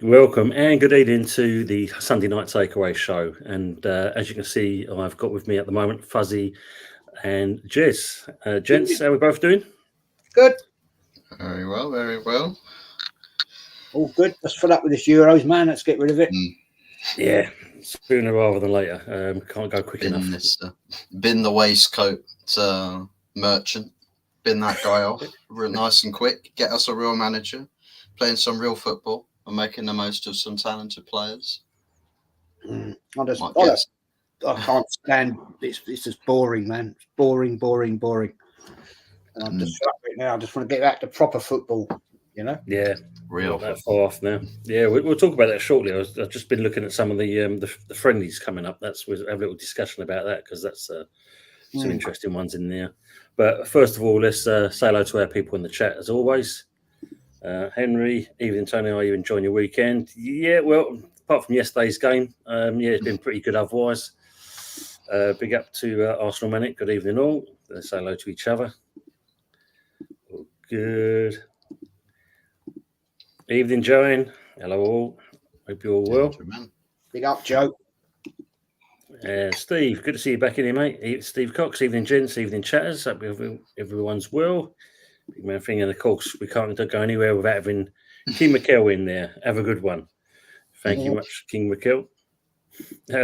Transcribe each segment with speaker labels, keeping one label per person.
Speaker 1: Welcome and good evening to the Sunday Night Takeaway show. And as you can see, I've got with me at the moment Fuzzy and Jez. Gents, how are we both doing?
Speaker 2: Good.
Speaker 3: Very well, very well.
Speaker 2: All good. Let's fill up with this Euros, man. Let's get rid of it.
Speaker 1: Yeah, sooner rather than later. Can't go quick enough.
Speaker 3: Bin the waistcoat merchant. Bin that guy off real nice and quick. Get us a real manager. Playing some real football. And making the most of some talented players.
Speaker 2: I can't stand it's just boring, man. It's boring. And I'm just it now. I just want to get back to proper football, you know?
Speaker 1: Yeah.
Speaker 3: Real
Speaker 1: that far off now. Yeah, we'll talk about that shortly. I've just been looking at some of the friendlies coming up. We'll have a little discussion about that because that's some interesting ones in there. But first of all, let's say hello to our people in the chat as always. Henry, evening Tony, are you enjoying your weekend? Yeah, well, apart from yesterday's game, it's been pretty good otherwise. Big up to Arsenal Manic, good evening all. Let's say hello to each other. All good. Evening Joanne, hello all. Hope you're all well.
Speaker 2: Big up Joe.
Speaker 1: Steve, good to see you back in here, mate. Steve Cox, evening gents, evening chatters. Hope everyone's well. Big man thing, and of course, we can't go anywhere without having King Mikel in there. Have a good one. Thank you much, King Mikel.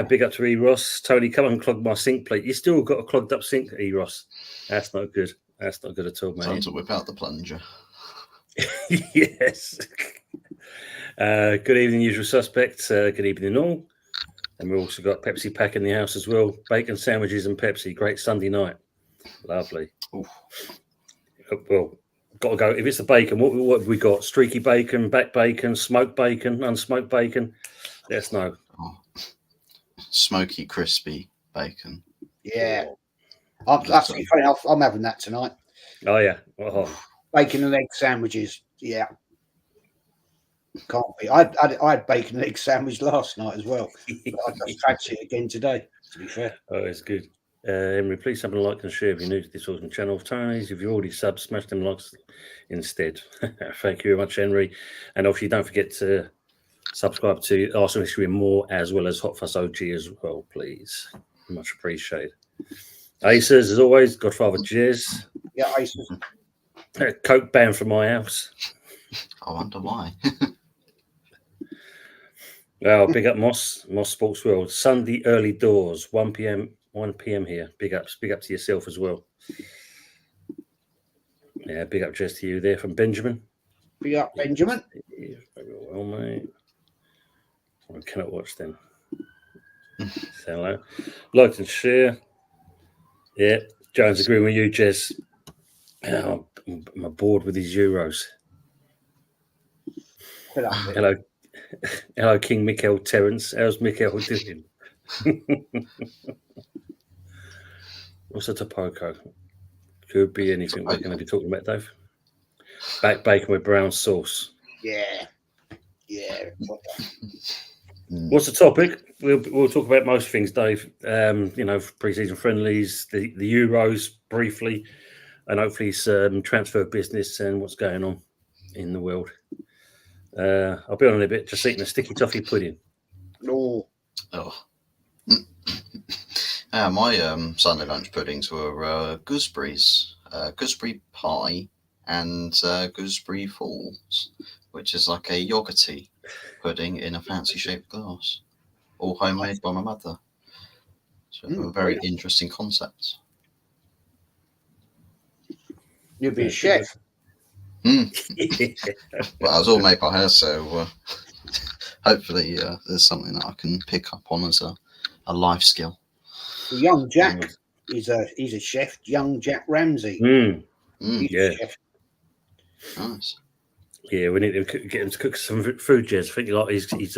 Speaker 1: Big up to E. Ross. Tony, come on, clog my sink plate. You still got a clogged up sink, E. Ross. That's not good. That's not good at all, man.
Speaker 3: Time to whip out the plunger.
Speaker 1: Yes. Good evening, usual suspects. Good evening, all. And we've also got Pepsi Pack in the house as well. Bacon sandwiches and Pepsi. Great Sunday night. Lovely. Oof. Well, got to go. If it's the bacon, what have we got? Streaky bacon, back bacon, smoked bacon, unsmoked bacon. Let us know.
Speaker 3: Smoky, crispy bacon.
Speaker 2: Yeah. That's funny enough. I'm having that tonight.
Speaker 1: Oh, yeah.
Speaker 2: Bacon and egg sandwiches. Yeah. Can't be. I had bacon and egg sandwich last night as well. I just fancy it again today, to be fair.
Speaker 1: Oh, it's good. Henry, please have a like and share if you're new to this awesome channel of Tony's. If you're already subbed, smash them likes instead. Thank you very much, Henry. And obviously, don't forget to subscribe to Arsenal History and More, as well as Hot Fuss OG as well, please. Much appreciated. Aces, as always, Godfather Jez.
Speaker 2: Yeah, Aces.
Speaker 1: Coke banned from my house.
Speaker 3: I wonder why.
Speaker 1: Well, big up Moss Sports World. Sunday early doors, 1 p.m. here. Big up to yourself as well. Yeah, big up just to you there from Benjamin.
Speaker 2: Big up Benjamin.
Speaker 1: Yeah, very well, mate. I cannot watch them. Say hello. Like and share. Yeah, Jones agreeing with you, Jez. Oh, I'm bored with these Euros. Hello, King Mikel Terrence. How's Mikel doing? What's a Topoco? Could be anything we're going to be talking about, Dave. Back bacon with brown sauce.
Speaker 2: Yeah.
Speaker 1: What's the topic? We'll talk about most things, Dave. Pre-season friendlies, the Euros briefly, and hopefully some transfer business and what's going on in the world. I'll be on a bit, just eating a sticky toffee pudding.
Speaker 3: Oh. My Sunday lunch puddings were gooseberries, gooseberry pie, and gooseberry falls, which is like a yogurty pudding in a fancy shaped glass, all homemade by my mother. So a very interesting concept.
Speaker 2: You'll be a chef.
Speaker 3: Well, it was all made by her, so hopefully there's something that I can pick up on as a life skill.
Speaker 2: Young Jack he's a chef, young Jack Ramsey.
Speaker 1: Yeah.
Speaker 2: Chef.
Speaker 3: Nice.
Speaker 1: Yeah, we need to get him to cook some food, Jez. I think he's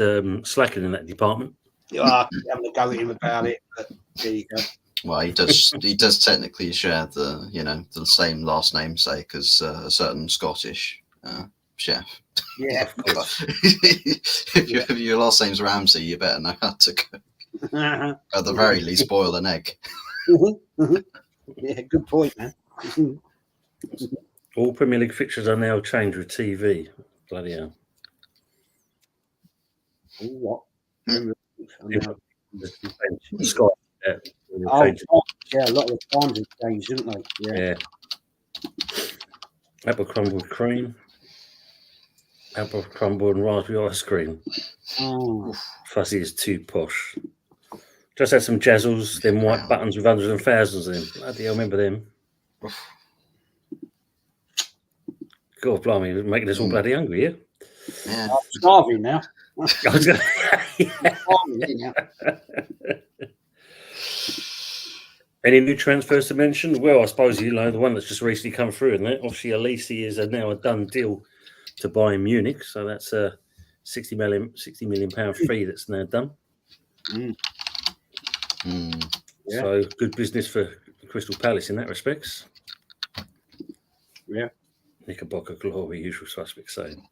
Speaker 1: slacking in that department.
Speaker 2: I haven't a go at him about it, but there you go.
Speaker 3: Well, he does. He does technically share the same last namesake as a certain Scottish chef.
Speaker 2: Yeah.
Speaker 1: Of course.
Speaker 3: if your last name's Ramsey, you better know how to cook. At the very least, boil an egg.
Speaker 2: Yeah, good point, man.
Speaker 1: All Premier League fixtures are now changed with TV. Bloody hell.
Speaker 2: What?
Speaker 1: Sky.
Speaker 2: Oh, yeah, a lot of the times have changed, haven't they?
Speaker 1: Yeah. Apple crumble with cream. Apple crumble and raspberry ice cream.
Speaker 2: Oh.
Speaker 1: Fuzzy is too posh. Just had some jazzles, them white buttons with hundreds and thousands in them. Bloody hell, remember them? God, blimey, making us all bloody hungry, yeah?
Speaker 3: Yeah.
Speaker 2: I'm starving now.
Speaker 1: I was gonna,
Speaker 2: Starving now.
Speaker 1: Any new transfers to mention? Well, I suppose the one that's just recently come through, isn't it? Obviously, Alisi is now a done deal to buy in Munich, so that's a 60 million pound fee that's now done.
Speaker 2: Yeah.
Speaker 1: So good business for Crystal Palace in that respects.
Speaker 2: Yeah.
Speaker 1: Knickerbocker glory, usual suspects saying.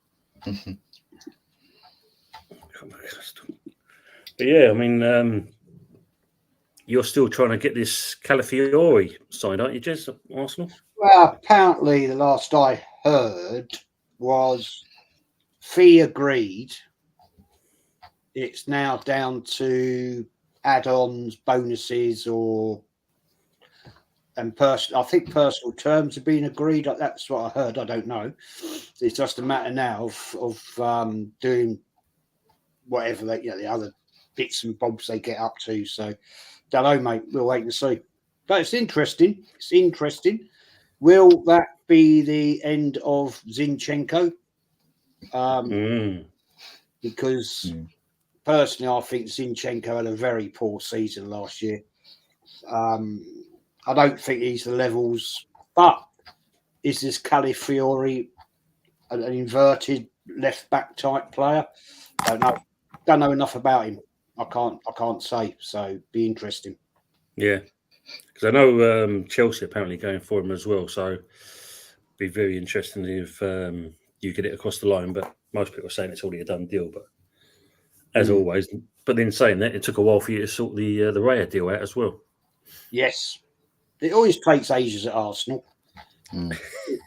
Speaker 1: But yeah, I mean, you're still trying to get this Calafiori signed, aren't you, Jez, Arsenal?
Speaker 2: Well, apparently, the last I heard was fee agreed. It's now down to add-ons, bonuses, I think personal terms have been agreed. That's what I heard. I don't know. It's just a matter now of doing whatever the other bits and bobs they get up to. So, don't know, mate. We'll wait and see. But it's interesting. It's interesting. Will that be the end of Zinchenko? Because personally, I think Zinchenko had a very poor season last year. I don't think he's the levels. But is this Calafiori an inverted left back type player? Don't know. Don't know enough about him. I can't say. So be interesting.
Speaker 1: Yeah, because I know Chelsea apparently going for him as well. So be very interesting if you get it across the line. But most people are saying it's already a done deal. But as always, but then saying that, it took a while for you to sort the Raya deal out as well.
Speaker 2: Yes, it always takes ages at Arsenal.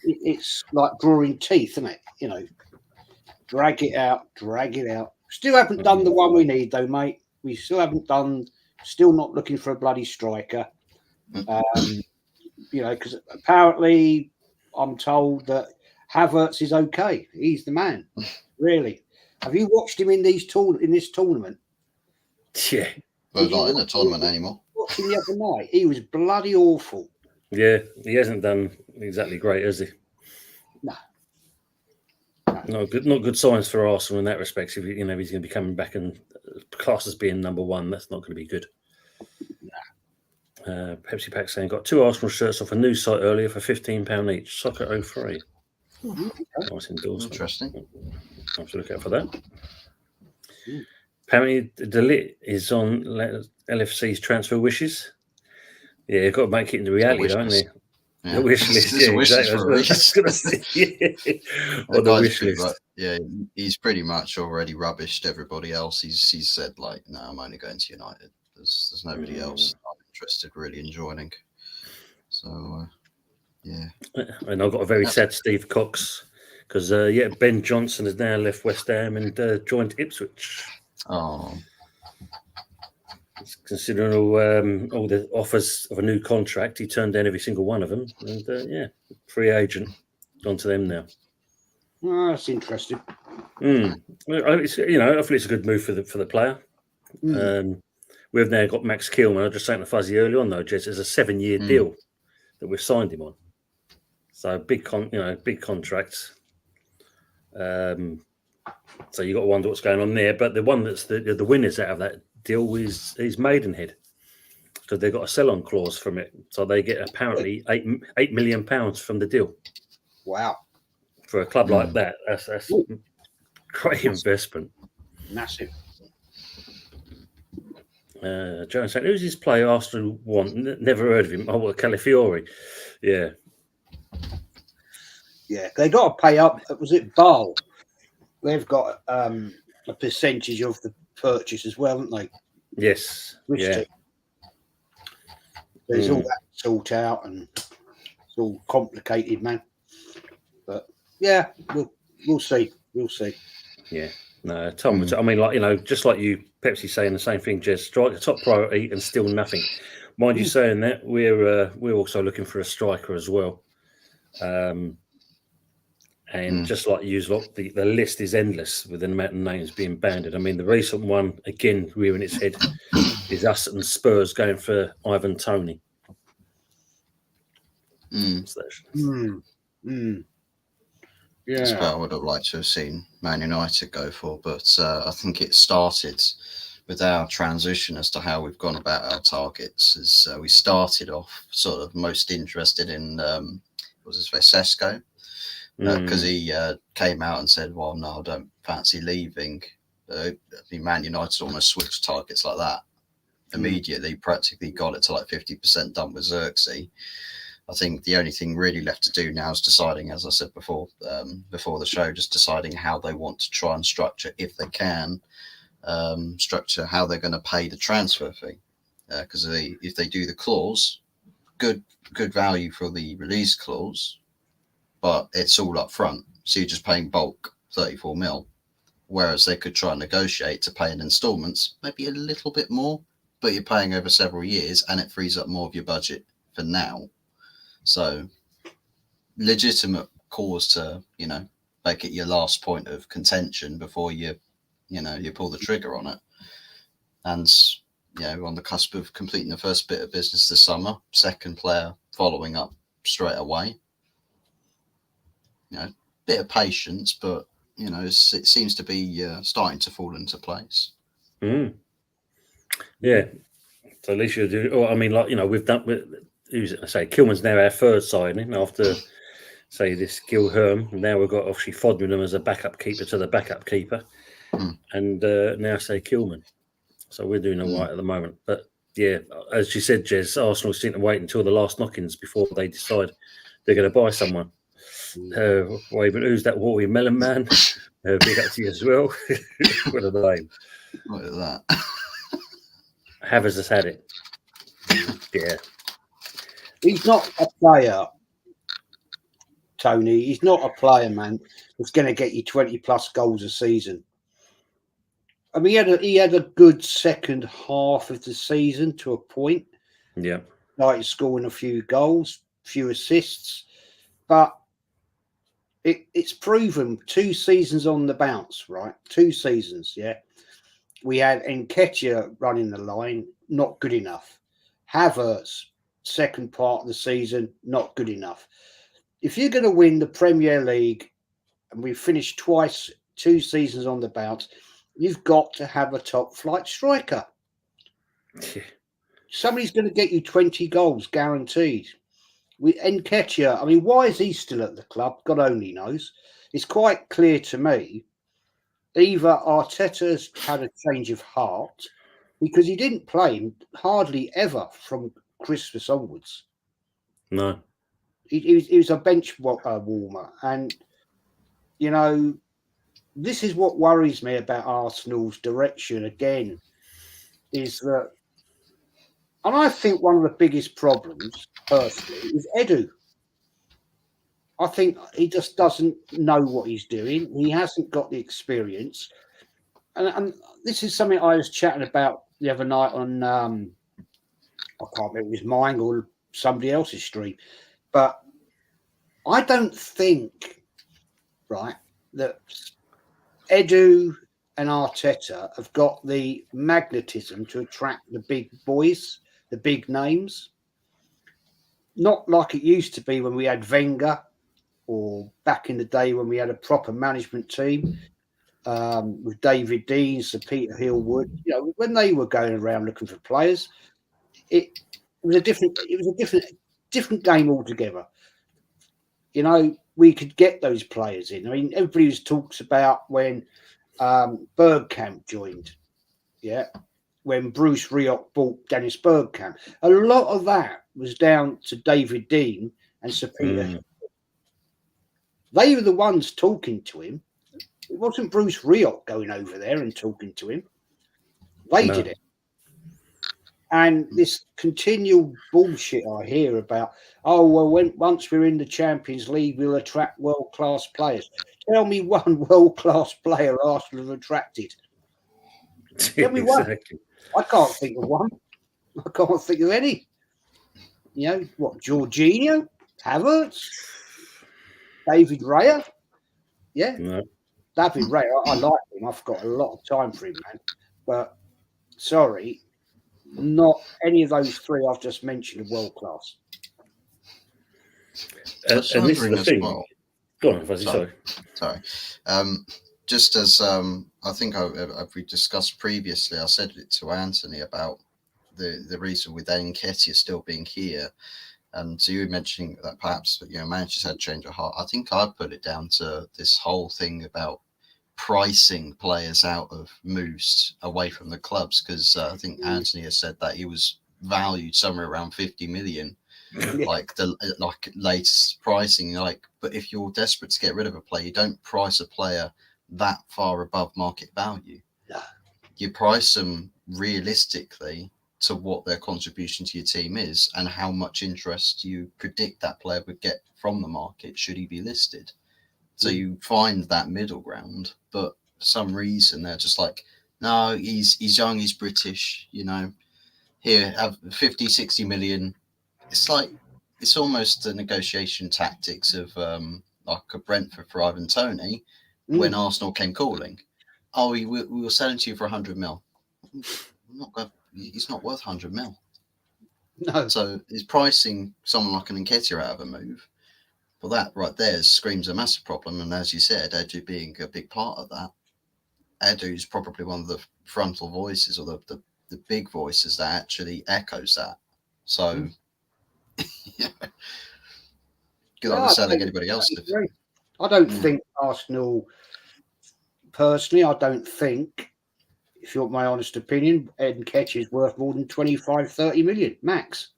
Speaker 2: It's like drawing teeth, isn't it? You know, drag it out. Still haven't done the one we need, though, mate. We still haven't done. Still not looking for a bloody striker. Because apparently I'm told that Havertz is okay. He's the man. Really. Have you watched him in this tournament?
Speaker 1: Yeah.
Speaker 3: Well, not in the tournament anymore.
Speaker 2: Watched him the other night. He was bloody awful.
Speaker 1: Yeah, he hasn't done exactly great, has he?
Speaker 2: No.
Speaker 1: Not good signs for Arsenal in that respect. If he's going to be coming back and class as being number one, that's not going to be good. Pepsi Pack saying got 2 Arsenal shirts off a news site earlier for £15 each. Soccer 03. Nice endorsement.
Speaker 3: Interesting.
Speaker 1: I have to look out for that. Apparently, De Ligt is on LFC's transfer wishes. Yeah, you've got to make it into reality, don't they?
Speaker 3: Yeah.
Speaker 1: The wish list. Yeah, exactly. Or the wish list.
Speaker 3: But yeah, he's pretty much already rubbished everybody else. He's said like, no, I'm only going to United. There's nobody else I'm interested really in joining. So yeah.
Speaker 1: And I've got a very sad Steve Cox because Ben Johnson has now left West Ham and joined Ipswich.
Speaker 3: Oh.
Speaker 1: Considering all the offers of a new contract, he turned down every single one of them. And free agent, gone to them now.
Speaker 2: Oh, that's interesting.
Speaker 1: It's, I feel it's a good move for the player. We've now got Max Kilman. I was just saying to Fuzzy early on though, Jess, it's a 7-year deal that we've signed him on. So big contracts. So you got to wonder what's going on there. But the one that's the winners out of that deal is Maidenhead. because they've got a sell-on clause from it, so they get apparently £8 million from the deal.
Speaker 2: Wow.
Speaker 1: For a club like that, that's great investment.
Speaker 2: Massive.
Speaker 1: Joe saying, who's this player Arsenal want? Never heard of him. Oh, well, Calafiori. Yeah.
Speaker 2: Yeah, they got to pay up. Was it Basel? They've got a percentage of the purchase as well, haven't they?
Speaker 1: Yes. Yeah.
Speaker 2: There's all that sort out, and it's all complicated, man. But yeah, we'll see. We'll see.
Speaker 1: Yeah. No, Tom. I mean, like, you know, just like you, Pepsi saying the same thing. Jez, strike top priority, and still nothing. Mind you, saying that we're also looking for a striker as well. And just like you, lot, the list is endless with the amount of names being banded. I mean, the recent one, again, rearing its head, is us and Spurs going for Ivan Toney.
Speaker 3: Yeah. That's what I would have liked to have seen Man United go for, but I think it started with our transition as to how we've gone about our targets. As we started off sort of most interested in Sesko. Because he came out and said, well, no, I don't fancy leaving. I think Man United almost switched targets like that. Immediately, practically got it to like 50% done with Xerxes. I think the only thing really left to do now is deciding, as I said before the show, just deciding how they want to try and structure, if they can, structure how they're going to pay the transfer fee. Because if they do the clause, good value for the release clause, but it's all up front. So you're just paying bulk 34 mil, whereas they could try and negotiate to pay in installments, maybe a little bit more, but you're paying over several years and it frees up more of your budget for now. So legitimate cause to, make it your last point of contention before you pull the trigger on it. And, on the cusp of completing the first bit of business this summer, second player following up straight away. Bit of patience, but it seems to be starting to fall into place.
Speaker 1: Yeah, so at least you do. Or I mean, we've done. Kilman's now our third signing after, this Gil Herm. Now we've got obviously Fodringham as a backup keeper to the backup keeper, and now Kilman. So we're doing all right at the moment. But yeah, as you said, Jez, Arsenal seem to wait until the last knockings before they decide they're going to buy someone. But who's that watermelon man? Big up to you as well. What a name.
Speaker 3: Look at that.
Speaker 1: Havers has had it. Yeah.
Speaker 2: He's not a player, Tony. He's not a player, man, that's going to get you 20 plus goals a season. I mean, he had a good second half of the season to a point.
Speaker 1: Yeah.
Speaker 2: Like scoring a few goals, few assists, but it's proven 2 seasons on the bounce, right? 2 seasons, yeah. We had Nketiah running the line, not good enough. Havertz, second part of the season, not good enough. If you're going to win the Premier League, and we've finished twice, 2 seasons on the bounce, you've got to have a top flight striker. Somebody's going to get you 20 goals, guaranteed. With Nketiah, I mean, why is he still at the club? God only knows. It's quite clear to me either Arteta's had a change of heart, because he didn't play him hardly ever from Christmas onwards.
Speaker 1: No.
Speaker 2: He was a bench warmer. And, this is what worries me about Arsenal's direction again, is that, and I think one of the biggest problems, personally, is Edu. I think he just doesn't know what he's doing. He hasn't got the experience. And this is something I was chatting about the other night on, I can't remember if it was mine or somebody else's stream. But I don't think, right, that Edu and Arteta have got the magnetism to attract the big boys, the big names. Not like it used to be when we had Wenger, or back in the day when we had a proper management team with David Dean, Sir Peter Hillwood. When they were going around looking for players, it was a different game altogether. You know, we could get those players in. I mean, everybody talks about when Bergkamp joined, when Bruce Rioch bought Dennis Bergkamp. A lot of that was down to David Dein and Sir Peter. They were the ones talking to him. It wasn't Bruce Rioch going over there and talking to him. They did it. And this continual bullshit I hear about, once we're in the Champions League, we'll attract world-class players. Tell me one world-class player Arsenal have attracted. Tell me one. I can't think of one. I can't think of any. You know, what, Jorginho, Havertz, David Raya? Yeah.
Speaker 1: No.
Speaker 2: David Raya, I like him. I've got a lot of time for him, man. But, sorry, not any of those three I've just mentioned are world class.
Speaker 1: And this is the thing.
Speaker 3: Well.
Speaker 1: Go on, Fuzzy, sorry.
Speaker 3: Just as I think we discussed previously, I said it to Anthony about the reason with Nketiah still being here, and so you were mentioning that perhaps managers had changed their heart. I think I put it down to this whole thing about pricing players out of moves away from the clubs, because I think Anthony has said that he was valued somewhere around 50 million, like the latest pricing. But if you're desperate to get rid of a player, you don't price a player that far above market value. You price them realistically to what their contribution to your team is and how much interest you predict that player would get from the market should he be listed. So you find that middle ground, but for some reason they're just like, no, he's young, he's British, here, have 50, 60 million. It's like, it's almost the negotiation tactics of like a Brentford for Ivan Toney when Arsenal came calling. Oh, we were selling to you for 100 mil. He's not worth 100 mil.
Speaker 2: No.
Speaker 3: So he's pricing someone like an Nketiah out of a move. Well, that right there screams a massive problem. And as you said, Edu being a big part of that, Edu's probably one of the frontal voices or the big voices that actually echoes that. So, good on selling anybody else.
Speaker 2: I don't think Arsenal, personally, if you want my honest opinion, Nketiah is worth more than 25, 30 million, max.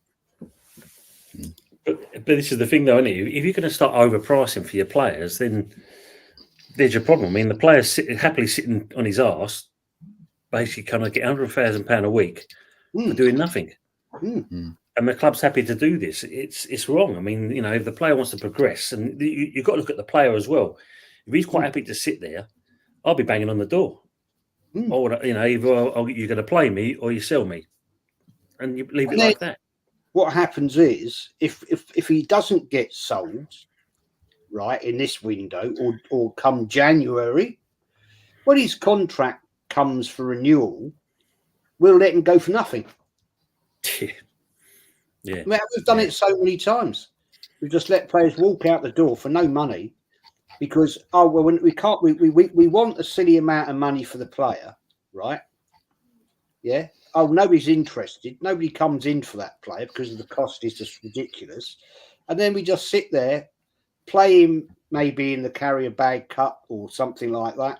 Speaker 1: But this is the thing, though, isn't it? If you're going to start overpricing for your players, then there's your problem. I mean, the player's happily sitting on his arse, basically kind of get £100,000 a week for doing nothing. And the club's happy to do this. It's wrong. I mean, if the player wants to progress, and you've got to look at the player as well. If he's quite happy to sit there, I'll be banging on the door. Or, either you're going to play me or you sell me. And you leave it like that.
Speaker 2: What happens is, if he doesn't get sold, right, in this window or come January, when his contract comes for renewal, we'll let him go for nothing.
Speaker 1: Yeah.
Speaker 2: I mean, we've done it so many times. We've just let players walk out the door for no money because when we can't, we want a silly amount of money for the player, right? Yeah. Oh, nobody's interested. Nobody comes in for that player because the cost is just ridiculous. And then we just sit there, play him maybe in the Carrier Bag Cup or something like that.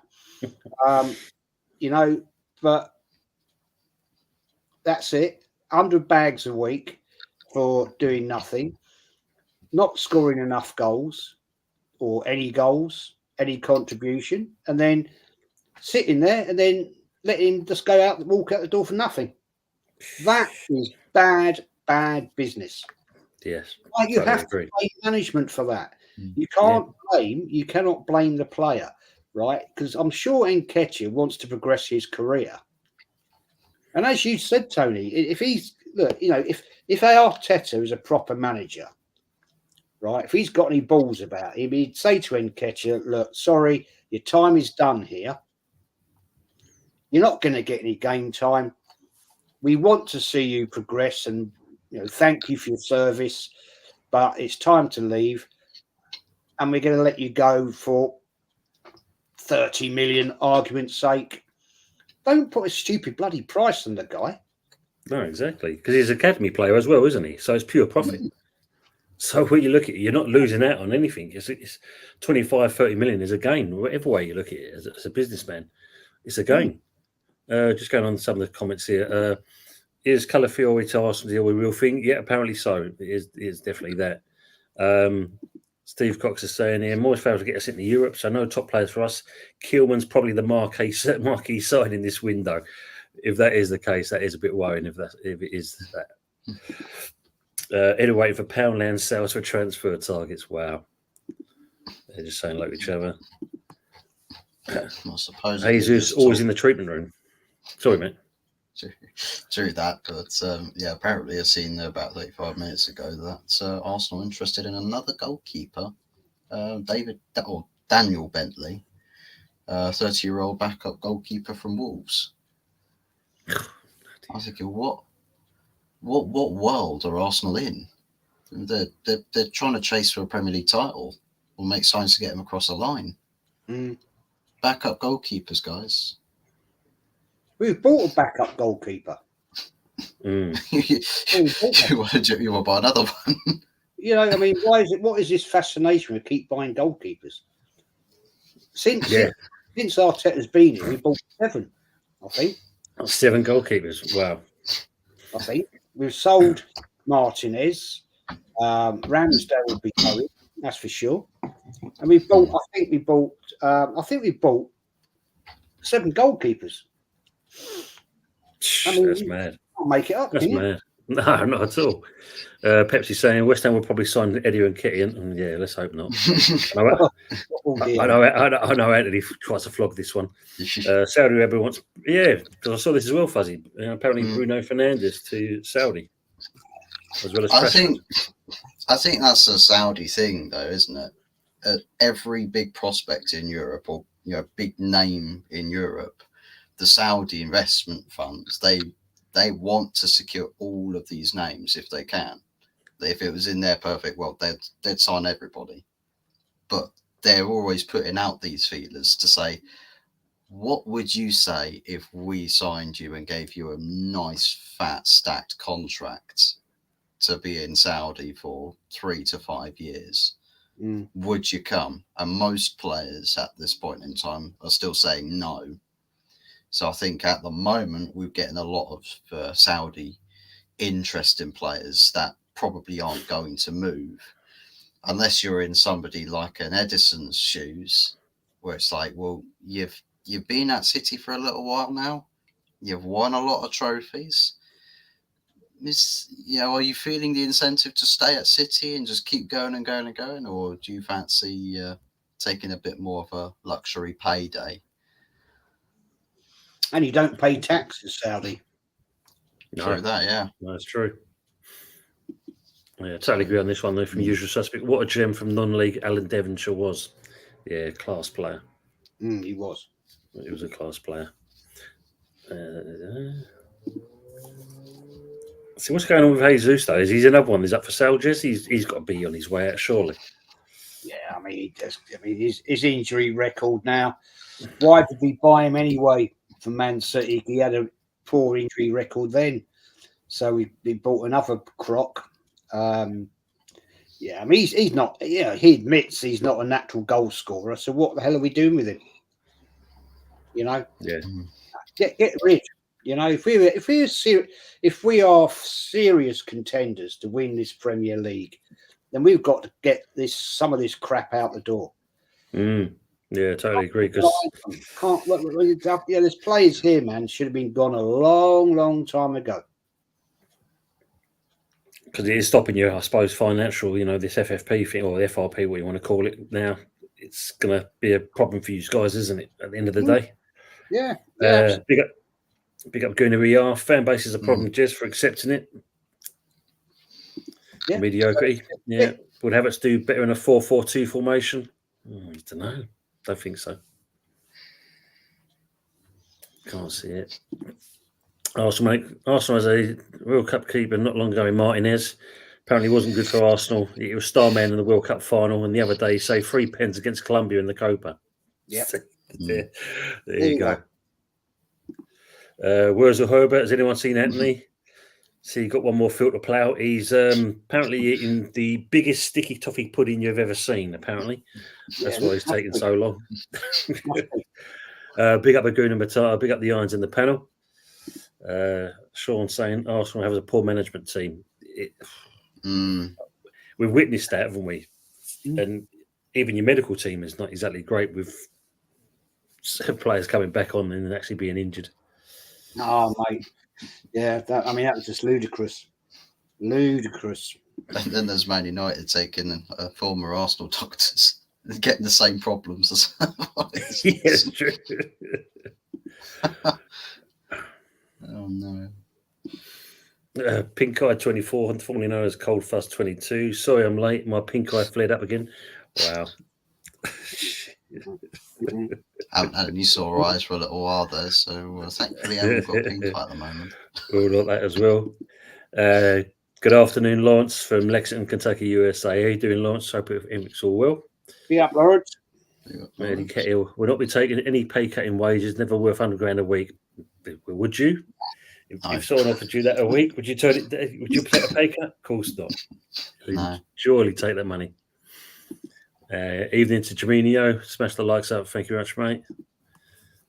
Speaker 2: But that's it. 100 bags a week for doing nothing, not scoring enough goals or any contribution, and then sitting there and then let him just walk out the door for nothing. That is bad business.
Speaker 1: Yes.
Speaker 2: Like you have to blame management for that. You cannot blame the player, right? Because I'm sure Nketiah wants to progress his career. And as you said, Tony, if Arteta is a proper manager, right? If he's got any balls about him, he'd say to Nketiah, look, sorry, your time is done here. You're not going to get any game time. We want to see you progress and, thank you for your service, but it's time to leave. And we're going to let you go for 30 million, argument's sake. Don't put a stupid bloody price on the guy.
Speaker 1: No, exactly. Because he's an academy player as well, isn't he? So it's pure profit. So when you look at it, you're not losing out on anything. It's 25, 30 million is a gain. Whatever way you look at it as a businessman, it's a gain. Just going on some of the comments here. Is Calafiori to Arsenal deal a real thing? Yeah, apparently so. It is definitely that. Steve Cox is saying here, Moyes failed to get us into Europe, so no top players for us. Kielman's probably the marquee sign in this window. If that is the case, that is a bit worrying. If it is that. Either waiting for Poundland sales for transfer targets. Wow, they're just saying like each other.
Speaker 3: I suppose
Speaker 1: Jesus always in the treatment room. Sorry, mate.
Speaker 3: True that, but apparently I've seen about 35 minutes ago that Arsenal interested in another goalkeeper, Daniel Bentley, 30-year-old backup goalkeeper from Wolves. I was thinking, what world are Arsenal in? They're trying to chase for a Premier League title or make signs to get them across the line. Backup goalkeepers, guys.
Speaker 2: We've bought a backup goalkeeper.
Speaker 3: You want to buy another one?
Speaker 2: You know, I mean, what is this fascination with keep buying goalkeepers? Since Arteta's been here, we bought 7, I think.
Speaker 1: 7 goalkeepers. Wow.
Speaker 2: I think we've sold Martinez. Ramsdale will be going, that's for sure. And we bought. I think we bought 7 goalkeepers. I mean,
Speaker 1: that's mad.
Speaker 2: Can't make it up.
Speaker 1: That's mad. No, not at all. Pepsi saying West Ham will probably sign Eddie and Kitty, and yeah, let's hope not. I know Anthony tries to flog this one. Saudi Arabia wants, because I saw this as well, Fuzzy. Apparently, Bruno Fernandes to Saudi, as well as.
Speaker 3: I think that's a Saudi thing, though, isn't it? Every big prospect in Europe, or big name in Europe, the Saudi investment funds, they want to secure all of these names if they can. If it was in their perfect world, they'd sign everybody. But they're always putting out these feelers to say, what would you say if we signed you and gave you a nice, fat, stacked contract to be in Saudi for 3 to 5 years? Would you come? And most players at this point in time are still saying no. So I think at the moment we're getting a lot of Saudi interest in players that probably aren't going to move unless you're in somebody like an Edison's shoes, where it's like, well, you've been at City for a little while now, you've won a lot of trophies. Are you feeling the incentive to stay at City and just keep going and going and going, or do you fancy taking a bit more of a luxury payday?
Speaker 2: And you don't pay tax in Saudi.
Speaker 3: True that, yeah.
Speaker 1: That's true. Yeah, totally agree on this one, though, from Usual Suspect. What a gem from non-league Alan Devonshire was. Yeah, class player.
Speaker 2: He was.
Speaker 1: He was a class player. See, what's going on with Jesus, though? Is he's another one? He's up for sale, Jez? He's got to be on his way out, surely.
Speaker 2: Yeah, I mean, his injury record now. Why did we buy him anyway from Man City? He had a poor injury record then. So we bought another crock. I mean, he's not, he admits he's not a natural goal scorer. So what the hell are we doing with him? Yeah. Get rid. If we are serious contenders to win this Premier League, then we've got to get some of this crap out the door.
Speaker 1: Yeah, totally agree.
Speaker 2: There's players here, man, should have been gone a long, long time ago.
Speaker 1: Because it is stopping you, I suppose, financial, this FFP thing, or the FRP, what you want to call it now. It's going to be a problem for you guys, isn't it, at the end of the day?
Speaker 2: Yeah.
Speaker 1: Big up going to ER. Fan base is a problem, Jez, for accepting it. Yeah. Mediocrity. Yeah. Would Havertz do better in a 4-4-2 formation? I don't know. Don't think so. Can't see it. Arsenal has a World Cup keeper not long ago in Martinez. Apparently wasn't good for Arsenal. He was star man in the World Cup final, and the other day he saved 3 pens against Colombia in the Copa.
Speaker 2: Yeah.
Speaker 1: There you go. Where's the Herbert? Has anyone seen Anthony? So you got one more field to plough. He's apparently eating the biggest sticky toffee pudding you've ever seen. Apparently, that's why he's taking so long. Big up Aguna Matata. Big up the Irons in the panel. Sean saying Arsenal have a poor management team. We've witnessed that, haven't we? And even your medical team is not exactly great with players coming back on and actually being injured.
Speaker 2: Oh, mate. Yeah, that was just ludicrous. Ludicrous.
Speaker 3: And then there's Man United taking former Arsenal doctors and getting the same problems as
Speaker 1: Yes, true.
Speaker 3: Oh no.
Speaker 1: Pink Eye 24, formerly known as Cold Fuss 22. Sorry I'm late. My pink eye flared up again. Wow.
Speaker 3: And you saw our eyes for a little while there, so thankfully I haven't got pink eye at the moment.
Speaker 1: We'll like that as well. Good afternoon, Lawrence from Lexington, Kentucky, USA. How you doing, Lawrence? Hope it's all well.
Speaker 2: Be up, Lawrence.
Speaker 1: Eddie Kettle, we'll not be taking any pay cut in wages, never worth £100 a week. Would you? If someone offered you that a week, would you turn it? Would you take a pay cut? Of course not.
Speaker 3: No.
Speaker 1: Surely take that money. Evening to Jaminio. Smash the likes up. Thank you very much, mate.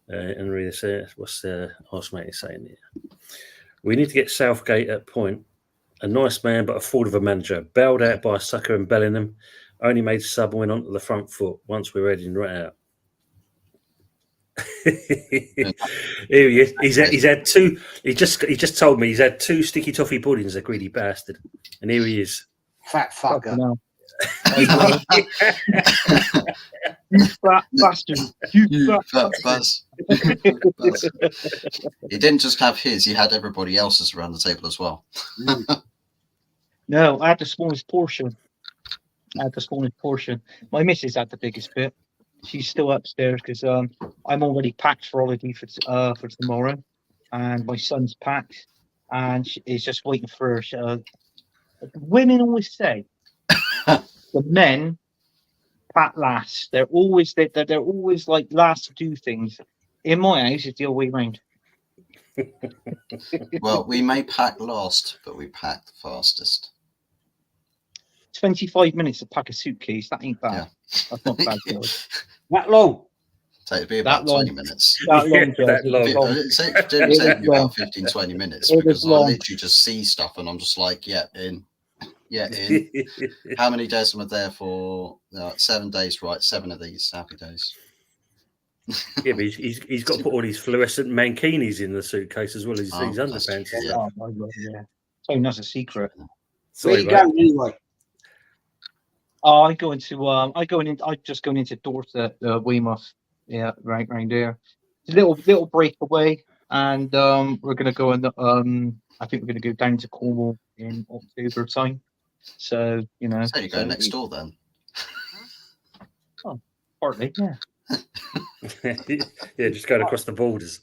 Speaker 1: And read this. What's the mate is saying here? We need to get Southgate at point. A nice man, but a fool of a manager. Bailed out by a sucker and Bellingham. Only made sub and went onto the front foot once we're heading right out. Here he is. He's had two. He just told me he's had 2 sticky toffee puddings. A greedy bastard. And here he is.
Speaker 2: Fat fucker.
Speaker 4: No. You fat bastard. You fat
Speaker 3: bastard. He didn't just have his, he had everybody else's around the table as well.
Speaker 4: No, I had the smallest portion. My missus had the biggest bit. She's still upstairs because I'm already packed for holiday for tomorrow, and my son's packed, and he's just waiting for her. Women always say the men pack last. They're always like last to do things. In my house, it's the other way around.
Speaker 3: Well, we may pack last, but we pack the fastest.
Speaker 4: 25 minutes to pack a suitcase. That ain't bad.
Speaker 3: Yeah.
Speaker 4: That's not bad. Guys.
Speaker 2: That long?
Speaker 3: It'd be about 20 minutes.
Speaker 4: That long,
Speaker 1: that long.
Speaker 3: It didn't take me about 15, 20 minutes because I literally just see stuff and I'm just like, yeah, in. How many days am I there for? 7 days, right? 7 of these happy days.
Speaker 1: Yeah, but he's got to put all these fluorescent mankinis in the suitcase as well as his underpants.
Speaker 3: Yeah.
Speaker 4: Oh my God, yeah. So that's a secret.
Speaker 2: Where you going anyway?
Speaker 4: I'm just going into Dorset, Weymouth. Yeah, right there. It's a little breakaway, and we're gonna go in. I think we're gonna go down to Cornwall in October time. So you know.
Speaker 3: So you go next door then.
Speaker 4: Oh, partly, yeah.
Speaker 1: Yeah, just going across the borders.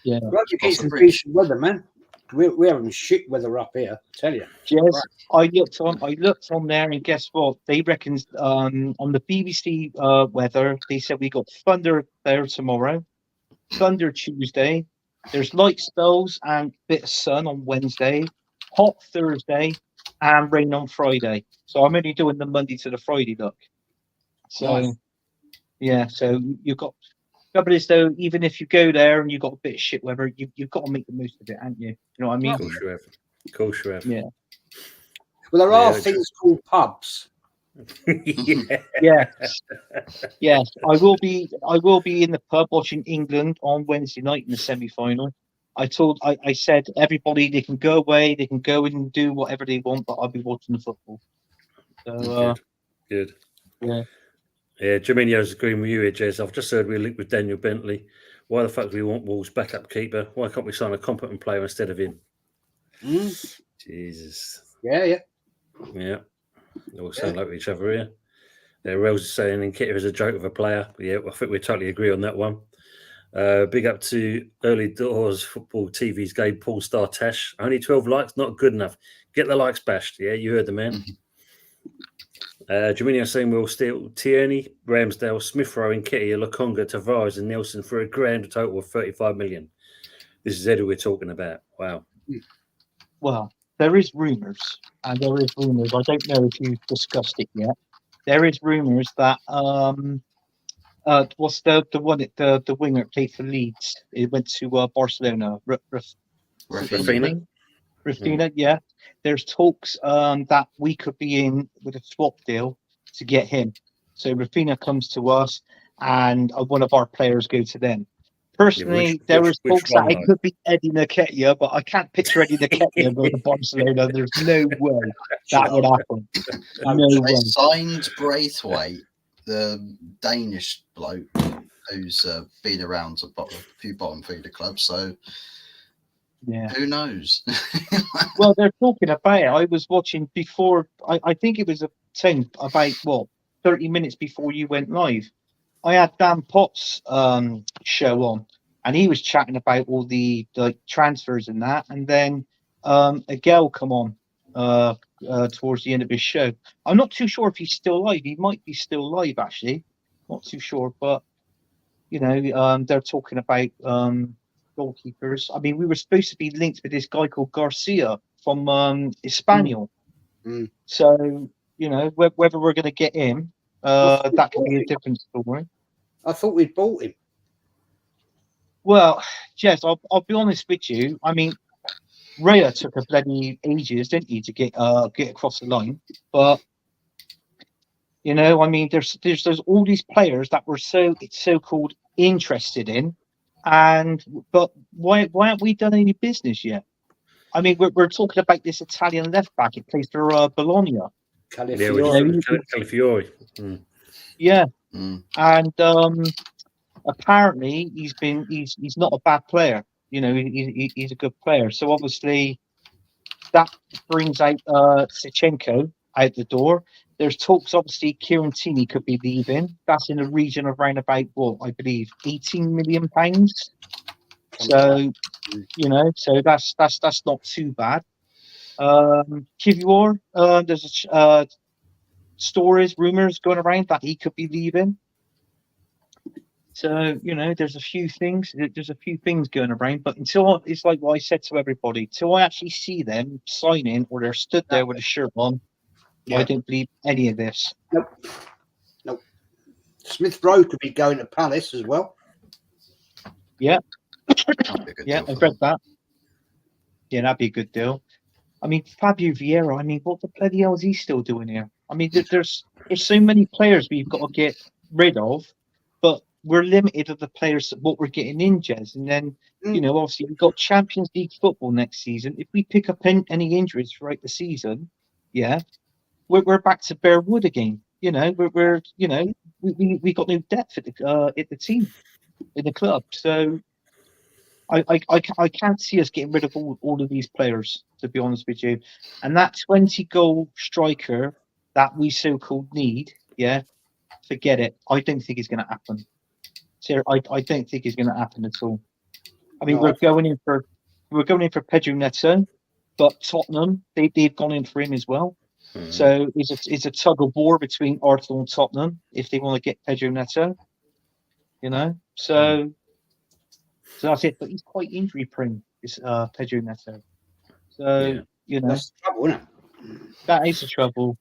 Speaker 4: Yeah.
Speaker 2: Well, you get some decent weather, man. We're having shit weather up here, I tell you.
Speaker 4: Yes, I looked on there, and guess what? They reckon on the BBC weather, they said we got thunder there tomorrow, thunder Tuesday. There's light spells and bit of sun on Wednesday, hot Thursday, and rain on Friday. So I'm only doing the Monday to the Friday look. So
Speaker 2: Nice.
Speaker 4: yeah, so you've got. Trouble is though, even if you go there and you've got a bit of shit weather, you've got to make the most of it, haven't you? You know what I mean?
Speaker 1: Of course you have.
Speaker 4: Yeah.
Speaker 2: Well, there are
Speaker 1: Yeah,
Speaker 2: things called pubs.
Speaker 1: Yeah.
Speaker 4: Yes. I will be in the pub watching England on Wednesday night in the semi-final. I said everybody they can go away, they can go and do whatever they want, but I'll be watching the football. So
Speaker 1: Good.
Speaker 4: yeah.
Speaker 1: Yeah, Jaminio's agreeing with you here, Jez. I've just heard we're linked with Daniel Bentley. Why the fuck do we want Wolves' backup keeper? Why can't we sign a competent player instead of him? Jesus.
Speaker 2: Yeah.
Speaker 1: Yeah. They all sound like each other here. Rels is saying Nketiah is a joke of a player. Yeah, I think we totally agree on that one. Big up to Early Doors Football TV's Gabe Paul Star Tash. Only 12 likes, not good enough. Get the likes bashed. Yeah, you heard the man. Jaminio saying we'll steal Tierney, Ramsdale, Smith Rowe, Nketiah, Lokonga, Tavares, and Nelson for a grand total of 35 million. This is Ed who we're talking about. Wow.
Speaker 4: well, there is rumours, and there is rumours. I don't know if you've discussed it yet. There is rumours that what's the one the winger played for Leeds? It went to Barcelona.
Speaker 3: Rafinha.
Speaker 4: Rafinha, yeah. There's talks that we could be in with a swap deal to get him. So Rafinha comes to us, and one of our players go to them. Personally, there was talks that it could be Eddie Nketiah, but I can't picture Eddie Nketiah going to Barcelona. There's no way that would happen. No way.
Speaker 3: They signed Braithwaite, the Danish bloke who's been around a few bottom feeder clubs. So
Speaker 4: yeah,
Speaker 3: who knows?
Speaker 4: Well, they're talking about it. I was watching before. I think it was a thing about 30 minutes before you went live. I had Dan Potts show on, and he was chatting about all the transfers and that. And then Adele come on towards the end of his show. I'm not too sure if he's still live. He might be still live, actually. Not too sure, but they're talking about goalkeepers. I mean, we were supposed to be linked with this guy called Garcia from Espanyol. So whether we're going to get him. That could be a different story.
Speaker 2: I thought we'd bought him.
Speaker 4: Well, Jess, I'll be honest with you. I mean, Raya took a bloody ages, didn't he, to get across the line? But I mean, there's all these players that we're so-called interested in, but why haven't we done any business yet? I mean, we're talking about this Italian left back. It plays for Bologna.
Speaker 1: Calafiori.
Speaker 4: Yeah. And apparently he's not a bad player. He's a good player. So obviously that brings out Sichenko out the door. There's talks, obviously, Kieran Tierney could be leaving. That's in the region of around about I believe £18 million. So so that's not too bad. Kivior, there's stories, rumors going around that he could be leaving. So there's a few things. There's a few things going around, but it's like what I said to everybody. Till I actually see them signing or they're stood there with a shirt on, I don't believe any of this.
Speaker 2: Nope. Smith Rowe could be going to Palace as well.
Speaker 4: Yeah. Yeah, I've read that. Yeah, that'd be a good deal. I mean, Fabio Vieira, I mean, what the bloody hell is he still doing here? I mean, there's so many players we've got to get rid of, but we're limited of the players, what we're getting in, Jez. And then, obviously, we've got Champions League football next season. If we pick up any injuries throughout the season, we're back to bare wood again. We got no depth at the team, in the club. So I can't see us getting rid of all of these players, to be honest with you. And that 20-goal striker that we so-called need, forget it. I don't think it's going to happen. So I don't think it's going to happen at all. I mean, we're going in for Pedro Neto, but Tottenham they've gone in for him as well. So it's a tug of war between Arsenal and Tottenham if they want to get Pedro Neto. So that's it. But he's quite injury prone, this Pedro Neto. So
Speaker 2: that's the trouble, isn't it?
Speaker 4: That is the trouble.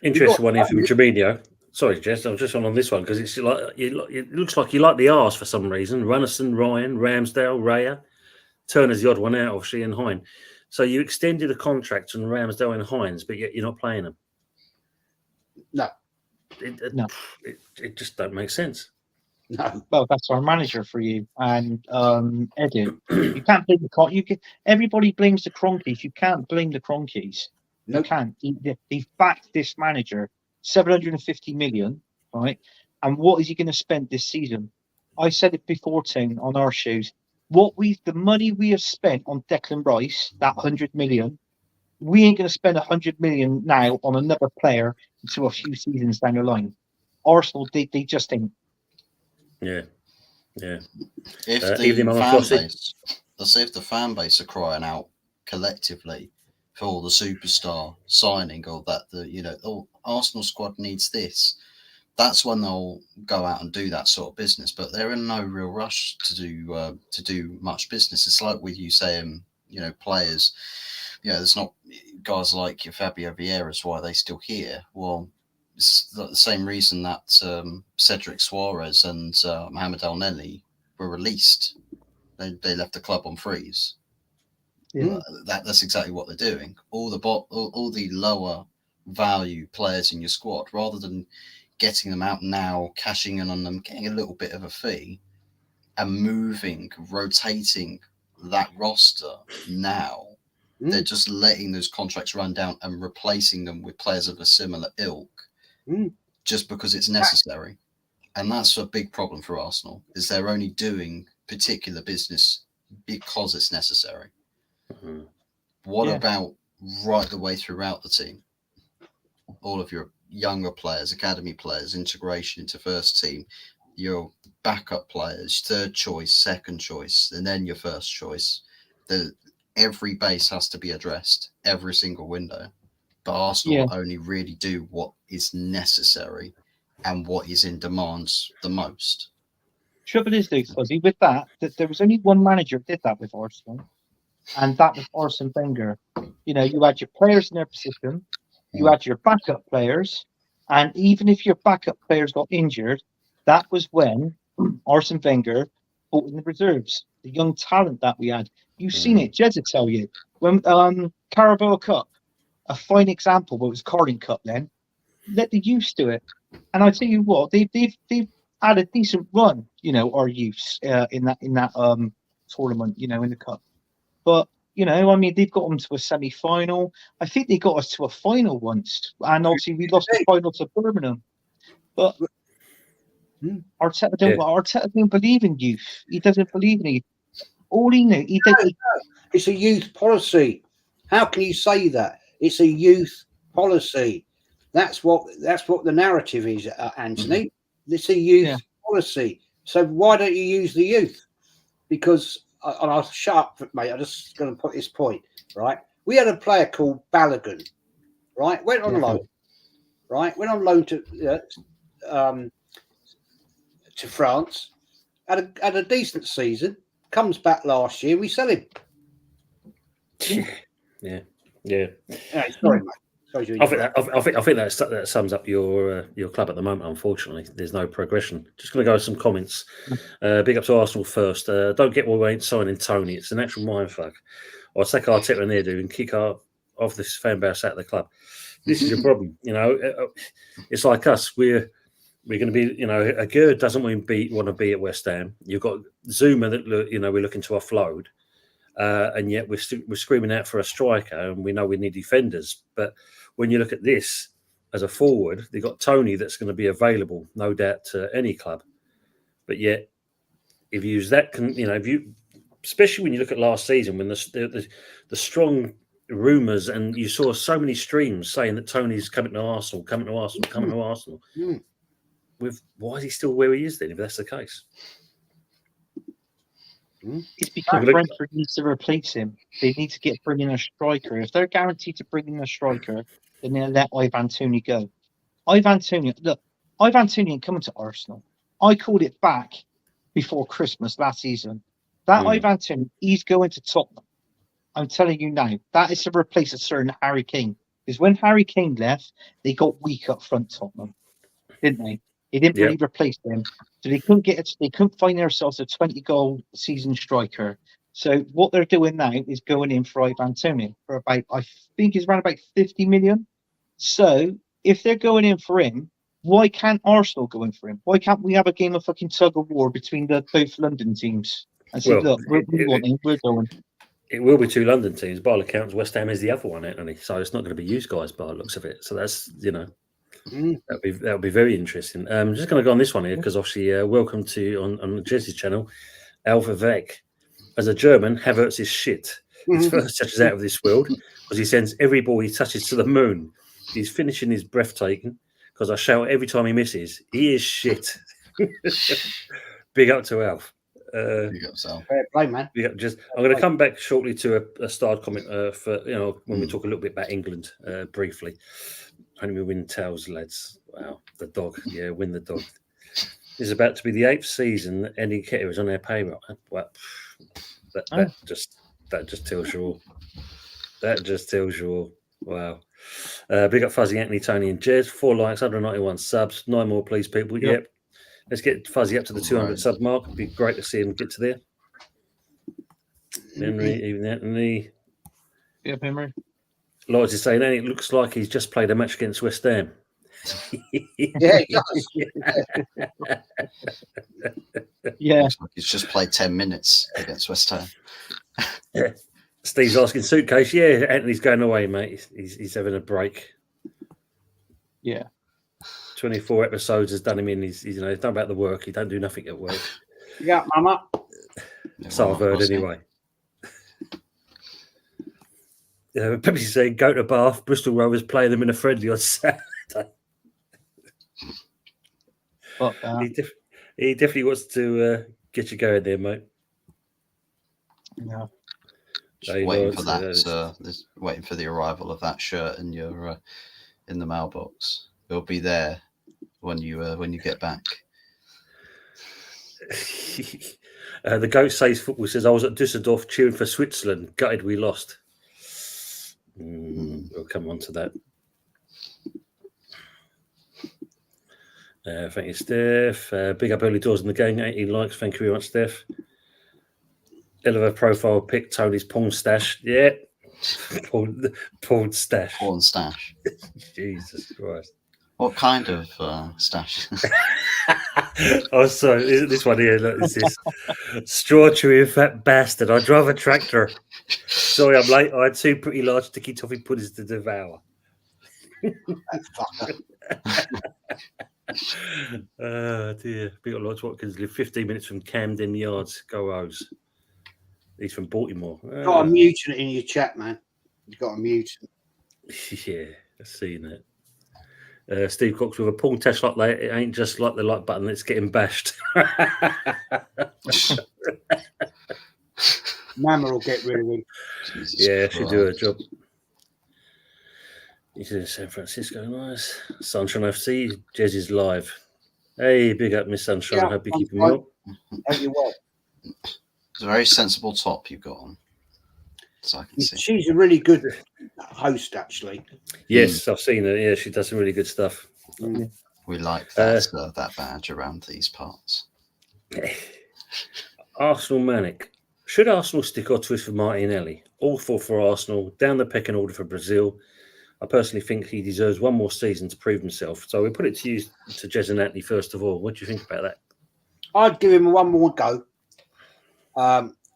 Speaker 1: Interesting one here from Tremino. Sorry, Jess, I was just on this one because it's like it looks like you like the R's for some reason. Runnison, Ryan, Ramsdale, Raya. Turner's the odd one out, obviously, and Hine. So you extended a contract on Ramsdale and Hines, but yet you're not playing them.
Speaker 2: No.
Speaker 1: It just don't make sense.
Speaker 2: No.
Speaker 4: Well, that's our manager for you, and Edu. You can't blame everybody blames the Cronkies. You can't blame the Cronkies. No. You can't. They've backed this manager 750 million, right? And what is he going to spend this season? I said it before, Tim, on our shows. The money we have spent on Declan Rice, that 100 million, we ain't going to spend 100 million now on another player until a few seasons down the line. Arsenal, they just ain't.
Speaker 1: Yeah.
Speaker 3: If the fan base are crying out collectively for the superstar signing or that Arsenal squad needs this, that's when they'll go out and do that sort of business. But they're in no real rush to do much business. It's like with you saying, players. There's not guys like your Fabio Vieira's. Why are they still here? Well, it's the same reason that Cedric Suarez and Mohamed El Neni were released. They left the club on freeze.
Speaker 4: Yeah.
Speaker 3: That's exactly what they're doing. All the lower value players in your squad, rather than getting them out now, cashing in on them, getting a little bit of a fee, and rotating that roster now. They're just letting those contracts run down and replacing them with players of a similar ilk just because it's necessary. And that's a big problem for Arsenal, is they're only doing particular business because it's necessary. What about right the way throughout the team? All of your younger players, academy players, integration into first team, your backup players, third choice, second choice, and then your first choice. Every base has to be addressed, every single window. But Arsenal only really do what is necessary and what is in demand the most.
Speaker 4: Trouble is, though, Fuzzy, with that there was only one manager that did that with Arsenal, and that was Arsene Wenger. You had your players in their position, you had your backup players, and even if your backup players got injured, that was when Arsene Wenger brought in the reserves, the young talent that we had. You've seen it, Jez will tell you. When Carabao Cup, a fine example, but it was Carling Cup then, let the youths do it. And I tell you what, they've had a decent run, our youths in that tournament, in the cup. But they've got them to a semi-final. I think they got us to a final once, and obviously we lost the final to Birmingham. But Arteta don't believe in youth. He doesn't believe in it. All he knew,
Speaker 2: it's a youth policy. How can you say that? It's a youth policy. That's what the narrative is, Anthony. It's a youth policy. So why don't you use the youth? Because, and I'll shut up, mate. I'm just going to put this point, right? We had a player called Balogun, right? Went on loan, right? Went on loan to France. Had a decent season. Comes back last year. We sell him.
Speaker 1: Yeah.
Speaker 2: Sorry, mate.
Speaker 1: I think that sums up your club at the moment. Unfortunately, there's no progression. Just going to go with some comments. Big up to Arsenal first. Don't get why we ain't signing Tony. It's an actual mindfuck. I'll take Arteta and Edu and kick off this fan base out of the club. This is your problem. It's like us. We're going to be. Aguerd doesn't want to be at West Ham. You've got Zuma that we're looking to offload. And yet we're screaming out for a striker, and we know we need defenders. But when you look at this as a forward, they've got Tony that's going to be available, no doubt, to any club. But yet, if you use that, especially when you look at last season, when the strong rumours, and you saw so many streams saying that Tony's coming to Arsenal. Why is he still where he is then, if that's the case?
Speaker 4: It's because Brentford needs to replace him. They need to bring in a striker. If they're guaranteed to bring in a striker, then they'll let Ivan Toney go. Ivan Toney coming to Arsenal. I called it back before Christmas last season. That Ivan Toney, he's going to Tottenham. I'm telling you now, that is to replace a certain Harry Kane. Because when Harry Kane left, they got weak up front, Tottenham, didn't they? They didn't really replace them. So they couldn't find themselves a 20-goal season striker. So what they're doing now is going in for Ivan Toney for about, I think it's around about 50 million. So if they're going in for him, why can't Arsenal go in for him? Why can't we have a game of fucking tug of war between the both London teams? And say, look, we want him, we're going.
Speaker 1: It will be two London teams. By all accounts, West Ham is the other one, Anthony. So it's not going to be used guys by the looks of it. So that's, that'll be very interesting. I'm just going to go on this one here because obviously, welcome to on Jesse's channel, Alpha Vec. As a German, Havertz is shit. His first touch is out of this world because he sends every ball he touches to the moon. His finishing is breathtaking because I shout every time he misses. He is shit. Big up to Alf.
Speaker 3: Big up, Sal.
Speaker 2: Fair play, man.
Speaker 1: I'm going to come back shortly to a starred comment for when we talk a little bit about England briefly. Only we win tails, lads. Wow, the dog. Yeah, win the dog. It's about to be the 8th season that Eddie Nketiah is on their payroll. Well, That just tells you all. That just tells you all. Wow. Big up Fuzzy, Anthony, Tony, and Jez. 4 likes, 191 subs. 9 more, please, people. Yep. Let's get Fuzzy up to the 200 sub mark. It'd be great to see him get to there. Henry, even Anthony.
Speaker 4: Yep, Henry.
Speaker 1: Lodge is saying, it looks like he's just played a match against West Ham.
Speaker 2: Yeah, he does.
Speaker 4: Yeah.
Speaker 3: Looks like he's just played 10 minutes against West Ham.
Speaker 1: Steve's asking suitcase. Yeah, Anthony's going away, mate. He's having a break.
Speaker 4: Yeah.
Speaker 1: 24 episodes has done him in. He's done about the work. He don't do nothing at work.
Speaker 2: Yeah, Mama.
Speaker 1: So I've heard anyway. Pepsi's saying, go to Bath. Bristol Rovers play them in a friendly on Saturday.
Speaker 4: But,
Speaker 1: he definitely wants to get you going there, mate.
Speaker 4: yeah.
Speaker 3: Just waiting for that. Waiting for the arrival of that shirt in your in the mailbox. It'll be there when you get back.
Speaker 1: The Goat Says Football says, I was at Dusseldorf cheering for Switzerland. Gutted we lost. We'll come on to that. Thank you, Steph. Big up early doors in the game. 18 likes. Thank you very much, Steph. Elevator profile pick Tony's porn stash. Yeah. Porn stash.
Speaker 3: Porn stash.
Speaker 1: Jesus Christ.
Speaker 3: What kind of stash?
Speaker 1: Oh, sorry. This one here. Look, this is straw chewing fat bastard. I drive a tractor. Sorry, I'm late. I had 2 pretty large sticky toffee puddings to devour. Oh dear. Big up Lodge Watkins live 15 minutes from Camden Yards. Go O's. He's from Baltimore.
Speaker 2: Got a mutant in your chat, man. You've got a mutant.
Speaker 1: Yeah, I've seen that. Steve Cox with a porn test like that. It ain't just like the like button, it's getting bashed.
Speaker 2: Mama will get rid of him.
Speaker 1: Yeah, she'll do her job. He's in San Francisco, nice. Sunshine FC, Jez is live. Hey, big up, Miss Sunshine.
Speaker 2: Yeah,
Speaker 1: Hope you keep him well.
Speaker 2: Hope you well.
Speaker 3: It's a very sensible top you've got on. So I can see.
Speaker 2: She's a really good host, actually.
Speaker 1: Yes, I've seen her. Yeah, she does some really good stuff.
Speaker 3: We like that badge around these parts.
Speaker 1: Arsenal Manic. Should Arsenal stick or twist for Martinelli? All 4 for Arsenal. Down the pecking order for Brazil. I personally think he deserves one more season to prove himself. So we put it to you, to Jez and Anthony, first of all. What do you think about that?
Speaker 2: I'd give him one more go.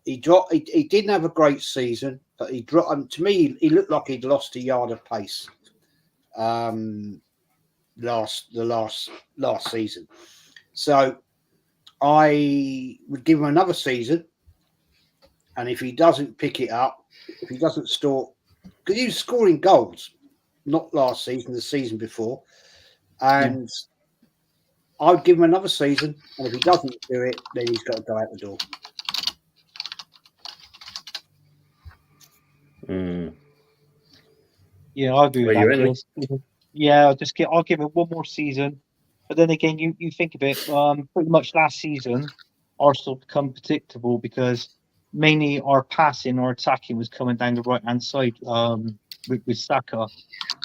Speaker 2: He didn't have a great season, but he dropped. To me, he looked like he'd lost a yard of pace. Last season, so I would give him another season, and if he doesn't pick it up, if he doesn't score, because he was scoring goals, not last season, the season before, and I'd give him another season, and if he doesn't do it, then he's got to go out the door.
Speaker 4: Yeah, I agree with
Speaker 1: Were you
Speaker 4: that.
Speaker 1: in?
Speaker 4: Chris. Yeah, I'll give it one more season. But then again, you think of it, pretty much last season, Arsenal become predictable because mainly our passing, our attacking was coming down the right hand side with Saka.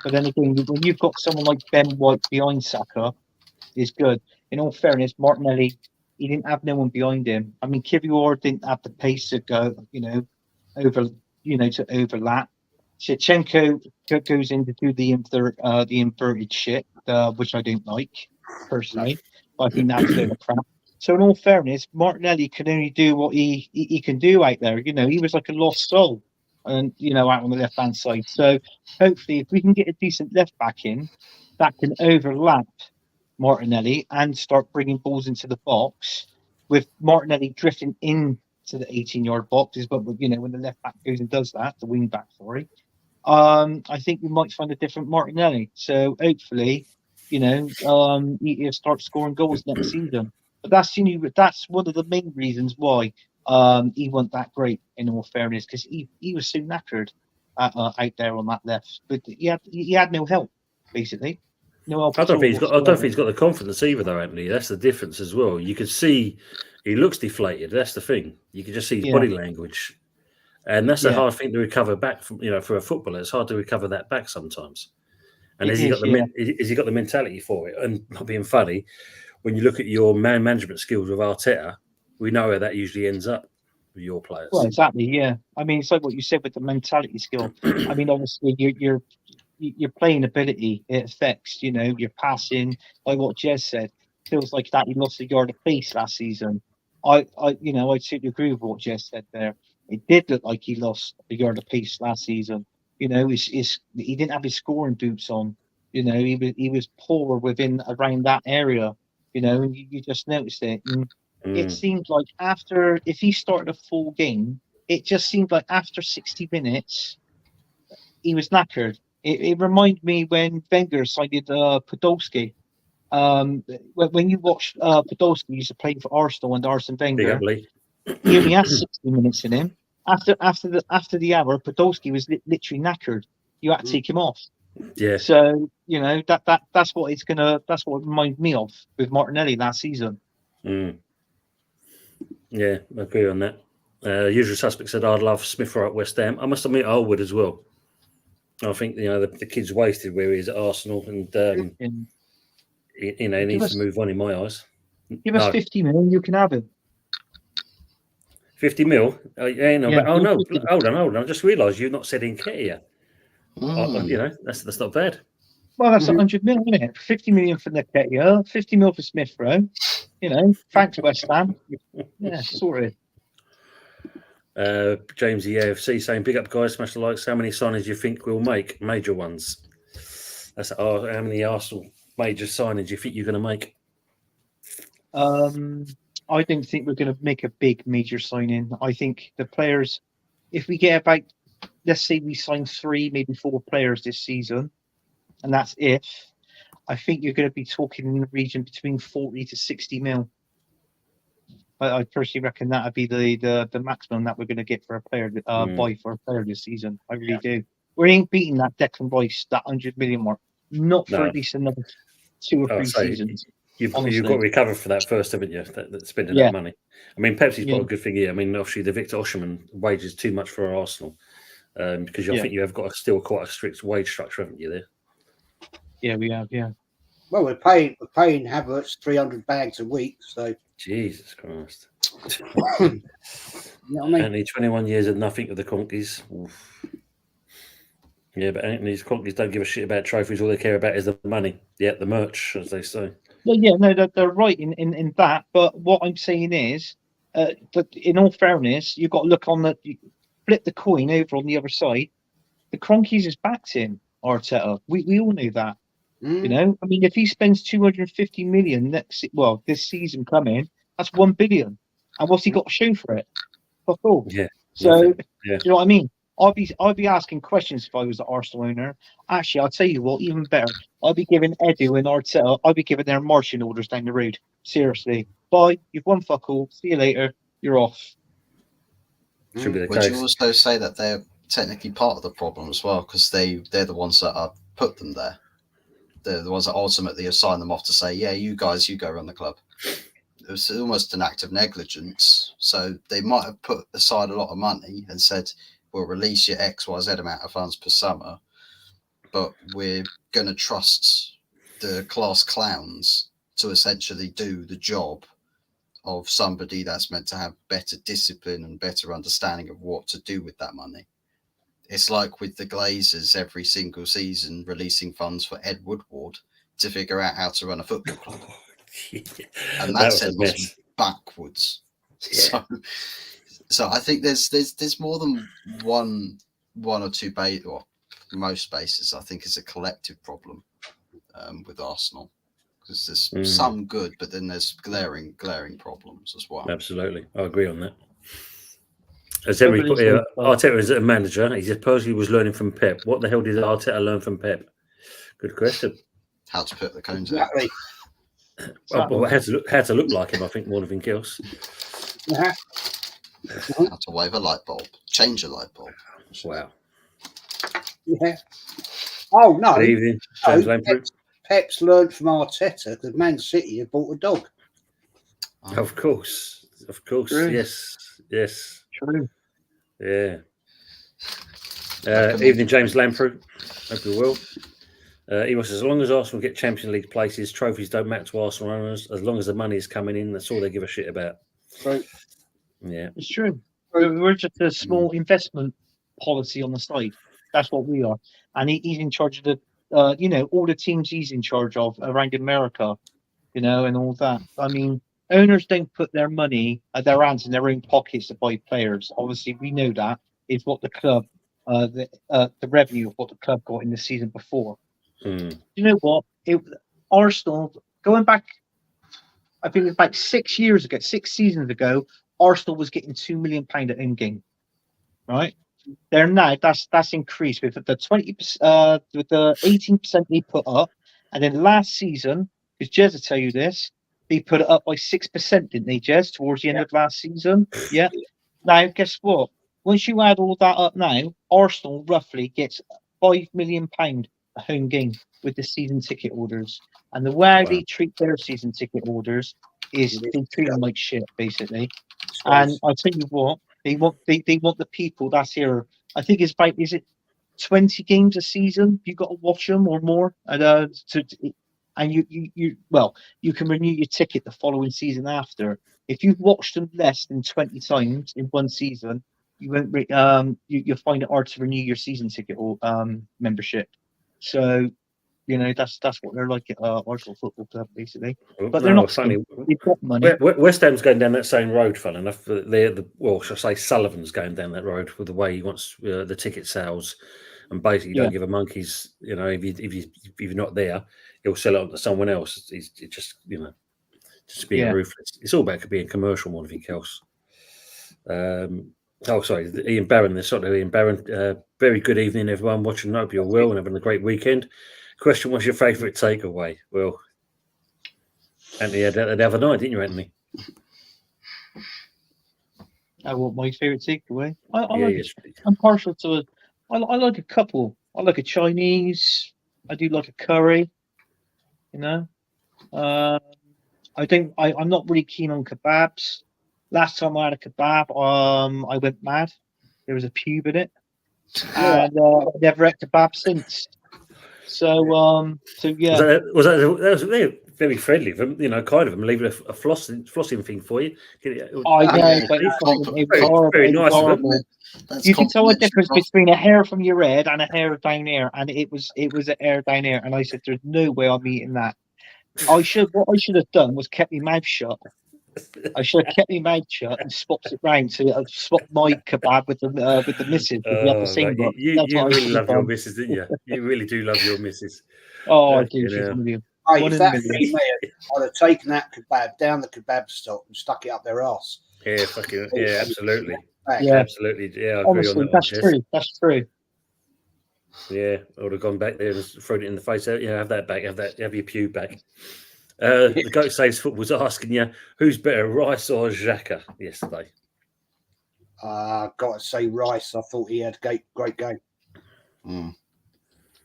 Speaker 4: But then again, when you've got someone like Ben White behind Saka, is good. In all fairness, Martinelli, he didn't have no one behind him. I mean, Kivior didn't have the pace to go, to overlap. Shevchenko goes in to do the inverted shit, which I don't like personally. I think that's a bit of crap. So in all fairness, Martinelli can only do what he can do out there. He was like a lost soul, and out on the left hand side. So hopefully, if we can get a decent left back in that can overlap Martinelli and start bringing balls into the box, with Martinelli drifting into the 18-yard boxes, but when the left back goes and does that, the wing back, sorry. I think we might find a different Martinelli. So hopefully, he'll start scoring goals next season. But that's one of the main reasons why he wasn't that great. In all fairness, because he was so knackered out there on that left, but he had no help basically. No help.
Speaker 1: I don't think he's got the confidence either, though, Anthony. That's the difference as well. You could see he looks deflated. That's the thing. You can just see his body language. and that's a
Speaker 4: Yeah.
Speaker 1: hard thing to recover back from. For a footballer, it's hard to recover that back sometimes. And
Speaker 4: It
Speaker 1: has he
Speaker 4: is,
Speaker 1: got has he got the mentality for it? And not being funny, when you look at your man management skills with Arteta, we know where that usually ends up with your players.
Speaker 4: Well, exactly. Yeah. I mean, it's like what you said with the mentality skill. I mean, obviously, your playing ability, it affects, your passing. Like what Jez said, feels like that he lost a yard of pace last season. I totally agree with what Jez said there. It did look like he lost a yard of pace last season. He didn't have his scoring boots on. He was poor around that area. And you just noticed it. And it seemed like if he started a full game, it just seemed like after 60 minutes, he was knackered. It reminded me when Wenger signed Podolski. When you watch Podolski used to play for Arsenal and Arsene
Speaker 1: Big
Speaker 4: Wenger,
Speaker 1: up, Lee.
Speaker 4: he only had 60 minutes in him. After the hour, Podolski was literally knackered. You had to take him off.
Speaker 1: Yeah.
Speaker 4: So that's what it reminded me of with Martinelli last season.
Speaker 1: Yeah, I agree on that. Usual Suspect said I'd love Smith Rowe at West Ham. I must admit I would as well. I think the kid's wasted where he is at Arsenal, and he needs to move on in my eyes.
Speaker 4: Give us 50 million, you can have him.
Speaker 1: 50 mil?
Speaker 4: Yeah,
Speaker 1: hold on. I just realised you've not said Nketiah. That's not bad.
Speaker 4: Well, that's 100 million, isn't it? 50 million for Nketiah, 50 million for Smith Rowe. Thanks West Ham. Yeah, sorted.
Speaker 1: James EAFC saying, big up guys, smash the likes. How many signings do you think we'll make? Major ones. That's how many Arsenal major signings do you think you're going to make?
Speaker 4: I don't think we're going to make a big major signing. I think the players, if we get about, let's say we sign 3, maybe 4 players this season, and that's if, I think you're going to be talking in the region between 40 to 60 mil. I personally reckon that would be the maximum that we're going to get for a player, buy for a player this season. I really do. We ain't beating that Declan Rice, that 100 million mark. Not for at least another 2 or 3 seasons.
Speaker 1: You've got to recover for that first, haven't you? That spending that money. I mean, Pepsi's got a good thing here. I mean, obviously the Victor Osimhen wage is too much for Arsenal because I think you have got still quite a strict wage structure, haven't you? There.
Speaker 4: Yeah, we have. Yeah.
Speaker 2: Well, we're paying Havertz 300 bags a week, so.
Speaker 1: Jesus Christ.
Speaker 2: You know what I mean?
Speaker 1: Anthony, 21 years and nothing of the Conkies. Oof. Yeah, but Anthony's Conkies don't give a shit about trophies. All they care about is the money. Yeah, the merch, as they say.
Speaker 4: Well, yeah, no, they're right in that. But what I'm saying is, that in all fairness, you've got to look on flip the coin over on the other side. The Cronkies is backed in Arteta. We all knew that. I mean, if he spends 250 million this season coming, that's 1 billion. And what's he got to show for it? Fuck all.
Speaker 1: Yeah.
Speaker 4: So, do you know what I mean? I'd be asking questions if I was the Arsenal owner. Actually, I'll tell you what, even better. I'd be giving Edu and Arteta, I'd be giving their marching orders down the road. Seriously. Bye. You've won fuck all. See you later. You're off.
Speaker 1: Should be the
Speaker 3: Would
Speaker 1: case.
Speaker 3: you also say that they're technically part of the problem as well? Because they're the ones that have put them there. They're the ones that ultimately assign them off to say, yeah, you guys, you go run the club. It was almost an act of negligence. So they might have put aside a lot of money and said, we'll release your XYZ amount of funds per summer, but we're going to trust the class clowns to essentially do the job of somebody that's meant to have better discipline and better understanding of what to do with that money. It's like with the Glazers every single season releasing funds for Ed Woodward to figure out how to run a football club. And that sends us backwards. Yeah. So I think there's more than one or two bases, or most bases. I think is a collective problem with Arsenal because there's some good, but then there's glaring problems as well.
Speaker 1: Absolutely, I agree on that. As Henry put here, Arteta is a manager. He supposedly was learning from Pep. What the hell did Arteta learn from Pep? Good question.
Speaker 3: How to put the cones
Speaker 2: Exactly.
Speaker 3: out.
Speaker 1: Well, how to look like him, I think, more than anything else.
Speaker 2: Yeah.
Speaker 3: How to wave a light bulb, change a light bulb.
Speaker 1: Wow.
Speaker 2: Yeah. Oh, no.
Speaker 1: Good evening, James Lamprey.
Speaker 2: Pep's learned from Arteta because Man City have bought a dog.
Speaker 1: Of course.
Speaker 4: True.
Speaker 1: Yes.
Speaker 4: True.
Speaker 1: Yeah. Evening, James Lamprey. Hope you're well. He was, as long as Arsenal get Champions League places, trophies don't matter to Arsenal owners. As long as the money is coming in, that's all they give a shit about.
Speaker 2: Right.
Speaker 1: Yeah.
Speaker 4: It's true. We're just a small investment policy on the side. That's what we are. And he's in charge of the, all the teams he's in charge of around America, and all that. I mean, owners don't put their money, their hands in their own pockets to buy players. Obviously, we know that is what the club, the revenue of what the club got in the season before. You know what? Arsenal, going back, I think it was like 6 seasons ago, Arsenal was getting £2 million at end game, right? They're now that's increased with the 20%, with the 18% they put up, and then last season, because Jez will tell you this, they put it up by 6%, didn't they, Jez? Towards the end of last season, yeah. Now, guess what? Once you add all that up, now Arsenal roughly gets £5 million a home game with the season ticket holders, and the way they treat their season ticket holders is they treat them like shit, basically. And I tell you what, they want the people that's here. I think it's about, is it 20 games a season? You got to watch them or more, and you can renew your ticket the following season after. If you've watched them less than 20 times in one season, you won't. You'll find it hard to renew your season ticket or membership. So, that's what they're like at Arsenal Football Club, basically. But they're not funny. They've got money.
Speaker 1: West Ham's going down that same road, fun enough. Should I say Sullivan's going down that road with the way he wants the ticket sales, and basically don't give a monkey's. If you're not there, he'll sell it on to someone else. It's just just being ruthless. It's all about being commercial more than anything else. Sorry, Ian Barron. There's sort of Ian Barron. Very good evening, everyone watching. Hope you're well and having a great weekend. Question: what's your favourite takeaway? Well, Anthony had that the other night, didn't you, Anthony?
Speaker 4: What my favourite takeaway? I'm partial to I like a couple. I like a Chinese. I do like a curry. I think I'm not really keen on kebabs. Last time I had a kebab, I went mad. There was a pube in it, and I never ate kebab since. So yeah.
Speaker 1: Was that very friendly of them, kind of them leaving a flossing thing for you.
Speaker 4: I know, but it was horrible. Very nice of them. You can tell the difference between a hair from your head and a hair down here, and it was a hair down here, and I said, "There's no way I'm eating that." What I should have done was kept my mouth shut. I should have kept my mouth shut and swapped it round to swap my kebab with the missus.
Speaker 1: You really love your missus, didn't you? You really do love your missus.
Speaker 4: Oh, I do. She's a million.
Speaker 2: Hey, if that me, I'd have taken that kebab down the kebab stock and stuck it up their arse.
Speaker 1: Yeah, fucking yeah, absolutely.
Speaker 4: Yeah,
Speaker 1: absolutely. Yeah, I agree
Speaker 4: honestly,
Speaker 1: on that.
Speaker 4: That's true. That's true.
Speaker 1: Yeah, I would have gone back there and thrown it in the face. Have that back. Have your pew back. The Goat Saves Football was asking you who's better, Rice or Xhaka yesterday.
Speaker 2: Got to say Rice. I thought he had a great game.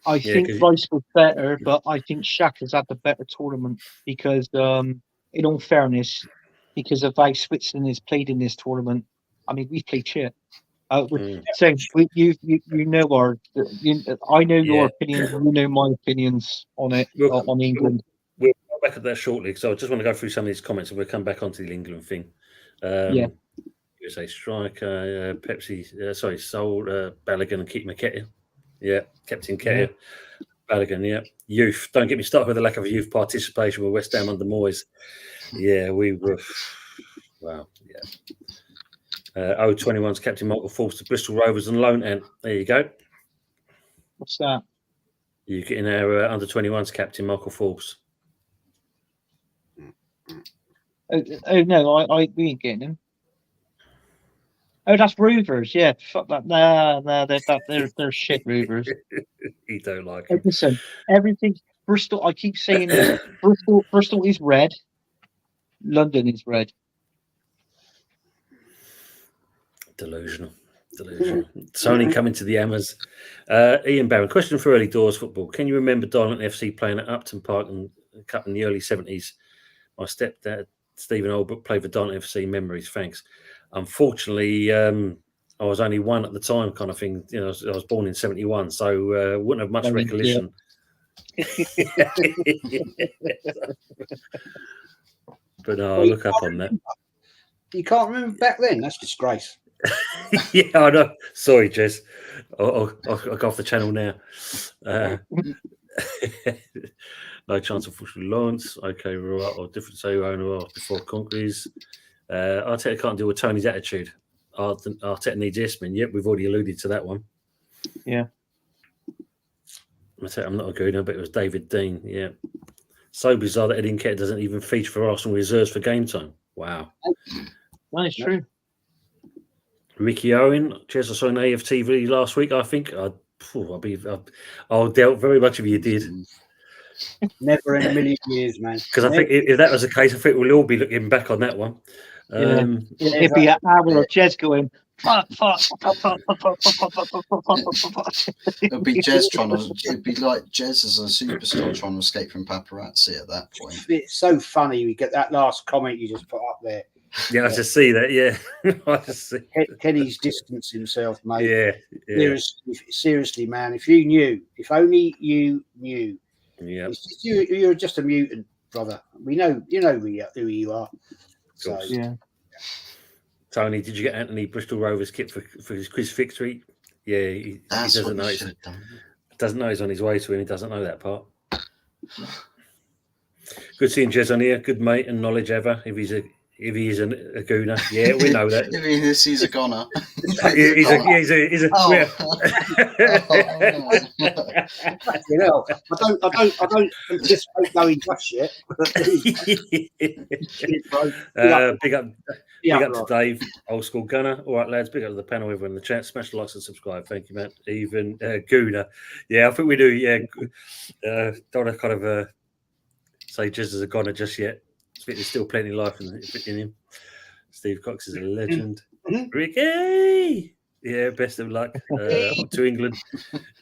Speaker 4: I think Rice was better, but I think Xhaka's had the better tournament because, in all fairness, because of how Switzerland has played in this tournament. I mean, we played shit. So you know I know your opinions. You know my opinions on it on England.
Speaker 1: We'll go back at that shortly. So I just want to go through some of these comments, and we'll come back onto the England thing. USA striker, Pepsi. Soul, Balogun, and Keith McKetty. Yeah, Captain Ketty, Balogun. Yeah, youth. Don't get me started with the lack of youth participation with West Ham under Moyes. Yeah, we were. Wow. Yeah. 021's Captain Michael Forbes to Bristol Rovers and loan, and there you go.
Speaker 4: What's that?
Speaker 1: You're getting our under 21's Captain Michael Forbes.
Speaker 4: Oh no, we ain't getting him. Oh, that's Rovers. Yeah, fuck that. No, they're shit Rovers.
Speaker 1: You don't like it.
Speaker 4: Listen, everything Bristol. I keep saying this. Bristol is red. London is red.
Speaker 1: Delusional. Sony coming to the Hammers. Ian Barron, question for early doors football. Can you remember Darlington FC playing at Upton Park and Cup in the early 70s? My stepdad, Stephen Olbrook, played for Darlington FC. Memories, thanks. Unfortunately, I was only 1 at the time, kind of thing. You know, I was born in 71, so wouldn't have much
Speaker 4: Oh,
Speaker 1: recollection. But no, I'll look up on that.
Speaker 2: You can't remember back then. That's disgrace.
Speaker 1: Yeah, I know. Sorry, Jez. I'll go off the channel now. No chance of Fushul Lawrence. Okay, right. Or different say owner before Conquerors. Arteta can't deal with Tony's attitude. Arteta needs Isman. Yep, we've already alluded to that one.
Speaker 4: Yeah.
Speaker 1: I'm not a gooner, but it was David Dean. Yeah. So bizarre that Eddie Nketiah doesn't even feature for Arsenal reserves for game time. Wow.
Speaker 4: That is true.
Speaker 1: Ricky Owen, Jez, I saw on AFTV last week. I think I'll doubt very much if you did.
Speaker 2: Never in a million years, man.
Speaker 1: Because I think if that was the case, I think we'll all be looking back on that one.
Speaker 4: It'd be an hour of Jez going, fuck.
Speaker 3: It'd be Jez it'd be like Jez as a superstar trying to escape from paparazzi at that point.
Speaker 2: It's so funny. We get that last comment you just put up there.
Speaker 1: Yeah, I just see that. Yeah, I just see.
Speaker 2: Kenny's distanced himself, mate.
Speaker 1: Yeah.
Speaker 2: Seriously, man. If only you knew.
Speaker 1: Yeah.
Speaker 2: You're just a mutant, brother. We know, who you are. So
Speaker 4: Yeah.
Speaker 1: Tony, did you get Anthony Bristol Rovers kit for his quiz victory? Yeah, he doesn't know. Doesn't know he's on his way to him. He doesn't know that part. Good seeing Jez on here. Good mate and knowledge ever. If he's a gooner, yeah, we know that.
Speaker 3: He's a goner.
Speaker 1: He's a.
Speaker 2: I don't anticipate going just yet.
Speaker 1: Big up to Dave, old school gunner. All right, lads. Big up to the panel, everyone in the chat. Smash the likes and subscribe. Thank you, man. Even Gooner. Yeah, I think we do. Yeah, don't want to kind of say Jez is a goner just yet. I think there's still plenty of life in him. Steve Cox is a legend. Ricky! Yeah, best of luck to England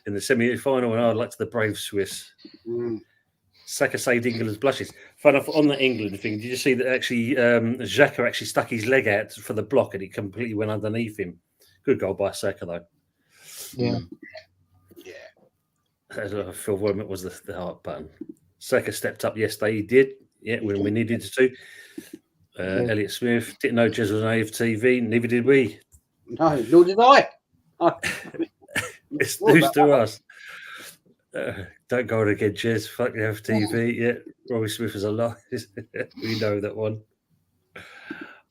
Speaker 1: in the semi-final, and I'd like to the brave Swiss. Saka saved England's blushes. Fun enough, on the England thing, did you see that actually Xhaka actually stuck his leg out for the block and it completely went underneath him? Good goal by Saka, though.
Speaker 4: Yeah.
Speaker 1: Phil Wormett was the heart button. Saka stepped up yesterday. He did. Yeah, when we needed to. Elliot Smith didn't know Jez was on AFTV. Neither did we.
Speaker 2: No, nor did I.
Speaker 1: It's news to us. Don't go on again, Jez. Fuck the AFTV. Yeah, Robbie Smith is alive. We know that one.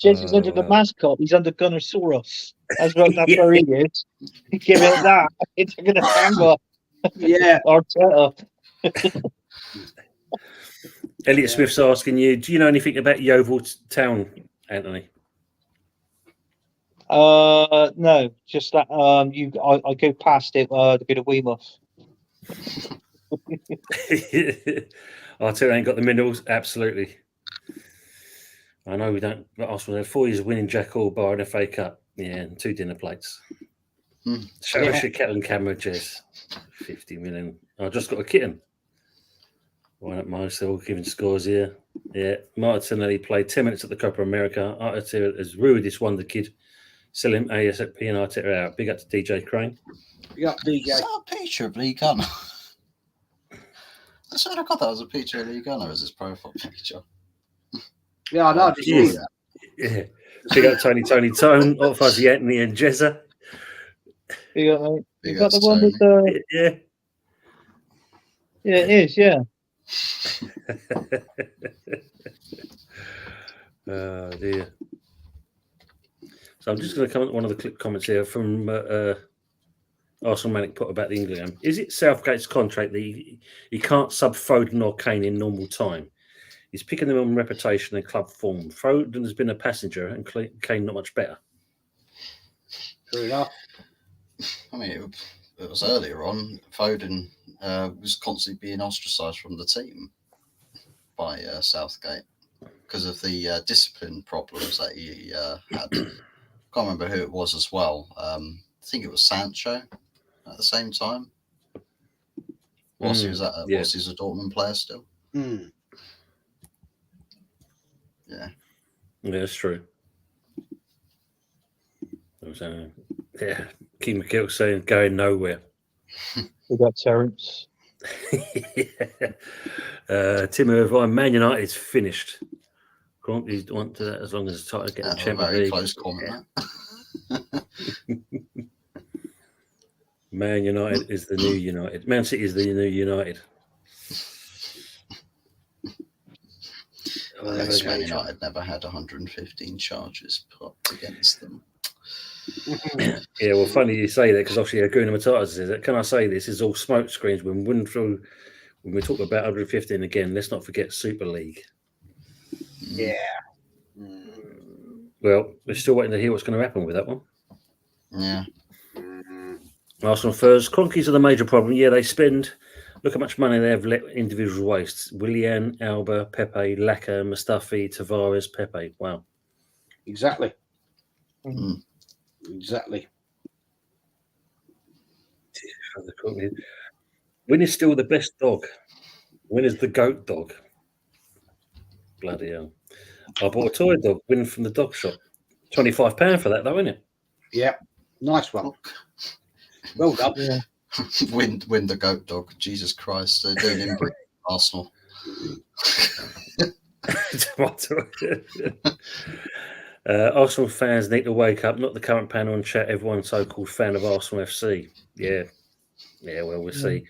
Speaker 4: Jez is under the mascot. He's under Gunnersaurus. That's where he is. Give it that. It's going to hang.
Speaker 2: Yeah.
Speaker 4: Arteta.
Speaker 1: Elliot Smith's asking you, do you know anything about Yeovil Town, Anthony?
Speaker 4: No, just that I go past it to go to Weymouth.
Speaker 1: Arteta ain't got the minerals, absolutely. I know we don't, but Arsenal had 4 years of winning Jack All Bar and FA Cup. Yeah, and 2 dinner plates. Show us your kettle and camera, Jez. 50 million. I just got a kitten. Why not Marcel giving scores here? Yeah, Martinelli played 10 minutes at the Copa America. Arteta has ruined this wonder kid. Sell him ASAP and Arteta out. Big up to DJ Crane.
Speaker 2: Big up DJ.
Speaker 3: Is that a picture of Lee Gunner? I swear I got that was a picture of Lee Gunner as his profile picture.
Speaker 2: Yeah, I know. I just saw that.
Speaker 1: Yeah. Big up Tony Tone, Hot Fuzzy Anthony and Jezza.
Speaker 4: You got, mate.
Speaker 3: Big
Speaker 4: You got
Speaker 3: up
Speaker 4: the one
Speaker 3: Tony.
Speaker 4: with the.
Speaker 1: Yeah.
Speaker 4: Yeah, it is. Yeah.
Speaker 1: Oh dear. So I'm just going to comment on one of the clip comments here from Arsenal Manic put about the England game. Is it Southgate's contract that he can't sub Foden or Kane in normal time? He's picking them on reputation and club form. Foden has been a passenger and Kane not much better.
Speaker 2: True enough.
Speaker 3: I mean, it was earlier on. Foden was constantly being ostracised from the team by Southgate because of the discipline problems that he had. Can't remember who it was as well. I think it was Sancho at the same time. Whilst he was a Dortmund player still. Yeah,
Speaker 1: that's true. Yeah, King McKill saying going nowhere.
Speaker 4: We got Terence.
Speaker 1: Tim Irvine, Man United's finished. Grant, you want to that as long as it's tight to get the
Speaker 3: That was a
Speaker 1: Champions
Speaker 3: very
Speaker 1: League.
Speaker 3: close comment. That.
Speaker 1: Man United is the new United. Man City is the new United.
Speaker 3: At least Man United never had 115 charges put against them.
Speaker 1: Yeah, well, funny you say that because obviously Aguna Matata says that. Can I say this is all smoke screens when we talk about 115 again? Let's not forget Super League.
Speaker 2: Yeah.
Speaker 1: Well, we're still waiting to hear what's going to happen with that one.
Speaker 3: Yeah.
Speaker 1: Arsenal first. Cronkies are the major problem. Yeah, they spend. Look how much money they have let individuals waste. Willian, Alba, Pepe, Laka, Mustafi, Tavares, Pepe. Wow.
Speaker 2: Exactly.
Speaker 3: Mm.
Speaker 2: Exactly.
Speaker 1: Win is still the best dog. Win is the goat dog. Bloody hell. I bought a toy dog. Win from the dog shop. £25 for that, though, isn't it?
Speaker 2: Yeah. Nice one. Well done.
Speaker 4: Yeah.
Speaker 3: Win the goat dog. Jesus Christ. They're doing inbreed Arsenal.
Speaker 1: Arsenal fans need to wake up, not the current panel and chat, everyone so-called fan of Arsenal FC. Yeah, well, we'll see.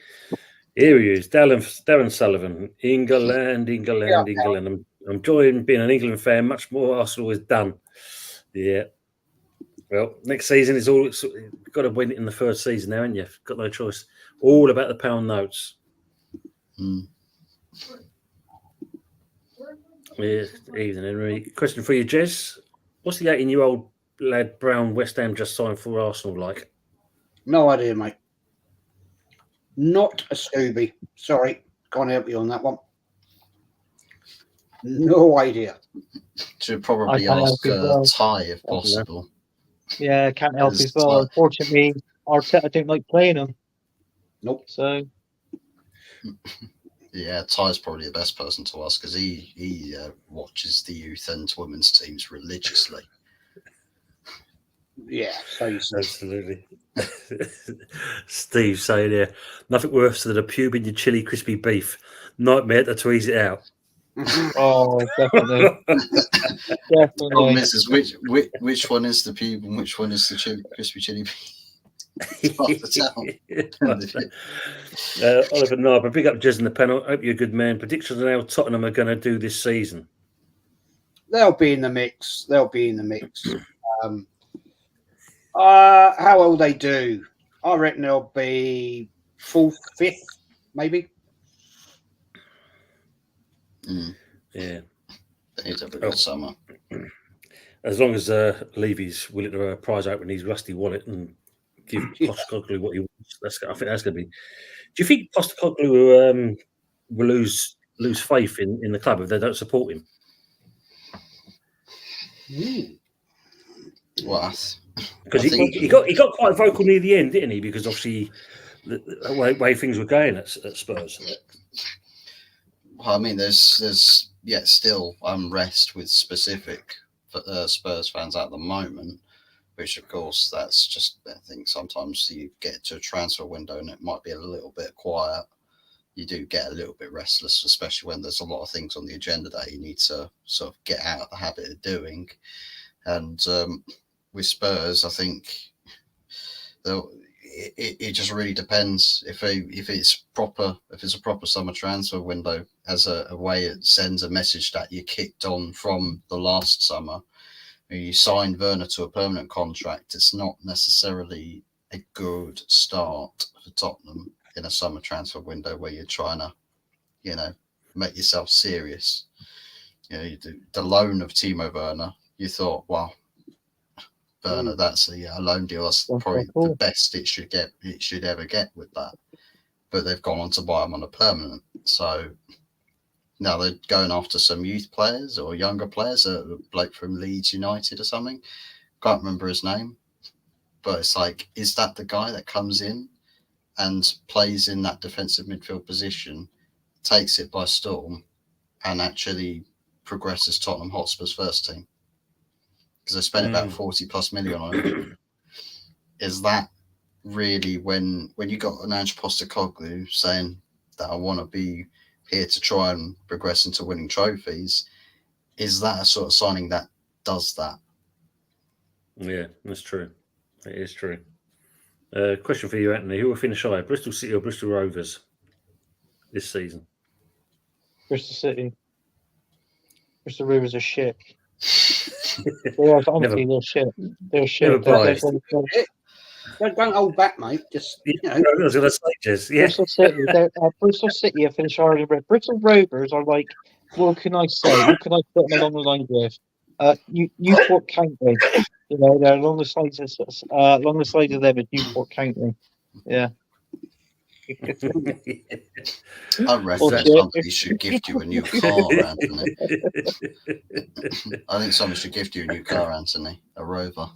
Speaker 1: Here he is, Darren Sullivan, England. I'm enjoying being an England fan, much more Arsenal is done. Yeah. Well, next season is all, you've got to win it in the first season now, haven't you? Got no choice. All about the pound notes.
Speaker 3: Mm.
Speaker 1: Yeah, evening, Henry. Question for you, Jez. What's the 18-year-old lad Brown West Ham just signed for Arsenal like?
Speaker 2: No idea, mate. Not a Scooby. Sorry. Can't help you on that one. No idea.
Speaker 3: Should probably
Speaker 4: I can't
Speaker 3: ask
Speaker 4: help as well.
Speaker 3: Ty if possible.
Speaker 4: Yeah, can't help
Speaker 3: Because
Speaker 4: as well. Unfortunately, Arteta don't like playing him.
Speaker 2: Nope.
Speaker 4: So
Speaker 3: Yeah, Ty's probably the best person to ask because he watches the youth and women's teams religiously.
Speaker 2: Yeah, so you say.
Speaker 1: Absolutely. Steve saying here, nothing worse than a pube in your chili crispy beef. Nightmare to tweeze it out.
Speaker 4: oh, definitely,
Speaker 3: Problem
Speaker 4: definitely.
Speaker 3: is which one is the pube and which one is the crispy chili beef?
Speaker 1: Oliver Narber, big up Jez in the panel. Hope you're a good man. Predictions on how Tottenham are going to do this season.
Speaker 2: They'll be in the mix. How will they do? I reckon they'll be 4th, 5th, maybe.
Speaker 3: Mm.
Speaker 1: Yeah.
Speaker 3: They need to have a good summer.
Speaker 1: As long as Levy's willing to prize open his rusty wallet and give Postecoglou what he wants, I think that's going to be. Do you think Postecoglou will lose faith in the club if they don't support him?
Speaker 3: What?
Speaker 1: Because he got quite vocal near the end, didn't he? Because obviously the way things were going at Spurs.
Speaker 3: Well, I mean, there's still unrest with specific Spurs fans at the moment, which of course that's just, I think sometimes you get to a transfer window and it might be a little bit quiet. You do get a little bit restless, especially when there's a lot of things on the agenda that you need to sort of get out of the habit of doing. And with Spurs, I think it just really depends if it's a proper summer transfer window as a way it sends a message that you kicked on from the last summer. You signed Werner to a permanent contract. It's not necessarily a good start for Tottenham in a summer transfer window where you're trying to, make yourself serious. The loan of Timo Werner, you thought, well, Werner, that's a loan deal. That's probably the best it should ever get with that. But they've gone on to buy him on a permanent. So now they're going after some youth players or younger players, a bloke from Leeds United or something. Can't remember his name. But it's like, is that the guy that comes in and plays in that defensive midfield position, takes it by storm, and actually progresses Tottenham Hotspur's first team? Because they spent about 40+ million on him. is that really when you got an Ange Postecoglou saying that I want to be here to try and progress into winning trophies, is that a sort of signing that does that?
Speaker 1: Yeah, that's true. It is true. Question for you, Anthony. Who will finish higher, Bristol City or Bristol Rovers this season?
Speaker 4: Bristol City. Bristol Rovers are shit. They are, honestly, they're shit. They're shit.
Speaker 1: Never biased.
Speaker 2: Don't hold back, mate. Just
Speaker 1: I was going to say, Jez. Yeah.
Speaker 4: Bristol City are finished higher than Bristol Rovers are like, what can I say? What can I put them along the line with? Newport County. You know, they're along the sides of them is Newport County. Yeah.
Speaker 3: I reckon somebody should gift you a new car, Anthony. I think somebody should gift you a new car, Anthony. A Rover.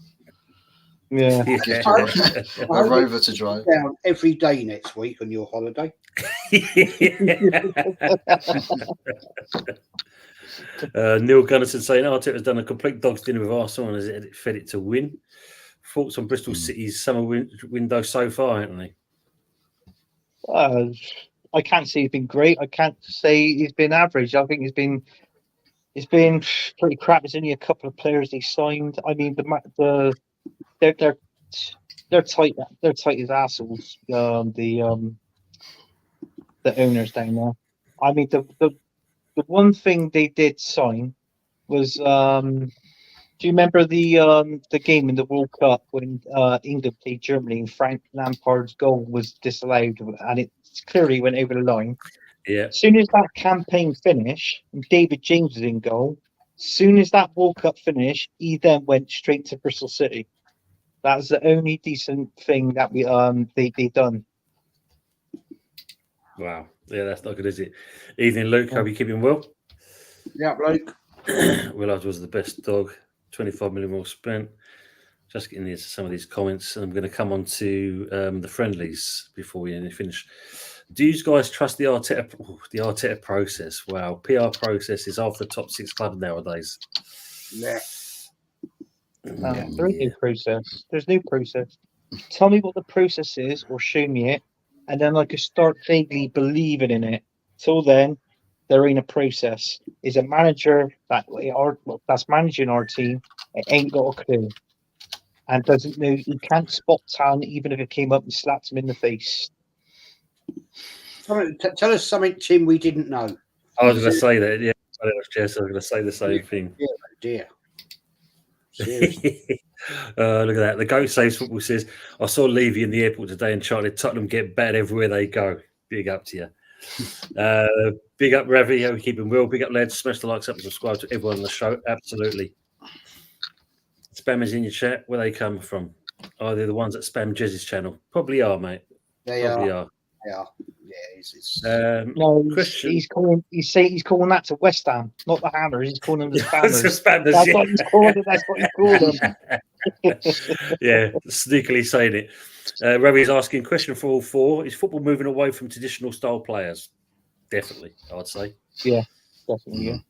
Speaker 4: Yeah.
Speaker 3: A Rover to drive.
Speaker 2: down every day next week on your holiday.
Speaker 1: Neil Gunnison saying Arteta's done a complete dog's dinner with Arsenal and has fed it to win. Thoughts on Bristol City's summer window so far, Anthony?
Speaker 4: I can't say he's been great. I can't say he's been average. I think it's been pretty crap. There's only a couple of players they signed. I mean, they're tight. They're tight as assholes. The owners down there. I mean, the one thing they did sign was do you remember the game in the World Cup when England played Germany and Frank Lampard's goal was disallowed and it clearly went over the line?
Speaker 1: Yeah.
Speaker 4: As soon as that campaign finished and David James was in goal, as soon as that World Cup finished, he then went straight to Bristol City. That was the only decent thing that they done.
Speaker 1: Wow. Yeah, that's not good, is it? Evening, Luke. Hope you keeping well.
Speaker 2: Yeah, Luke.
Speaker 1: Willard was the best dog. 25 million more spent. Just getting into some of these comments. I'm going to come on to the friendlies before we finish. Do you guys trust the Arteta process? Wow, PR process is half the top 6 clubs nowadays.
Speaker 2: Yeah.
Speaker 4: There is no process. There's no process. Tell me what the process is, or show me it, and then I can start vaguely believing in it. Till then, there ain't a process. Is a manager that's managing our team, it ain't got a clue, and doesn't know. He can't spot talent, even if it came up and slapped him in the face.
Speaker 2: Tell us something, Tim, we didn't know.
Speaker 1: I was going to say that. Yeah, Jess, I was going to say the same thing.
Speaker 2: Yeah, dear.
Speaker 1: Look at that. The Goat Saves Football says, I saw Levy in the airport today and Charlie Tottenham get bad everywhere they go. Big up to you. Big up, Ravi. How we keeping well? Big up, lads. Smash the likes up and subscribe to everyone on the show. Absolutely. Spammers in your chat. Where they come from? Are they the ones that spam Jez's channel? Probably are, mate.
Speaker 2: They
Speaker 1: Probably
Speaker 2: are.
Speaker 1: are.
Speaker 2: Yeah,
Speaker 4: No,
Speaker 1: Christian.
Speaker 4: he's calling that to West Ham, not the Hammers. He's calling them the Spammers.
Speaker 1: Spammers,
Speaker 4: That's
Speaker 1: yeah.
Speaker 4: what he's calling them. That's what he called them.
Speaker 1: Yeah, sneakily saying it. Ravi's asking, question for all four: is football moving away from traditional style players? Definitely, I'd say.
Speaker 4: Yeah, definitely.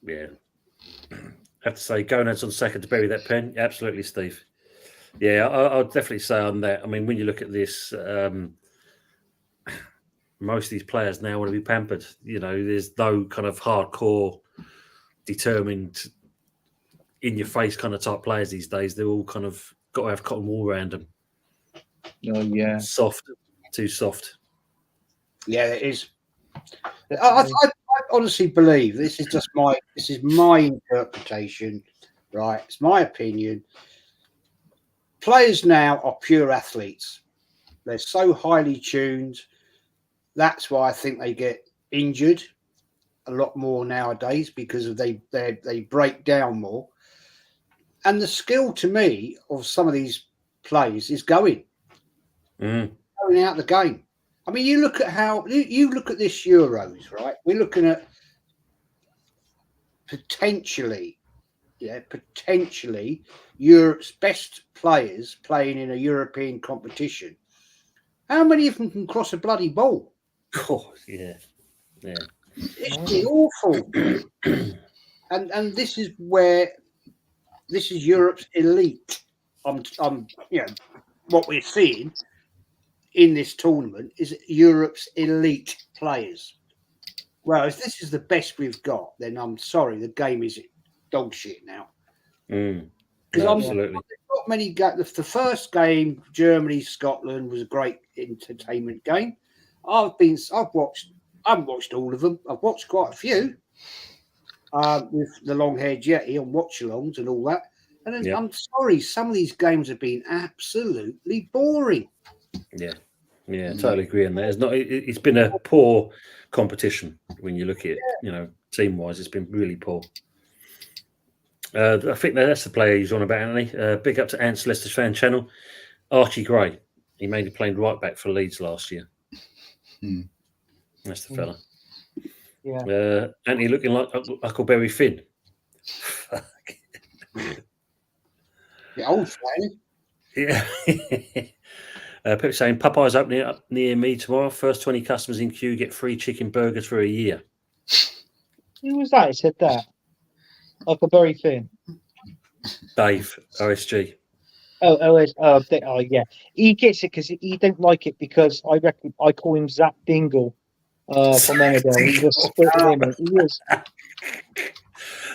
Speaker 1: Yeah. Have to say, Gonads on second to bury that pen. Absolutely, Steve. Yeah, I'll definitely say on that. I mean, when you look at this, most of these players now want to be pampered. You know, there's no kind of hardcore, determined, in-your-face kind of type players these days. They're all kind of got to have cotton wool around them.
Speaker 4: Oh, yeah.
Speaker 1: Soft, too soft.
Speaker 2: Yeah, it is. I honestly believe this is just my interpretation, right? It's my opinion. Players now are pure athletes. They're so highly tuned. That's why I think they get injured a lot more nowadays, because of they break down more. And the skill, to me, of some of these players is going out the game. I mean, you look at you look at this Euros, right? We're looking at potentially Europe's best players playing in a European competition. How many of them can cross a bloody ball?
Speaker 1: Oh, yeah.
Speaker 2: It's awful. and this is where this is Europe's elite. What we're seeing in this tournament is Europe's elite players. Well, if this is the best we've got, then I'm sorry, the game is dog shit now. Because
Speaker 1: Absolutely.
Speaker 2: not many. The first game, Germany Scotland, was a great entertainment game. I haven't watched all of them. I've watched quite a few with the long-haired Yeti on watch-alongs and all that. And then, I'm sorry, some of these games have been absolutely boring.
Speaker 1: Yeah, totally agree on that. It's been a poor competition when you look at it, team-wise. It's been really poor. I think that's the player he's on about, Anthony. Big up to Ants Leicester fan channel. Archie Gray. He made it playing right back for Leeds last year. That's the fella.
Speaker 4: Yeah.
Speaker 1: Anthony looking like Huckleberry Finn.
Speaker 2: The old fan.
Speaker 1: Yeah. People saying Popeye's opening up near me tomorrow. First 20 customers in queue get free chicken burgers for a year.
Speaker 4: Who was that? He said that. Huckleberry Finn.
Speaker 1: Dave, OSG.
Speaker 4: Yeah. He gets it because he don't like it because I reckon I call him Zach Dingle from Emmerdale. He's a spit limit. He is.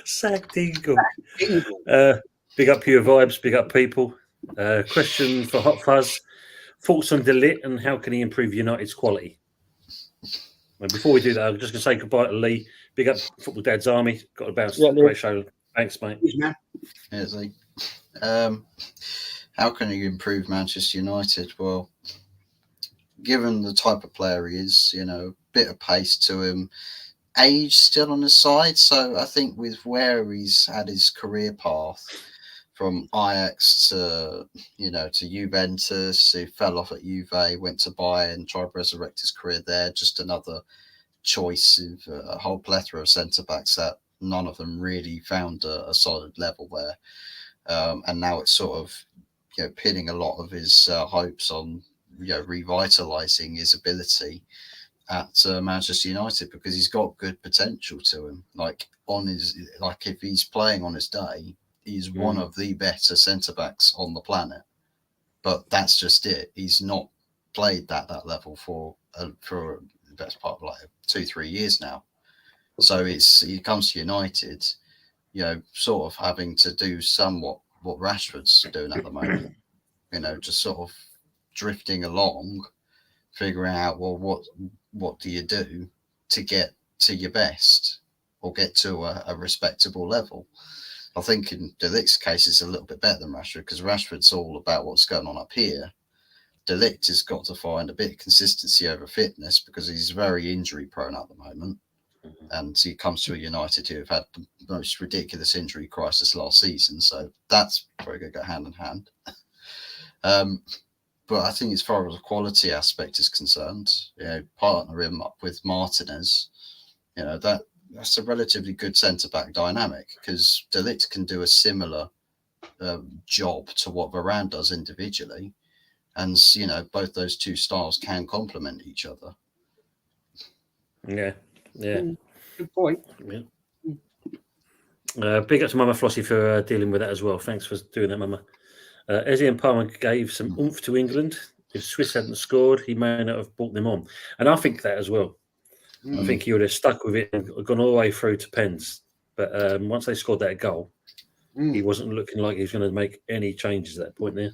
Speaker 1: Zach Dingle. Big up Pure Vibes, big up people. Question for Hot Fuzz. Thoughts on De Ligt and how can he improve United's quality? And before we do that, I'm just going to say goodbye to Lee. Big up Football Dad's Army. Got to bounce.
Speaker 4: Yeah,
Speaker 1: Great show. Thanks, mate.
Speaker 3: Here's Lee. How can he improve Manchester United? Well, given the type of player he is, bit of pace to him, age still on his side. So I think with where he's had his career path, from Ajax to Juventus, who fell off at Juve, went to Bayern, tried to resurrect his career there. Just another choice of a whole plethora of centre backs that none of them really found a solid level there. And now it's sort of pinning a lot of his hopes on revitalising his ability at Manchester United, because he's got good potential to him. If he's playing on his day, he's one of the better centre backs on the planet. But that's just it. He's not played that level for the best part of 2-3 years now. So he comes to United, sort of having to do somewhat what Rashford's doing at the moment. Just sort of drifting along, figuring out, well, what do you do to get to your best or get to a respectable level? I think in De Ligt's case, it's a little bit better than Rashford, because Rashford's all about what's going on up here. De Ligt has got to find a bit of consistency over fitness, because he's very injury prone at the moment. And he comes to a United who have had the most ridiculous injury crisis last season. So that's probably going to go hand in hand. But I think as far as the quality aspect is concerned, partner him up with Martinez, that's a relatively good centre-back dynamic, because De Ligt can do a similar job to what Varane does individually. And, both those two styles can complement each other.
Speaker 1: Yeah.
Speaker 2: Good point.
Speaker 1: Yeah. Big up to Mama Flossie for dealing with that as well. Thanks for doing that, Mama. Eze and Palmer gave some oomph to England. If Swiss hadn't scored, he may not have brought them on. And I think that as well. I think he would have stuck with it and gone all the way through to pens. But once they scored that goal, he wasn't looking like he was going to make any changes at that point there.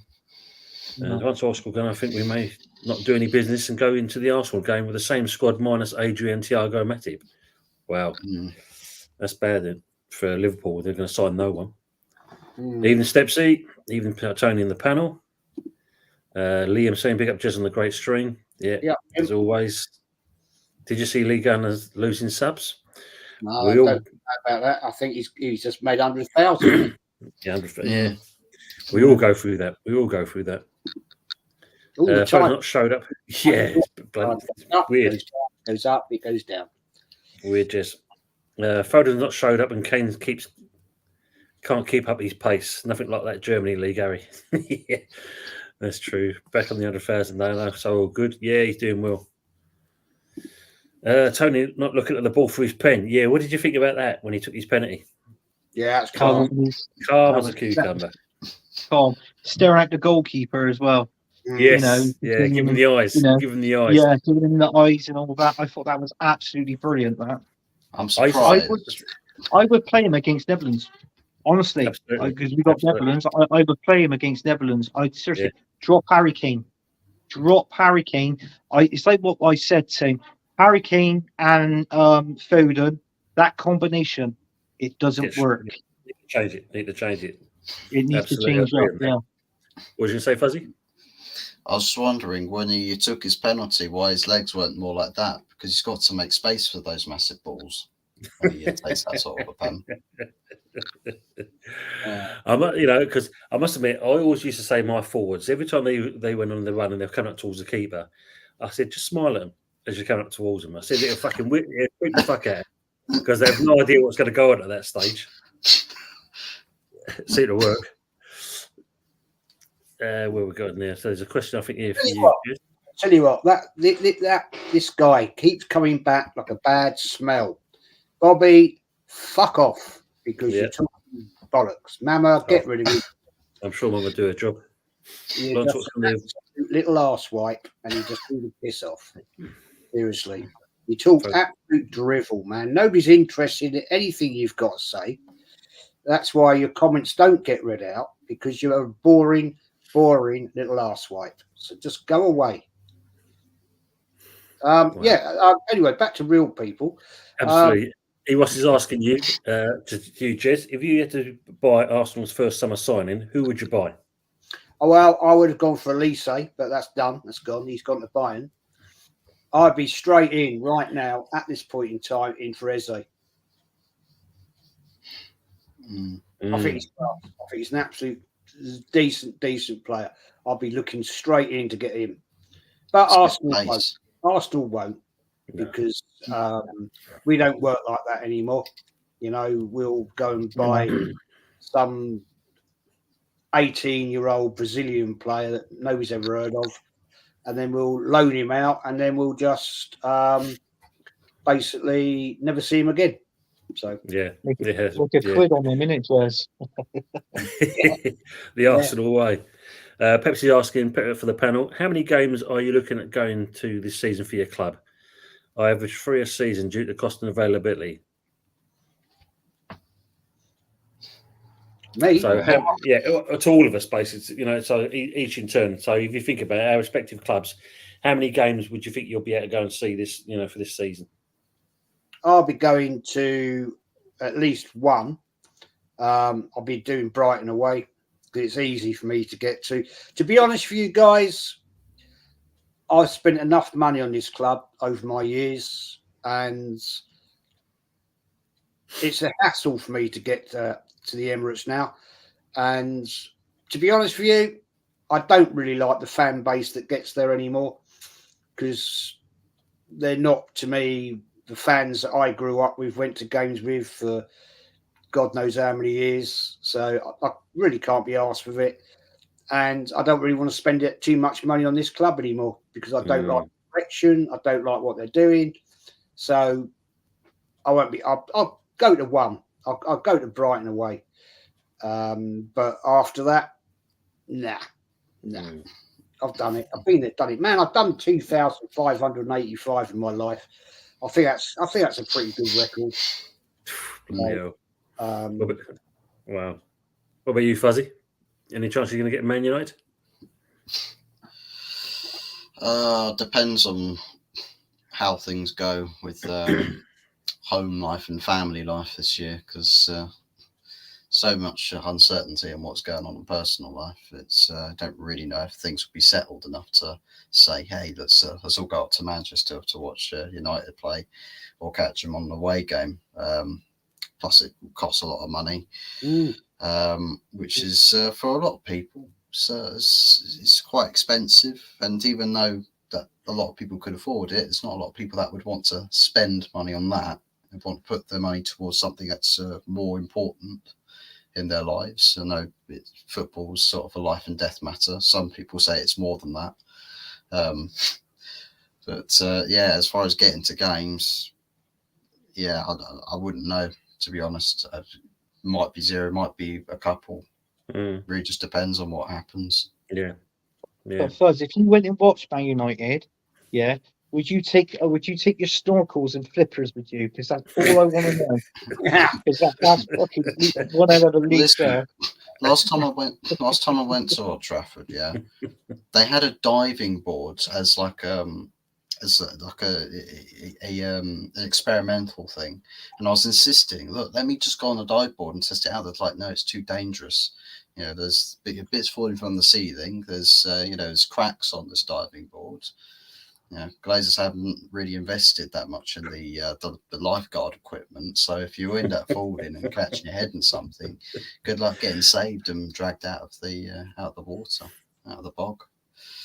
Speaker 1: And once Arsenal gone, I think we may not do any business and go into the Arsenal game with the same squad minus Adrian, Thiago, Matip. Wow. That's bad then for Liverpool. They're going to sign no one. Even Stepsy, even Tony in the panel. Liam saying big up Jez on the great stream. Yeah. As always. Did you see Lee Gunners losing subs?
Speaker 2: No, I don't know about that. I think he's just made 100,000.
Speaker 1: Yeah. We all go through that.
Speaker 2: All the time.
Speaker 1: Not showed up. Yeah. Weird.
Speaker 2: It goes up, it goes down.
Speaker 1: Weird, Jez. Foden's not showed up and Kane can't keep up his pace. Nothing like that Germany league, Harry. Yeah, that's true. Back on the 100,000 now, so all good. Yeah, he's doing well. Tony not looking at the ball for his pen. Yeah, what did you think about that when he took his penalty?
Speaker 2: Yeah, it's
Speaker 4: Calm,
Speaker 2: calm.
Speaker 1: Calm as a cucumber.
Speaker 4: calm. Staring at the goalkeeper as well.
Speaker 1: Yes,
Speaker 4: know,
Speaker 1: yeah. Give him the eyes.
Speaker 4: you know,
Speaker 1: Give him the eyes.
Speaker 4: Yeah, giving him the eyes and all that. I thought that was absolutely brilliant. That
Speaker 3: I'm
Speaker 1: I
Speaker 3: surprised.
Speaker 4: I would play him against Netherlands. Honestly,
Speaker 1: Absolutely.
Speaker 4: because we got
Speaker 1: Absolutely.
Speaker 4: Netherlands, I would play him against Netherlands. I'd seriously
Speaker 1: Yeah.
Speaker 4: drop Harry Kane. Drop Harry Kane. It's like what I said to him. Harry Kane and Foden, that combination, it doesn't
Speaker 1: Yes.
Speaker 4: work.
Speaker 1: Need to change it. Need to change it.
Speaker 4: It needs
Speaker 1: Absolutely,
Speaker 4: to change
Speaker 1: I agree
Speaker 4: up.
Speaker 1: with that.
Speaker 4: Yeah.
Speaker 1: What was you going to say, Fuzzy?
Speaker 3: I was just wondering when he took his penalty, why his legs weren't more like that, because he's got to make space for those massive balls when he takes that sort of a pen.
Speaker 1: I'm not, because I must admit, I always used to say my forwards every time they went on the run and they're coming up towards the keeper. I said, just smile at them as you're coming up towards them. I said, it'll fucking whip the fuck out because they have no idea what's going to go on at that stage. It seemed to work. Where we're going there. So there's a question I think here for you.
Speaker 2: Tell you what, this guy keeps coming back like a bad smell. Bobby, fuck off because you're talking bollocks. Mama, get rid of him.
Speaker 1: I'm sure Mum will do a job.
Speaker 2: You're just an absolute little arse wipe, and you just need to piss off. Seriously, you talk absolute drivel, man. Nobody's interested in anything you've got to say. That's why your comments don't get read out because you're a boring little arse wipe. So just go away. Anyway, back to real people.
Speaker 1: Absolutely. He was asking you, to you, Jez, if you had to buy Arsenal's first summer signing, who would you buy?
Speaker 2: Oh, well, I would have gone for Elise, but that's done. That's gone. He's gone to Bayern. I'd be straight in right now at this point in time in for Eze. I think he's an absolute decent player. I'll be looking straight in to get him. But Arsenal won't because we don't work like that anymore. We'll go and buy some 18-year-old Brazilian player that nobody's ever heard of, and then we'll loan him out, and then we'll just basically never see him again. So
Speaker 4: look a quid on him, innit, Wes?
Speaker 1: The Arsenal way. Pepsi asking for the panel, how many games are you looking at going to this season for your club? I average 3 a season due to cost and availability.
Speaker 2: Me?
Speaker 1: So, to all of us, basically, so each in turn. So, if you think about our respective clubs, how many games would you think you'll be able to go and see this, for this season?
Speaker 2: I'll be going to at least one. I'll be doing Brighton away because it's easy for me to get to. To be honest with you guys, I've spent enough money on this club over my years, and it's a hassle for me to get to the Emirates now. And to be honest with you, I don't really like the fan base that gets there anymore because they're not, to me, the fans that I grew up with, went to games with for God knows how many years. So I really can't be arsed with it. And I don't really want to spend too much money on this club anymore because I don't like the direction. I don't like what they're doing. So I won't be. I'll go to one. I'll go to Brighton away. But after that, nah. I've done it. I've been there, done it. Man, I've done 2,585 in my life. I think that's a pretty good record.
Speaker 1: Wow. What about you, Fuzzy? Any chance you're going to get Man United?
Speaker 3: Depends on how things go with home life and family life this year, because so much uncertainty in what's going on in personal life. It's don't really know if things will be settled enough to say, hey, let's all go up to Manchester to watch United play or catch them on the away game. Plus, it costs a lot of money, which is for a lot of people. So it's quite expensive. And even though that a lot of people could afford it, it's not a lot of people that would want to spend money on that. They want to put their money towards something that's more important in their lives. I know football's sort of a life and death matter. Some people say it's more than that. But as far as getting to games, I wouldn't know, to be honest. Might be zero, might be a couple.
Speaker 1: Mm,
Speaker 3: Really just depends on what happens.
Speaker 1: yeah. Yeah.
Speaker 4: But Fuzz, if you went and watched Man United, yeah, would you take your snorkels and flippers with you? Because that's all I want to know.
Speaker 2: Yeah.
Speaker 4: Because that's fucking one out of the league
Speaker 3: Listen,
Speaker 4: there.
Speaker 3: last time I went to Old Trafford, yeah, they had a diving board as like an experimental thing, and I was insisting, look, let me just go on the dive board and test it out. They're like, no, it's too dangerous. You know, there's bits falling from the ceiling. There's there's cracks on this diving board. You know, Glazers haven't really invested that much in the lifeguard equipment. So if you end up falling and catching your head in something, good luck getting saved and dragged out of the water, out of the bog.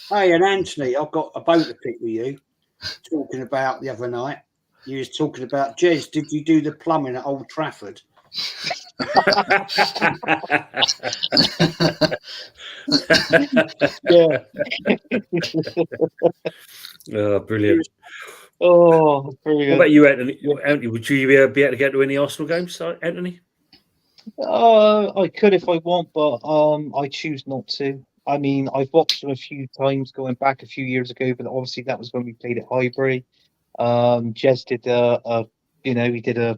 Speaker 2: Hey, and Anthony, I've got a bone to pick with you. Talking about the other night, you was talking about Jez. Did you do the plumbing at Old Trafford?
Speaker 4: Yeah.
Speaker 1: Oh, brilliant.
Speaker 4: Oh,
Speaker 1: What
Speaker 4: brilliant.
Speaker 1: about you, Anthony? Anthony, would you be able to get to any Arsenal games, Anthony?
Speaker 4: I could if I want, but I choose not to. I mean, I've watched them a few times going back a few years ago, but obviously that was when we played at Highbury. Jez did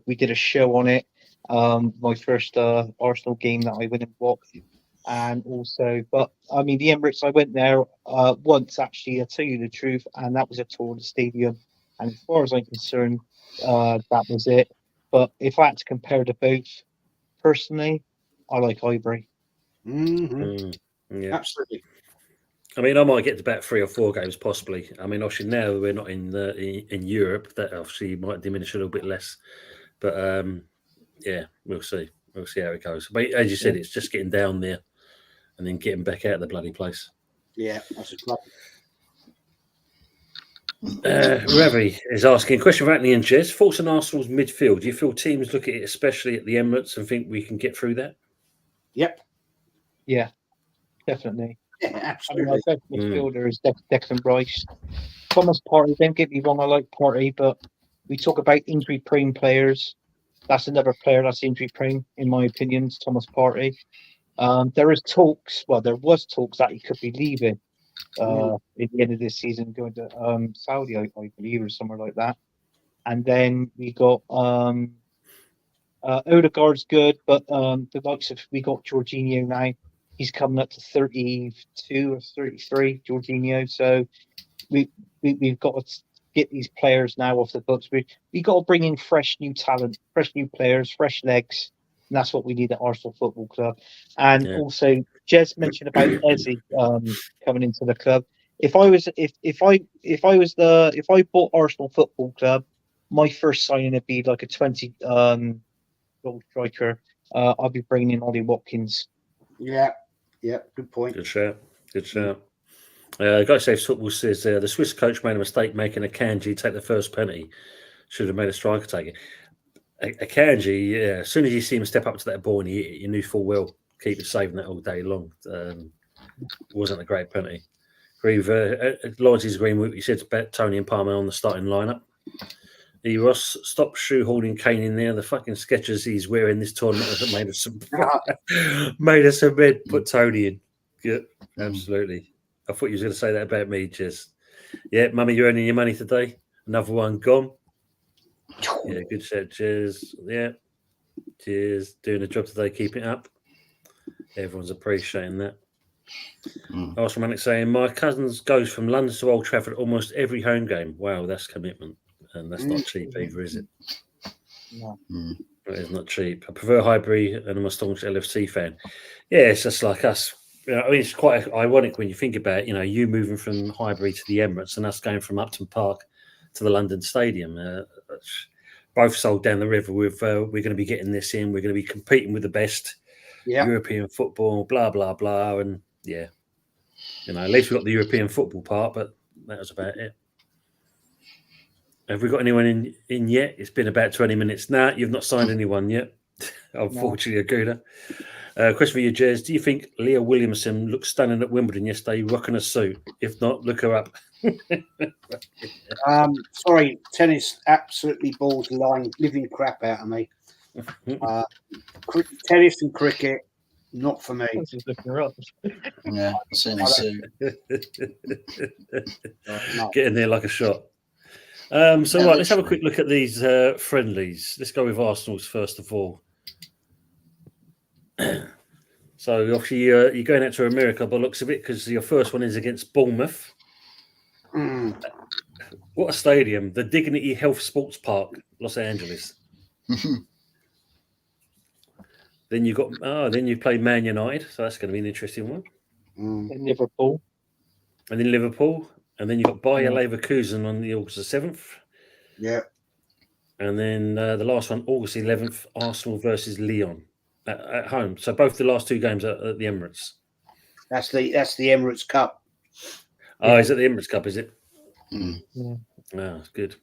Speaker 4: we did a show on it. My first Arsenal game that I went and watched, and also, but I mean, the Emirates, I went there once actually. I'll tell you the truth, and that was a tour of the stadium. And as far as I'm concerned, that was it. But if I had to compare the both, personally, I like Highbury.
Speaker 2: Mm-hmm.
Speaker 1: Yeah,
Speaker 2: Absolutely.
Speaker 1: I mean, I might get to about 3 or 4 games possibly. I mean, obviously now we're not in Europe. That obviously might diminish a little bit less, but yeah, we'll see. We'll see how it goes. But as you said, it's just getting down there and then getting back out of the bloody place.
Speaker 2: Yeah, that's a club.
Speaker 1: Ravi is asking a question for Anthony and Jez. Thoughts on Arsenal's midfield? Do you feel teams look at it, especially at the Emirates, and think we can get through that?
Speaker 2: Yep.
Speaker 4: Yeah, definitely.
Speaker 2: Yeah,
Speaker 4: I mean,
Speaker 2: absolutely.
Speaker 4: my best midfielder is Declan Rice. Thomas Partey, don't get me wrong, I like Partey, but we talk about injury-prone players. That's another player that's injury-prone, in my opinion, is Thomas Partey. There was talks that he could be leaving at the end of this season, going to Saudi, I believe, or somewhere like that. And then we got Odegaard's good, but the likes of we got Jorginho now. He's coming up to 32 or 33, Jorginho. So we've got to get these players now off the books. We got to bring in fresh new talent, fresh new players, fresh legs, and that's what we need at Arsenal Football Club. And also, Jez mentioned about Eze coming into the club. If I bought Arsenal Football Club, my first signing would be like a 20 goal striker. I'll be bringing in Ollie Watkins.
Speaker 2: Yeah, good point.
Speaker 1: Good shout. Good shout. Guy Saves Football says the Swiss coach made a mistake making Akanji take the first penalty. Should have made a striker take it. Akanji, yeah, as soon as you see him step up to that ball and you knew full well keep it saving that all day long. Wasn't a great penalty. Agree with Lawrence's agreeing with what you said about Tony and Palmer on the starting lineup. Ross, stop shoehorning Kane in there. The fucking sketches he's wearing this tournament that made us put Tony in. Yeah, absolutely. I thought you was going to say that about me, Jez. Yeah, Mummy, you're earning your money today. Another one gone. Yeah, good shout, Jez. Yeah, cheers. Doing the job today. Keep it up. Everyone's appreciating that. Arsenal Manic saying, my cousins goes from London to Old Trafford almost every home game. Wow, that's commitment. And that's not cheap either, is it?
Speaker 4: No.
Speaker 1: It is not cheap. I prefer Highbury and I'm a staunch LFC fan. Yeah, it's just like us. You know, I mean, it's quite ironic when you think about it, you moving from Highbury to the Emirates and us going from Upton Park to the London Stadium. Both sold down the river with we're going to be getting this in. We're going to be competing with the best European football, blah, blah, blah. And yeah, at least we got the European football part, but that was about it. Have we got anyone in yet? It's been about 20 minutes. Nah, you've not signed anyone yet. Unfortunately, Aguda. Question for you, Jez. Do you think Leah Williamson looked stunning at Wimbledon yesterday, rocking a suit? If not, look her up.
Speaker 2: Sorry, tennis absolutely balls the line, living crap out of me. tennis and cricket, not for me.
Speaker 4: I was just looking her up.
Speaker 3: Yeah, as soon as
Speaker 2: No.
Speaker 1: Get in there like a shot. So
Speaker 3: Yeah,
Speaker 1: right, let's have a
Speaker 3: literally.
Speaker 1: quick look at these friendlies. Let's go with Arsenal's first of all. So obviously you're going out to America by the looks of it because your first one is against Bournemouth.
Speaker 2: Mm.
Speaker 1: What a stadium! The Dignity Health Sports Park, Los Angeles. Then you play Man United, so that's going to be an interesting one.
Speaker 2: Mm.
Speaker 4: In Liverpool.
Speaker 1: And then Liverpool, and then you've got Bayer Leverkusen on the August the 7th.
Speaker 2: Yeah.
Speaker 1: And then the last one, August 11th, Arsenal versus Lyon at home. So both the last two games are at the Emirates.
Speaker 2: That's the Emirates Cup.
Speaker 1: Oh, is it the Emirates Cup, is it?
Speaker 3: Mm.
Speaker 4: Yeah.
Speaker 1: Oh, that's good.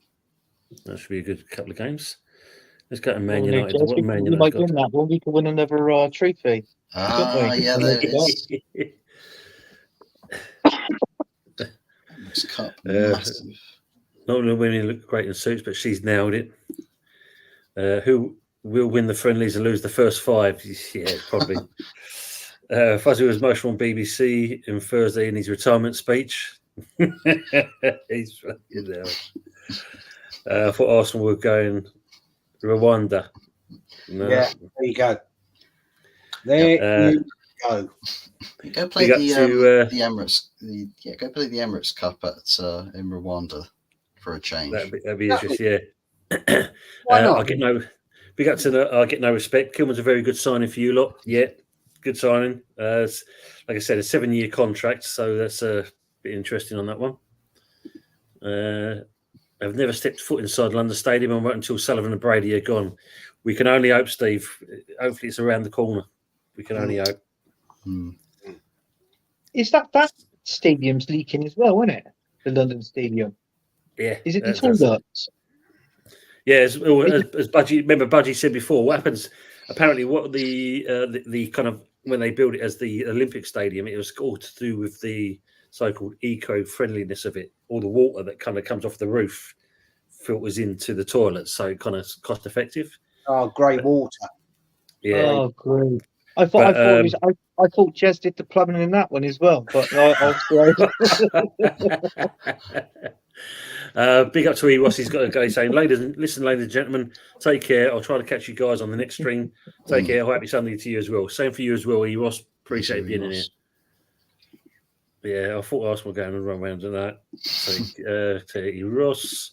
Speaker 1: That should be a good couple of games. Let's go to Man
Speaker 4: Well,
Speaker 1: United.
Speaker 4: Jess,
Speaker 1: What
Speaker 4: we
Speaker 1: Man
Speaker 4: might
Speaker 1: United
Speaker 4: win that one. We could win another trophy.
Speaker 3: Yeah, there is.
Speaker 1: got?
Speaker 3: It's cup
Speaker 1: Yeah.
Speaker 3: massive.
Speaker 1: Not only women look great in suits, but she's nailed it. Who will win the friendlies and lose the first five? Yeah, probably. Fuzzy was emotional on BBC on Thursday in his retirement speech. He's fucking hell. I thought Arsenal were going Rwanda. No.
Speaker 2: Yeah, there you go. There you go.
Speaker 3: You go play
Speaker 1: Big up
Speaker 3: the
Speaker 1: to,
Speaker 3: Emirates. Go play the Emirates Cup in Rwanda for a change.
Speaker 1: That'd be interesting, yeah.
Speaker 2: Why not?
Speaker 1: I get no respect. Kilman's a very good signing for you lot. Yeah, good signing. It's, like I said, a 7-year contract, so that's a bit interesting on that one. I've never stepped foot inside London Stadium and wait until Sullivan and Brady are gone. We can only hope, Steve. Hopefully it's around the corner. We can only hope.
Speaker 3: Mm.
Speaker 4: Is that stadium's leaking as well, isn't it? The London Stadium.
Speaker 1: Yeah.
Speaker 4: Is it the
Speaker 1: that's-
Speaker 4: toilets?
Speaker 1: Yeah, as Budgie, remember Budgie said before, what happens, apparently what the kind of, when they built it as the Olympic Stadium, it was all to do with the so-called eco-friendliness of it. All the water that kind of comes off the roof filters into the toilets, so kind of cost-effective.
Speaker 2: Oh, grey water.
Speaker 1: Yeah.
Speaker 4: Oh, great. I thought I thought Jez did the plumbing in that one as well, but
Speaker 1: big up to E. Ross. He's got a guy saying, ladies and gentlemen, take care. I'll try to catch you guys on the next stream. Take care. Happy Sunday to you as well. Same for you as well, E. Ross. Appreciate being in here. Yeah, I thought Arsenal were going to run around tonight. To E. Ross.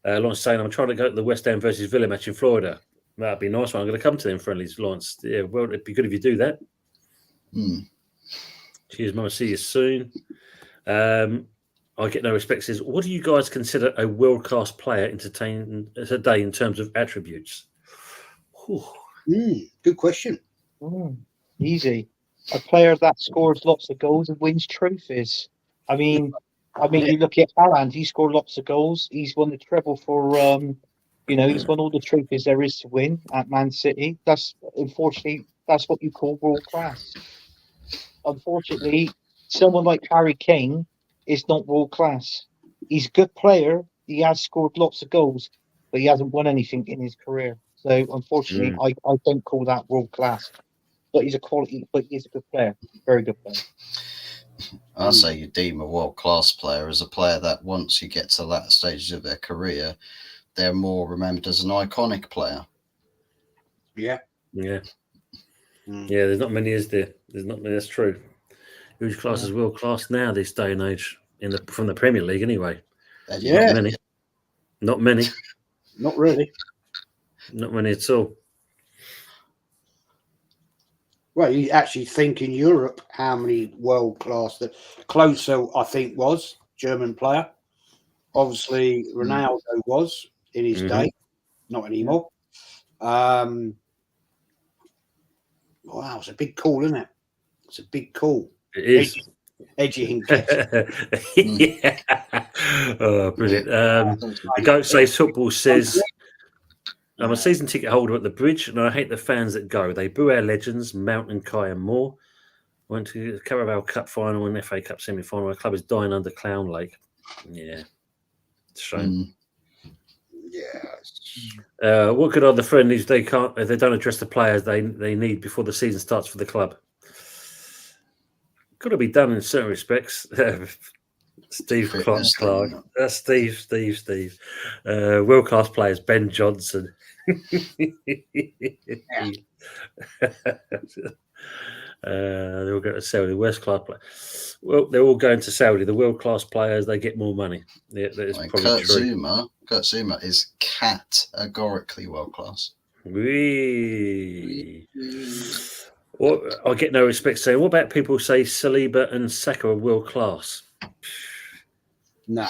Speaker 1: Lawrence saying, I'm trying to go to the West Ham versus Villa match in Florida. That'd be a nice one. I'm going to come to them friendlies, Lawrence. Yeah, well, it'd be good if you do that.
Speaker 3: Mm.
Speaker 1: Cheers, Mama. See you soon. I get no respect. Says, what do you guys consider a world-class player entertaining today in terms of attributes?
Speaker 2: Good question.
Speaker 4: Easy. A player that scores lots of goals and wins trophies. I mean, you look at Haaland. He scored lots of goals. He's won the treble for. He's won all the trophies there is to win at Man City. Unfortunately, that's what you call world class. Unfortunately, someone like Harry Kane is not world class. He's a good player. He has scored lots of goals, but he hasn't won anything in his career. So unfortunately, I don't call that world class. But he's a good player. Very good player.
Speaker 3: I say you deem a world-class player as a player that once you get to that stage of their career, they're more remembered as an iconic player.
Speaker 2: Yeah.
Speaker 1: Yeah. Yeah, there's not many, is there? There's not many, that's true. Who's class is world class now this day and age from the Premier League anyway?
Speaker 2: Yeah.
Speaker 1: Not many.
Speaker 2: Not really.
Speaker 1: Not many at all.
Speaker 2: Well, you actually think in Europe how many world class that Klose, I think, was German player. Obviously, Ronaldo was in his day, not anymore. Wow, it's a big call, isn't it? It's a big call.
Speaker 1: It is.
Speaker 2: Edgy and catchy.
Speaker 1: Yeah. Oh, brilliant. The Goat Saves Football says, I'm a season ticket holder at the Bridge, and I hate the fans that go. They boo our legends, Mount and Kai and Moore. Went to the Carabao Cup final and FA Cup semi-final. Our club is dying under Clown Lake. Yeah. It's a shame.
Speaker 2: Yeah.
Speaker 1: What good are the friendlies? They can't. They don't address the players they need before the season starts for the club. Got to be done in certain respects. Steve
Speaker 3: Fitness
Speaker 1: Clark.
Speaker 3: thing,
Speaker 1: That's Steve. World-class players, Ben Johnson. They're all going to Saudi. Worst-class players. Well, they're all going to Saudi. The world-class players, they get more money. Yeah, that is probably
Speaker 3: Kurt
Speaker 1: true.
Speaker 3: Zuma is categorically world class.
Speaker 1: Wee. Well, I get no respect saying, what about people who say Saliba and Saka are world-class?
Speaker 2: No.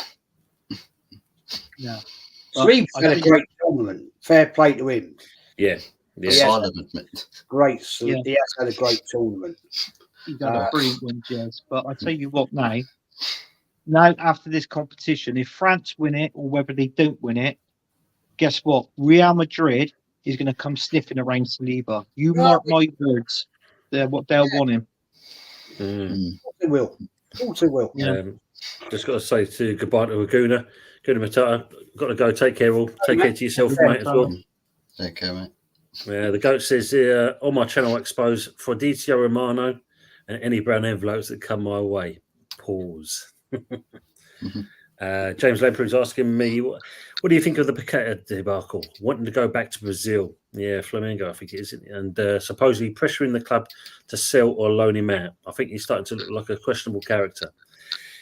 Speaker 4: No.
Speaker 2: Sleeves had a great tournament. Fair play to him.
Speaker 1: Yeah.
Speaker 3: Asylum admit.
Speaker 2: Great.
Speaker 4: Yeah.
Speaker 2: He has had a great tournament.
Speaker 4: He's done a brilliant one, Jez. But I tell you what, now after this competition, if France win it or whether they don't win it, guess what? Real Madrid is going to come sniffing around Saliba. You mark my words. They'll want him.
Speaker 2: They will. Also will.
Speaker 4: Yeah.
Speaker 1: Just got to say goodbye to Aguna. Guna Matata. Got to go. Take care, all. Take care to yourself, mate, as well.
Speaker 3: Take care, mate.
Speaker 1: Yeah, the goat says here on my channel, I expose Fabrizio Romano and any brown envelopes that come my way. Pause. James Lamprey's asking me, what do you think of the Paqueta debacle? Wanting to go back to Brazil. Yeah, Flamengo, I think it is. And supposedly pressuring the club to sell or loan him out. I think he's starting to look like a questionable character.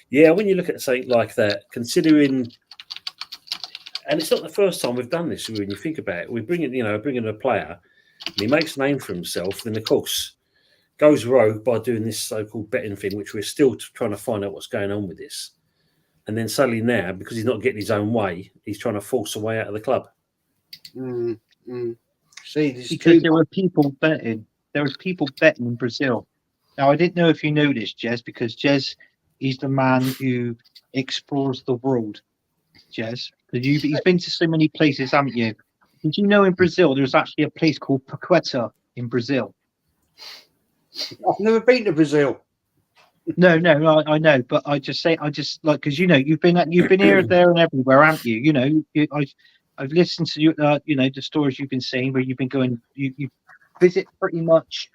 Speaker 1: Yeah, when you look at something like that, considering, and it's not the first time we've done this, when you think about it, we bring in a player, and he makes a name for himself, then of course goes rogue by doing this so-called betting thing, which we're still trying to find out what's going on with this. And then suddenly now, because he's not getting his own way, he's trying to force a way out of the club.
Speaker 2: See, this
Speaker 4: because there were people betting. There was people betting in Brazil. Now, I didn't know if you know this, Jez, because Jez, he's the man who explores the world, Jez. He's been to so many places, haven't you? Did you know in Brazil there's actually a place called Paqueta in Brazil?
Speaker 2: I've never been to Brazil.
Speaker 4: No, I know, but I just like because you've been here, there, and everywhere, haven't you? I've listened to you, the stories you've been saying where you've been going. You visit pretty much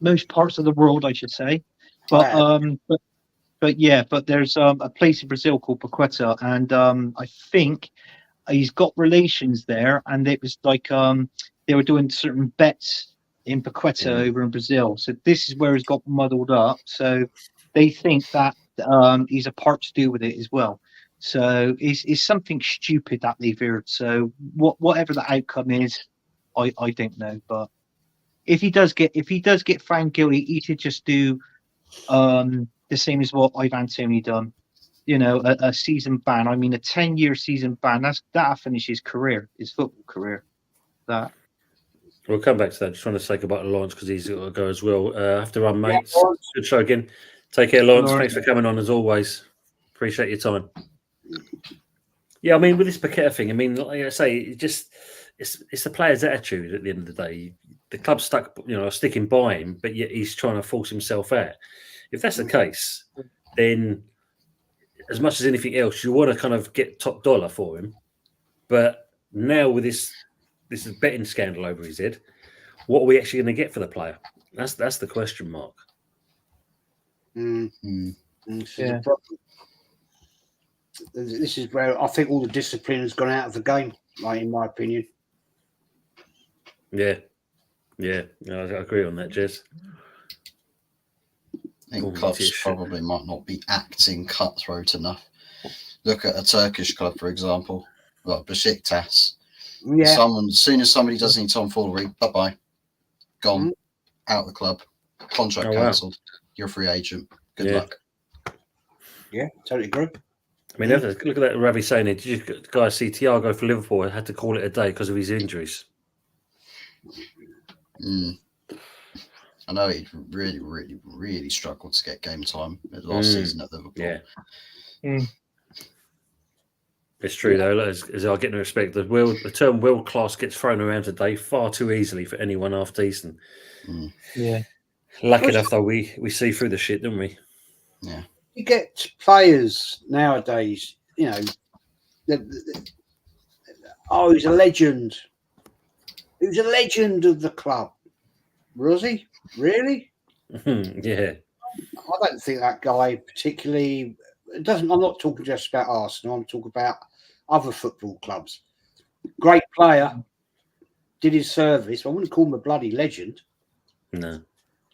Speaker 4: most parts of the world, I should say, but there's a place in Brazil called Paqueta, and I think he's got relations there, and it was like they were doing certain bets in Paqueta over in Brazil. So this is where it's got muddled up. So they think that he's a part to do with it as well. So it's something stupid that they've heard. So whatever the outcome is, I don't know. But if he does get found guilty, he should just do the same as what Ivan Toney done. A season ban. I mean, a 10-year season ban. That'll finish his career, his football career. That.
Speaker 1: We'll come back to that. Just trying to say goodbye to Lawrence because he's got to go as well. I have to run, mate. Good show again. Take care, Lawrence. Thanks for coming on as always. Appreciate your time. Yeah, I mean, with this Paqueta thing, I mean, like I say, it's the player's attitude at the end of the day. The club's sticking by him, but yet he's trying to force himself out. If that's the case, then as much as anything else, you want to kind of get top dollar for him. But now with this betting scandal over his head, what are we actually going to get for the player? That's the question mark.
Speaker 2: Yeah. This is where I think all the discipline has gone out of the game, like in my opinion.
Speaker 1: Yeah, I agree on that, Jez.
Speaker 3: I think clubs probably might not be acting cutthroat enough. Look at a Turkish club, for example, like Besiktas.
Speaker 2: Yeah.
Speaker 3: As soon as somebody does any tomfoolery, bye-bye, gone, out of the club, contract cancelled. You're a free agent. Good luck.
Speaker 2: Yeah, totally agree.
Speaker 1: I mean, look at that Ravi saying it. Did you guys see Thiago for Liverpool? I had to call it a day because of his injuries.
Speaker 3: I know he really, really, really struggled to get game time last season at Liverpool.
Speaker 1: Yeah. It's true though. As I get no respect, the term "world class" gets thrown around today far too easily for anyone half decent.
Speaker 4: Yeah.
Speaker 1: Lucky enough though, we see through the shit, don't we?
Speaker 3: Yeah.
Speaker 2: You get players nowadays, Oh, he's a legend. He was a legend of the club. Was he? Really?
Speaker 1: Yeah.
Speaker 2: I don't think that guy particularly. It doesn't. I'm not talking just about Arsenal. I'm talking about other football clubs. Great player, did his service. I wouldn't call him a bloody legend.
Speaker 1: No.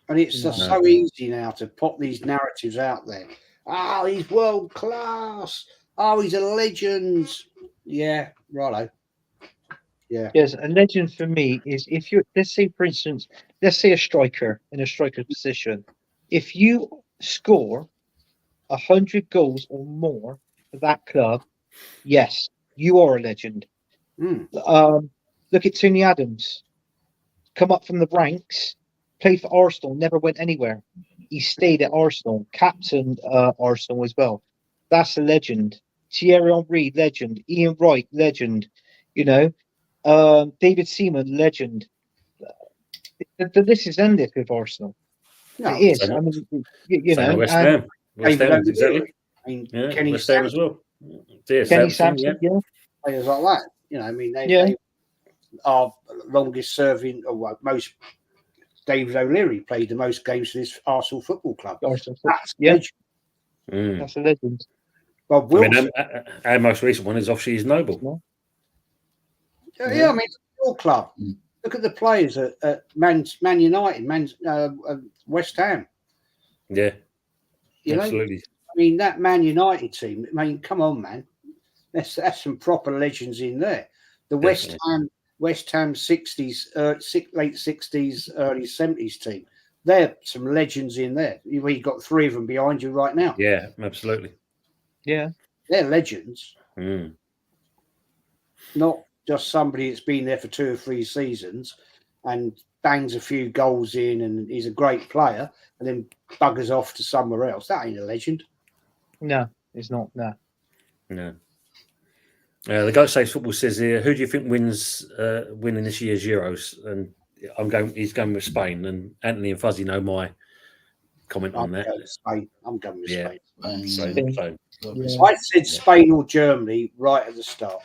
Speaker 2: And it's just
Speaker 1: No.
Speaker 2: so easy now to pop these narratives out there. Oh, he's world class. Oh, he's a legend. Yeah, righto. Yeah.
Speaker 4: Yes, a legend for me is if you let's say for instance, let's say a striker in a striker position. If you score 100 goals or more for that club, yes, you are a legend.
Speaker 2: Mm.
Speaker 4: Look at Tony Adams. Come up from the ranks, played for Arsenal, never went anywhere. He stayed at Arsenal, captained Arsenal as well. That's a legend. Thierry Henry, legend. Ian Wright, legend. You know, David Seaman, legend. The list is ended with Arsenal.
Speaker 2: No,
Speaker 4: It is.
Speaker 1: Same-
Speaker 4: I mean, you
Speaker 1: Same
Speaker 4: know,
Speaker 1: with West
Speaker 4: and
Speaker 1: Ham. West
Speaker 2: David
Speaker 1: Ham,
Speaker 2: O'Leary.
Speaker 1: exactly.
Speaker 2: I mean,
Speaker 1: Yeah,
Speaker 2: Kenny
Speaker 1: West Ham as
Speaker 2: Sampson,
Speaker 1: well. Yeah,
Speaker 4: Kenny
Speaker 1: Sampson,
Speaker 4: Sampson, yeah.
Speaker 2: players like that. You know, I mean, they
Speaker 4: Yeah.
Speaker 2: are longest serving, or well, most. David O'Leary played the most games for this Arsenal Football Club.
Speaker 4: Arsenal.
Speaker 2: That's
Speaker 4: Yeah.
Speaker 2: legend.
Speaker 1: Mm.
Speaker 4: That's a legend.
Speaker 2: Bob
Speaker 1: I mean,
Speaker 2: Wilson.
Speaker 1: our most recent one is Offshe's Noble.
Speaker 2: Yeah, I mean, it's a football club.
Speaker 3: Mm.
Speaker 2: Look at the players at Man United, West Ham.
Speaker 1: Yeah,
Speaker 2: You know,
Speaker 1: absolutely.
Speaker 2: I mean, that Man United team. I mean, come on, man. That's some proper legends in there. The West Ham 60s, late 60s, early 70s team. They're some legends in there. You've got three of them behind you right now.
Speaker 1: Yeah, absolutely.
Speaker 4: Yeah.
Speaker 2: They're legends,
Speaker 1: Mm.
Speaker 2: not just somebody that's been there for 2 or 3 seasons and bangs a few goals in and is a great player and then buggers off to somewhere else. That ain't a legend.
Speaker 4: No, it's not. No.
Speaker 1: No. The Goat Saves Football says here, who do you think wins winning this year's Euros? And he's going with Spain. And Anthony and Fuzzy know my comment on that.
Speaker 2: Spain. I'm going with
Speaker 1: Yeah.
Speaker 2: Spain.
Speaker 1: So,
Speaker 4: Yeah.
Speaker 2: I said Spain or Germany right at the start.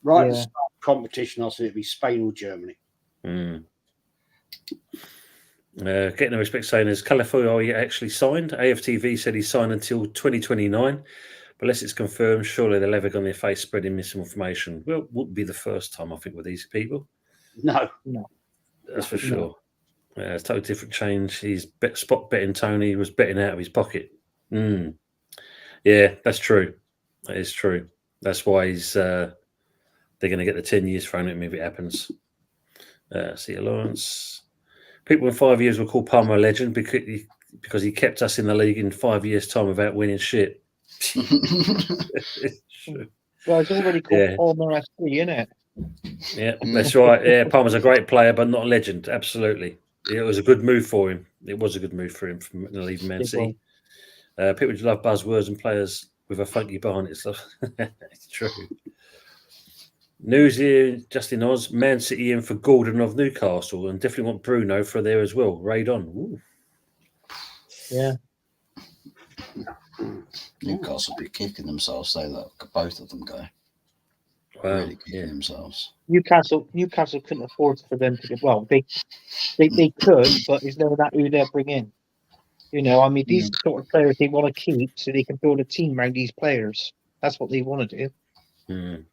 Speaker 2: Right at the
Speaker 4: Yeah.
Speaker 2: start of the competition, I said it'd be Spain or Germany.
Speaker 1: mm. Getting the respect saying, is Calafiori actually signed? AFTV said he's signed until 2029. But unless it's confirmed, surely they'll have it on their face spreading misinformation. Well, it wouldn't be the first time, I think, with these people.
Speaker 2: No.
Speaker 1: That's for
Speaker 4: No.
Speaker 1: sure. It's a totally different change. He's spot betting Tony. He was betting out of his pocket. Yeah, that's true. That is true. That's why they're going to get the 10 years thrown at him if it happens. See, Lawrence. People in 5 years will call Palmer a legend because he kept us in the league in 5 years' time without winning shit. It's true.
Speaker 4: Well, it's already called
Speaker 1: Yeah.
Speaker 4: Palmer SC, isn't it?
Speaker 1: Yeah, that's right. Yeah, Palmer's a great player, but not a legend. Absolutely. It was a good move for him. It was a good move for him from leaving Man
Speaker 4: It
Speaker 1: City. People just love buzzwords and players with a funky behind it. So it's true. News here, Justin Oz, Man City in for Gordon of Newcastle, and definitely want Bruno for there as well. Raid on. Ooh.
Speaker 4: Yeah.
Speaker 3: Newcastle be kicking themselves. They look both of them go.
Speaker 1: Wow.
Speaker 3: Really kicking
Speaker 1: Yeah.
Speaker 3: themselves.
Speaker 4: Newcastle couldn't afford for them to get well. They could, but there's no that who they'll bring in. You know, I mean, these sort of players they want to keep so they can build a team around these players. That's what they want to do.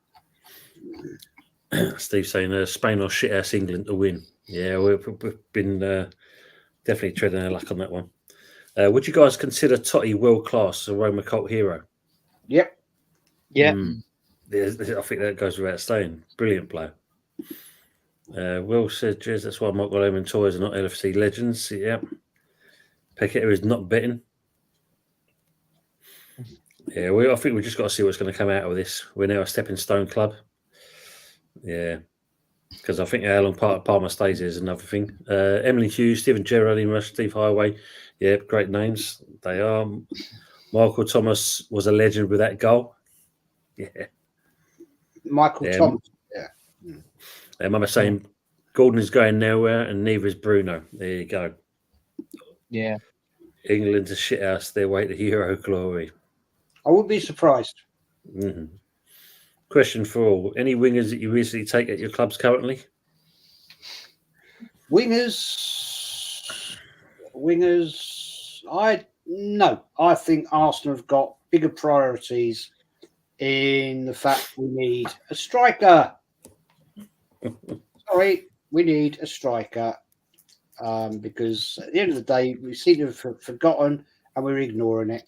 Speaker 1: Steve saying Spain or shit ass England to win. Yeah, we've been definitely treading our luck on that one. Would you guys consider Totti world class, a Roma cult hero?
Speaker 2: Yep.
Speaker 4: Yeah.
Speaker 1: I think that goes without saying. Brilliant player. Will said, Jez, that's why Michael Owen toys are not LFC legends. Yeah. Paqueta is not betting. Yeah, I think we've just got to see what's going to come out of this. We're now a stepping stone club. Yeah. Because I think how long Palmer stays is another thing. Emily Hughes, Stephen Gerrard, Steve Highway. Yeah, great names. They are. Michael Thomas was a legend with that goal. Yeah.
Speaker 2: Michael Thomas.
Speaker 1: Mama saying Gordon is going nowhere and neither is Bruno. There you go.
Speaker 4: Yeah.
Speaker 1: England's a shit house. Their way to Euro glory.
Speaker 2: I wouldn't be surprised.
Speaker 1: Mm-hmm. Question for all: any wingers that you recently take at your clubs currently?
Speaker 2: Wingers. I think Arsenal have got bigger priorities in the fact we need a striker. Sorry, we need a striker because at the end of the day, we seem to have forgotten and we're ignoring it,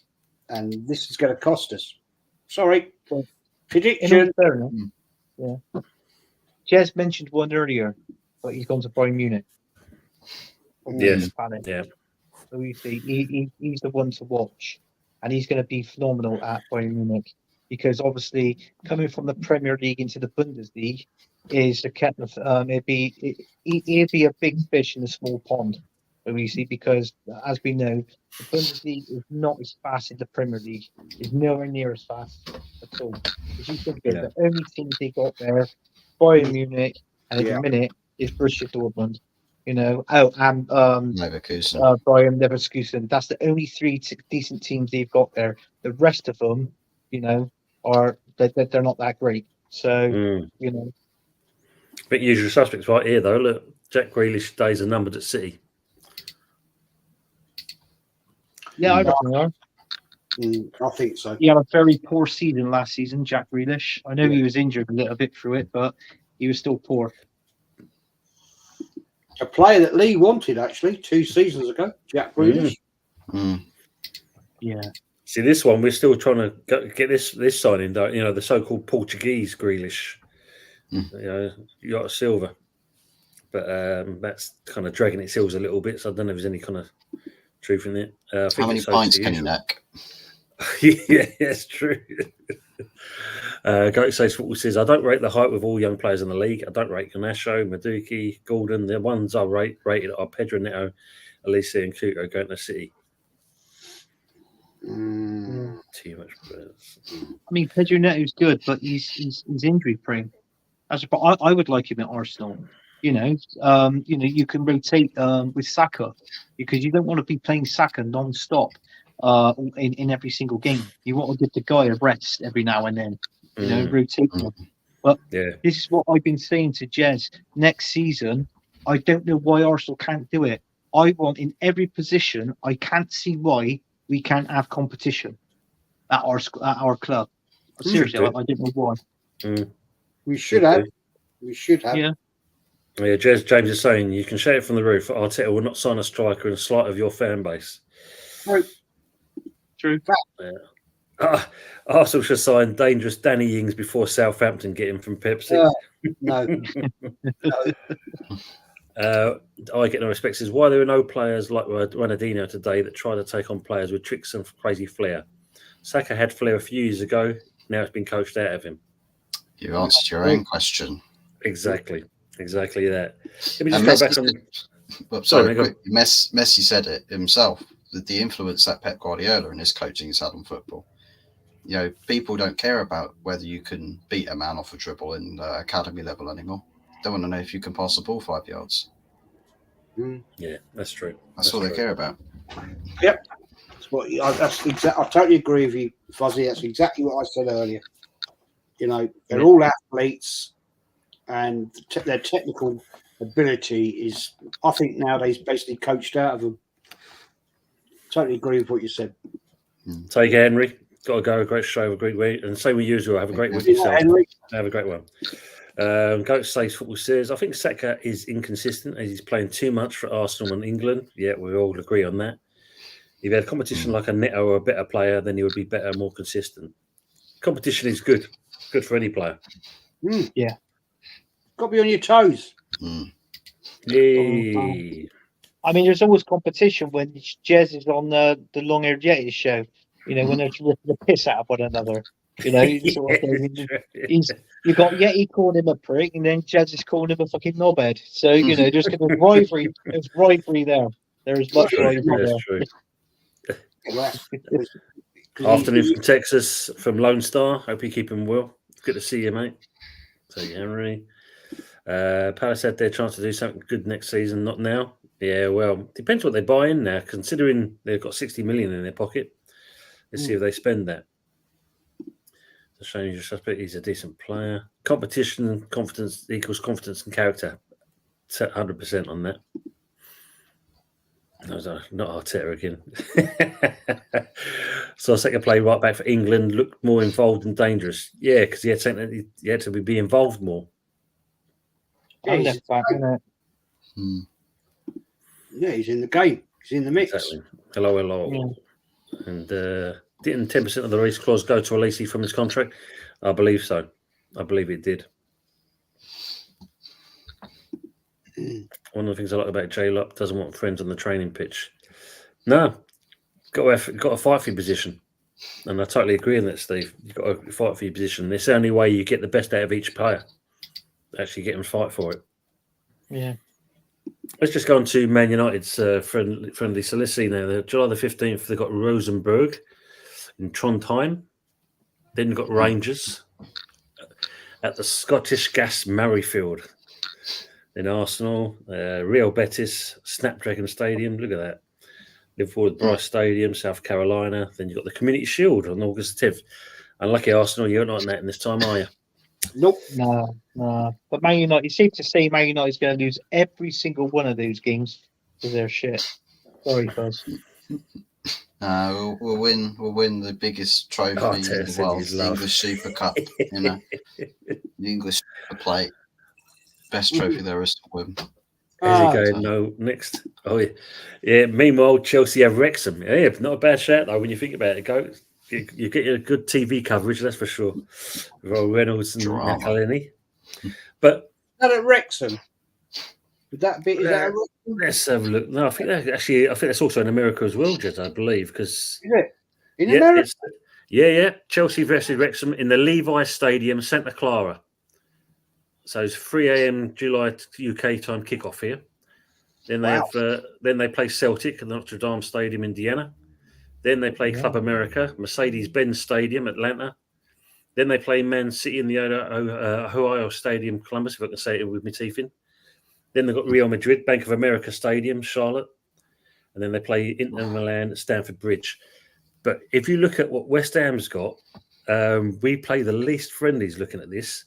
Speaker 2: and this is going to cost us. Sorry, prediction.
Speaker 4: Yeah. Jez mentioned one earlier, but he's gone to Bayern Munich.
Speaker 1: Yes.
Speaker 4: Yeah. So he's the one to watch, and he's going to be phenomenal at Bayern Munich because obviously coming from the Premier League into the Bundesliga is the kettle of he'd be a big fish in a small pond. Obviously, because as we know, the Bundesliga is not as fast as the Premier League. It's nowhere near as fast at all. As you think of it, the only teams they got there, Bayern Munich, and at the minute is Borussia Dortmund. And
Speaker 3: Leverkusen.
Speaker 4: Bayern Leverkusen. That's the only three decent teams they've got there. The rest of them, are they're not that great. So
Speaker 1: But usual suspects right here, though. Look, Jack Grealish days are numbered at City.
Speaker 4: Yeah, I reckon they are.
Speaker 2: I think so.
Speaker 4: He had a very poor season last season, Jack Grealish. I know he was injured a little bit through it, but he was still poor.
Speaker 2: A player that Lee wanted actually 2 seasons ago, Jack Grealish.
Speaker 4: Yeah.
Speaker 1: See, this one we're still trying to get this signing done. The so-called Portuguese Grealish. You got a Silva, but that's kind of dragging its heels a little bit. So I don't know if there's any kind of truth in it.
Speaker 3: How many pints can you neck?
Speaker 1: Yeah, it's true. Goat Says Football says, I don't rate the height with all young players in the league. I don't rate Garnacho, Madueke, Gordon. The ones I rated are Pedro Neto, Alicia, and Couto going to City. Too much.
Speaker 4: I mean, Pedro Neto's good, but he's injury prone. I would like him at Arsenal. You can rotate with Saka because you don't want to be playing Saka non-stop in every single game. You want to give the guy a rest every now and then. Rotate him. But this is what I've been saying to Jez. Next season, I don't know why Arsenal can't do it. I want in every position. I can't see why we can't have competition at our club. Seriously, I don't know why.
Speaker 2: We should have.
Speaker 4: Yeah.
Speaker 1: Yeah, James is saying you can shout it from the roof. Arteta will not sign a striker in spite of your fan base.
Speaker 2: Right.
Speaker 4: True.
Speaker 1: Arsenal should sign dangerous Danny Ings before Southampton get him from Pepsi.
Speaker 2: No.
Speaker 1: I get no respect. Says why there are no players like Ronaldinho today that try to take on players with tricks and crazy flair. Saka had flair a few years ago. Now it's been coached out of him.
Speaker 3: You answered your own question.
Speaker 1: Exactly that. Let me just go back on.
Speaker 3: Sorry, Messi said it himself. The influence that Pep Guardiola and his coaching has had on football. People don't care about whether you can beat a man off a dribble in academy level anymore. They want to know if you can pass the ball 5 yards.
Speaker 1: Yeah, that's true.
Speaker 3: That's all they care about.
Speaker 2: Yep. I totally agree with you, Fuzzy. That's exactly what I said earlier. They're all athletes, and their technical ability is, I think, nowadays basically coached out of them. Totally agree with what you said.
Speaker 1: Take care, Henry. Got to go. Great show. A great week. And same with you as well. Have a great week yourself.
Speaker 2: Henry.
Speaker 1: Have a great one. Goat Says Football says, I think Saka is inconsistent as he's playing too much for Arsenal and England. Yeah, we all agree on that. If he had competition like a Neto or a better player, then he would be better, more consistent. Competition is good. Good for any player.
Speaker 4: Yeah.
Speaker 2: Got to be on your toes.
Speaker 1: Yay.
Speaker 4: I mean, there's always competition when Jez is on the long-haired Yeti show. When they're ripping the piss out of one another. You got Yeti calling him a prick, and then Jez is calling him a fucking knobhead. So there's going to be rivalry. There's rivalry there. There is much rivalry there.
Speaker 1: Afternoon from Texas, from Lone Star. Hope you're keeping well. Good to see you, mate. So Henry. Palace had their chance to do something good next season. Not now. Yeah, well, depends what they buy in now. Considering they've got 60 million in their pocket, let's see if they spend that. Showing you suspect he's a decent player. Competition, confidence equals confidence and character. 100% on that. No, not Arteta again. So second play right back for England looked more involved and dangerous. Yeah, because he had to be involved more.
Speaker 2: Yeah,
Speaker 4: And
Speaker 2: he's,
Speaker 4: left back, isn't it?
Speaker 2: yeah, he's in the game. He's in the mix.
Speaker 1: Exactly. Hello.
Speaker 4: Yeah.
Speaker 1: And didn't 10% of the release clause go to Alesi from his contract? I believe so. I believe it did. One of the things I like about J-Lop, doesn't want friends on the training pitch. No, got to fight for your position. And I totally agree on that, Steve. You've got to fight for your position. It's the only way you get the best out of each player. Actually get them to fight for it.
Speaker 4: Yeah.
Speaker 1: Let's just go on to Man United's friendly. So let's see now. July the 15th, they've got Rosenborg in Trondheim. Then you've got Rangers at the Scottish Gas Murrayfield. Then Arsenal, Real Betis, Snapdragon Stadium. Look at that. Liverpool at Bryce Stadium, South Carolina. Then you've got the Community Shield on August 10th. Unlucky Arsenal, you're not on that in this time, are you?
Speaker 2: Nope.
Speaker 4: No. But Man United, it's safe to say Man United's going to lose every single one of those games because they're shit. Sorry, Buzz.
Speaker 3: We'll win the biggest trophy in the world, the English Super Cup. You know, the English Super Plate, best trophy there is to win.
Speaker 1: How's it going? No, next. Oh yeah. Meanwhile, Chelsea have Wrexham. Yeah, not a bad shout though when you think about it. You get a good TV coverage, that's for sure. With Reynolds and McAlhenney. But
Speaker 2: Is that at Wrexham? Would that be? Is that at Wrexham?
Speaker 1: let's have a look. No, I think that's also in America as well, Jed, I believe, because
Speaker 2: Is it in America?
Speaker 1: Yeah. Chelsea versus Wrexham in the Levi Stadium, Santa Clara. So it's 3 a.m. July UK time kickoff here. Then they then they play Celtic at the Notre Dame Stadium, Indiana. Then they play Club America, Mercedes-Benz Stadium, Atlanta. Then they play Man City in the Ohio Stadium, Columbus, if I can say it with my teeth in. Then they've got Real Madrid, Bank of America Stadium, Charlotte. And then they play Inter Milan at Stamford Bridge. But if you look at what West Ham's got, we play the least friendlies looking at this.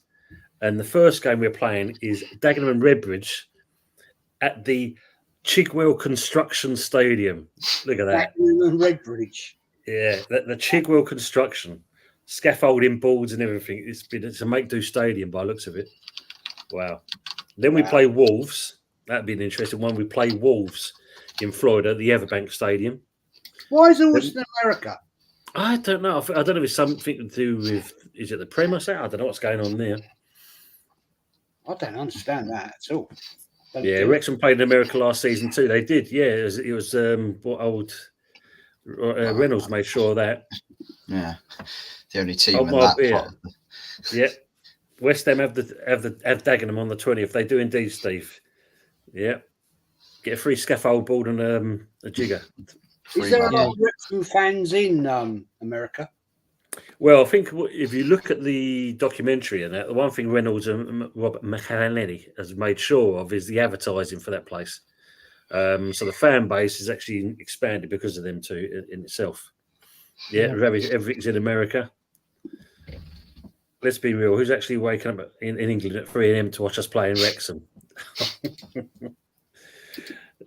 Speaker 1: And the first game we're playing is Dagenham and Redbridge at the Chigwell Construction Stadium. Look at that.
Speaker 2: Dagenham and Redbridge.
Speaker 1: Yeah, the Chigwell Construction. Scaffolding, boards and everything. It's a make-do stadium by the looks of it. Wow. Then we play Wolves. That'd be an interesting one. We play Wolves in Florida, the Everbank Stadium.
Speaker 2: Why is it always in America?
Speaker 1: I don't know. I don't know if it's something to do with, is it the Premier? I don't know what's going on there.
Speaker 2: I don't understand that at all.
Speaker 1: Yeah, Wrexham played in America last season too. They did. Yeah, it was what old Reynolds made sure of that.
Speaker 3: Yeah, the only team in that part.
Speaker 1: Yeah, West Ham have Dagenham on the 20th. They do indeed, Steve. Yeah, get a free scaffold board and a jigger.
Speaker 2: Is there a lot of Wrexham fans in America?
Speaker 1: Well, I think if you look at the documentary and that, the one thing Reynolds and Robert McAlhenney has made sure of is the advertising for that place. So the fan base is actually expanded because of them two in itself. Yeah, everything's in America. Let's be real. Who's actually waking up in England at 3 a.m. to watch us play in Wrexham?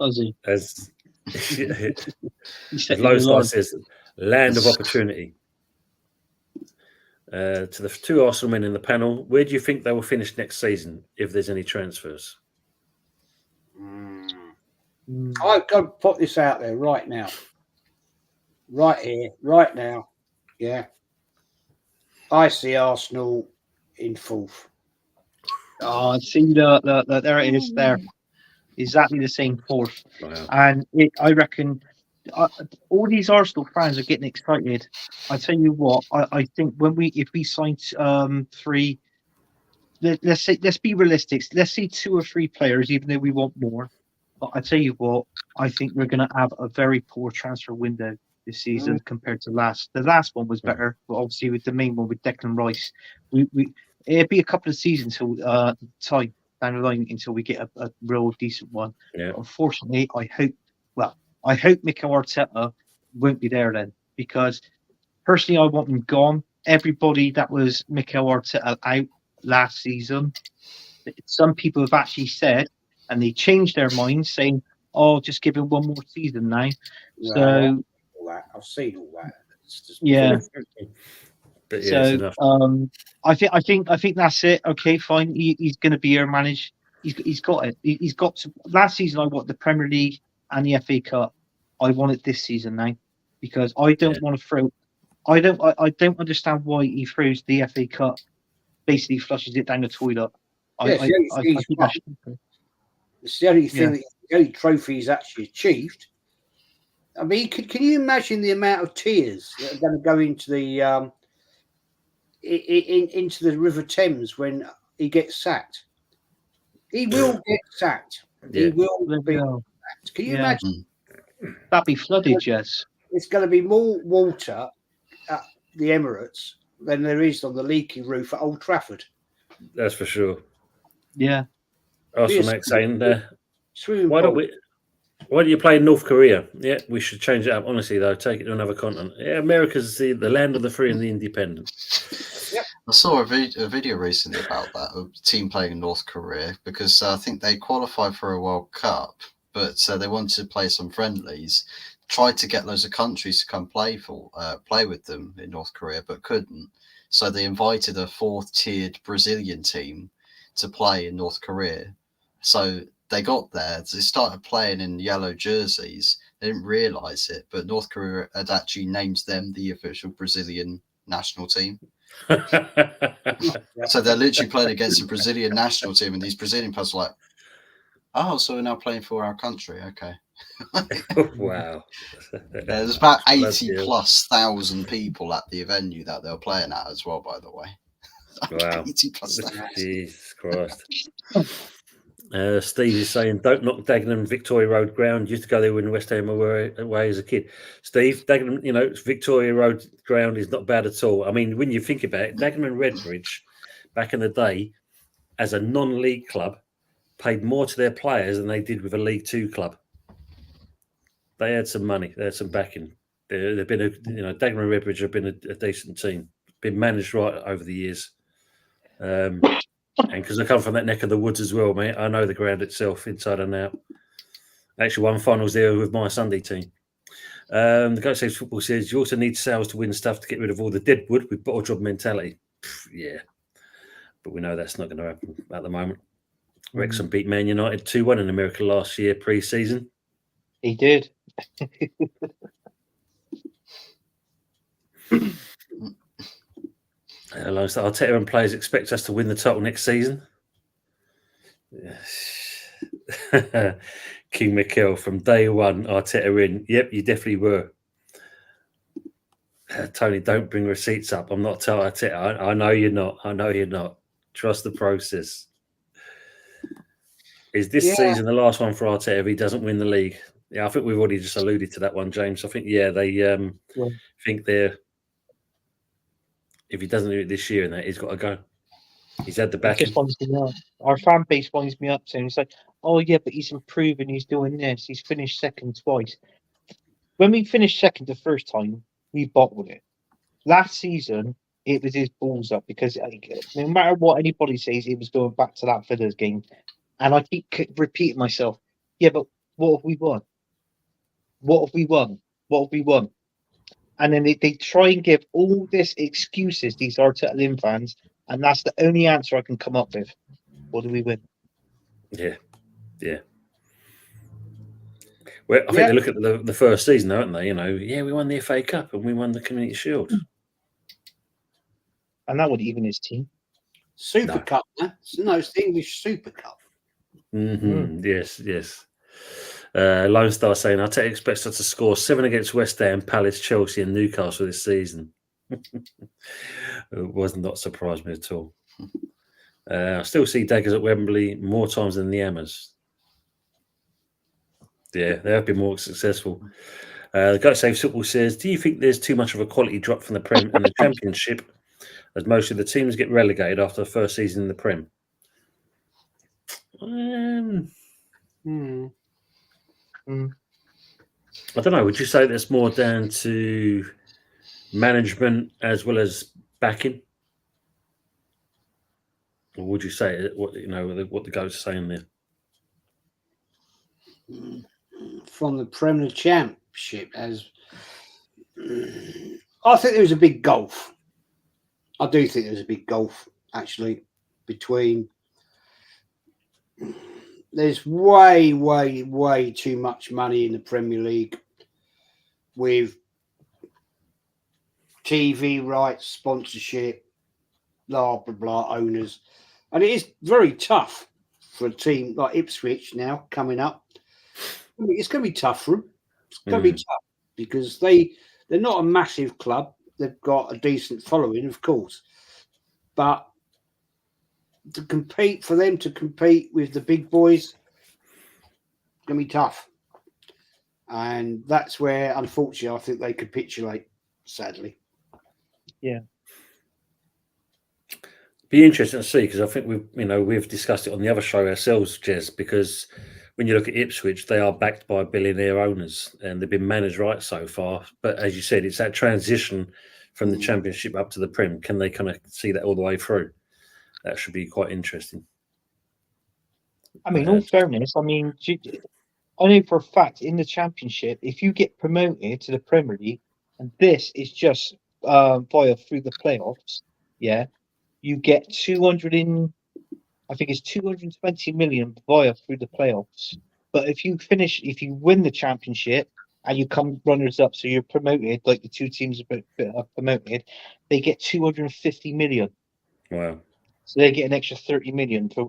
Speaker 4: Ozzy.
Speaker 1: As Lodestar says, land of opportunity. To the two Arsenal men in the panel, where do you think they will finish next season if there's any transfers?
Speaker 2: I've got to put this out there right now. Right here, right now. Yeah. I see Arsenal in fourth.
Speaker 4: Oh, see there it is there. Exactly the same fourth.
Speaker 1: Wow.
Speaker 4: And I reckon all these Arsenal fans are getting excited. I tell you what, I think if we sign three, let's be realistic. Let's see 2 or 3 players, even though we want more. But I tell you what, I think we're going to have a very poor transfer window this season compared to last. The last one was better, but obviously with the main one with Declan Rice, it'd be a couple of seasons till time down the line until we get a real decent one.
Speaker 1: Yeah.
Speaker 4: But unfortunately, I hope Mikel Arteta won't be there then, because personally I want him gone. everybody that was Mikel Arteta out last season, some people have actually said, and they changed their minds, saying, "Oh, just give him one more season now." So
Speaker 2: all that. I've seen all that. It's just
Speaker 4: yeah.
Speaker 1: But yeah, it's enough.
Speaker 4: I think that's it. Okay, fine. He's going to be our manager. He's got it. He's got to. Last season, I want the Premier League and the FA Cup. I want it this season now because I don't want to throw. I don't understand why he throws the FA Cup. Basically, flushes it down the toilet.
Speaker 2: It's the only thing, the only trophy he's actually achieved. I mean, can you imagine the amount of tears that are going to go into the into the River Thames when he gets sacked? He will get sacked.
Speaker 1: Yeah.
Speaker 2: He will be sacked. Can you imagine?
Speaker 4: That'd be flooded, yes.
Speaker 2: It's going to be more water at the Emirates than there is on the leaky roof at Old Trafford.
Speaker 1: That's for sure.
Speaker 4: Yeah.
Speaker 1: Arsenal Max saying, why
Speaker 2: pool.
Speaker 1: don't you play in North Korea? Yeah, we should change it up. Honestly, though, take it to another continent. Yeah, America's the land of the free and the independent.
Speaker 2: Yep.
Speaker 3: I saw a video recently about that, a team playing in North Korea, because I think they qualified for a World Cup, but they wanted to play some friendlies, tried to get loads of countries to come play with them in North Korea, but couldn't. So they invited a fourth-tiered Brazilian team to play in North Korea. So they got there, they started playing in yellow jerseys. They didn't realise it, but North Korea had actually named them the official Brazilian national team. So they're literally playing against the Brazilian national team, and these Brazilian players are like, "Oh, so we're now playing for our country, okay."
Speaker 1: Wow.
Speaker 3: There's about 80,000+ people at the venue that they were playing at as well, by the way.
Speaker 1: Wow.
Speaker 3: 80,000+.
Speaker 1: Jesus Christ. Steve is saying, don't knock Dagenham Victoria Road ground. Used to go there when West Ham were away as a kid. Steve, Dagenham, Victoria Road ground is not bad at all. I mean, when you think about it, Dagenham and Redbridge, back in the day, as a non-league club, paid more to their players than they did with a League Two club. They had some money. They had some backing. They've been, Dagenham and Redbridge have been a decent team. Been managed right over the years. And because I come from that neck of the woods as well, mate, I know the ground itself inside and out. I actually won finals there with my Sunday team. The Goat Saves Football says, you also need sales to win stuff to get rid of all the dead wood with bottle job mentality. Yeah. But we know that's not going to happen at the moment. Wrexham beat Man United 2-1 in America last year pre-season.
Speaker 4: He did.
Speaker 1: Arteta and players expect us to win the title next season. Yes. King Mikel from day one, Arteta in. Yep, you definitely were. Tony, don't bring receipts up. I'm not telling Arteta. I know you're not. I know you're not. Trust the process. Is this season the last one for Arteta if he doesn't win the league? Yeah, I think we've already just alluded to that one, James. I think, they think they're. If he doesn't do it this year, and that he's got to go. He's had the backing.
Speaker 4: Our fan base winds me up saying, it's like, oh yeah, but he's improving. He's doing this. He's finished second twice. When we finished second the first time, we bottled it. Last season, it was his balls up because no matter what anybody says, he was going back to that Villas game, and I keep repeating myself. Yeah, but what have we won? What have we won? What have we won? And then they try and give all this excuses, these Arteta Lynn fans, and that's the only answer I can come up with. What do we win?
Speaker 1: Yeah. Well, I think they look at the first season, don't they? We won the FA Cup and we won the Community Shield.
Speaker 4: And that wasn't even his team.
Speaker 2: Super Cup, man. No, it's the English Super Cup.
Speaker 1: Mm-hmm. Yes. Lone Star saying, Arteta expects us to score 7 against West Ham, Palace, Chelsea and Newcastle this season. It was not surprised me at all. I still see daggers at Wembley more times than the Hammers. Yeah, they have been more successful. The Goat Saves Football says, do you think there's too much of a quality drop from the Prem and the Championship as most of the teams get relegated after the first season in the Prem? I don't know. Would you say that's more down to management as well as backing? Or would you say what what the goats are saying there?
Speaker 2: From the Premier Championship, as I think there was a big gulf. I do think there was a big gulf actually between. There's way too much money in the Premier League with TV rights, sponsorship, blah blah blah, owners, and it is very tough for a team like Ipswich now coming up. It's going to be tough for them. It's going to be tough because they're not a massive club. They've got a decent following, of course, but to compete with the big boys, it's going to be tough. And that's where, unfortunately, I think they capitulate, sadly.
Speaker 4: Yeah.
Speaker 1: Be interesting to see, because I think we've discussed it on the other show ourselves, Jez, because when you look at Ipswich, they are backed by billionaire owners and they've been managed right so far. But as you said, it's that transition from the Championship up to the Prem. Can they kind of see that all the way through? That should be quite interesting.
Speaker 4: I mean, all fairness, I mean, I know for a fact in the Championship, if you get promoted to the Premier League, and this is just via through the playoffs, yeah, you get 220 million via through the playoffs. But if you win the Championship and you come runners up, so you're promoted, like the two teams are promoted, they get 250 million.
Speaker 1: Wow.
Speaker 4: So they get an extra 30 million the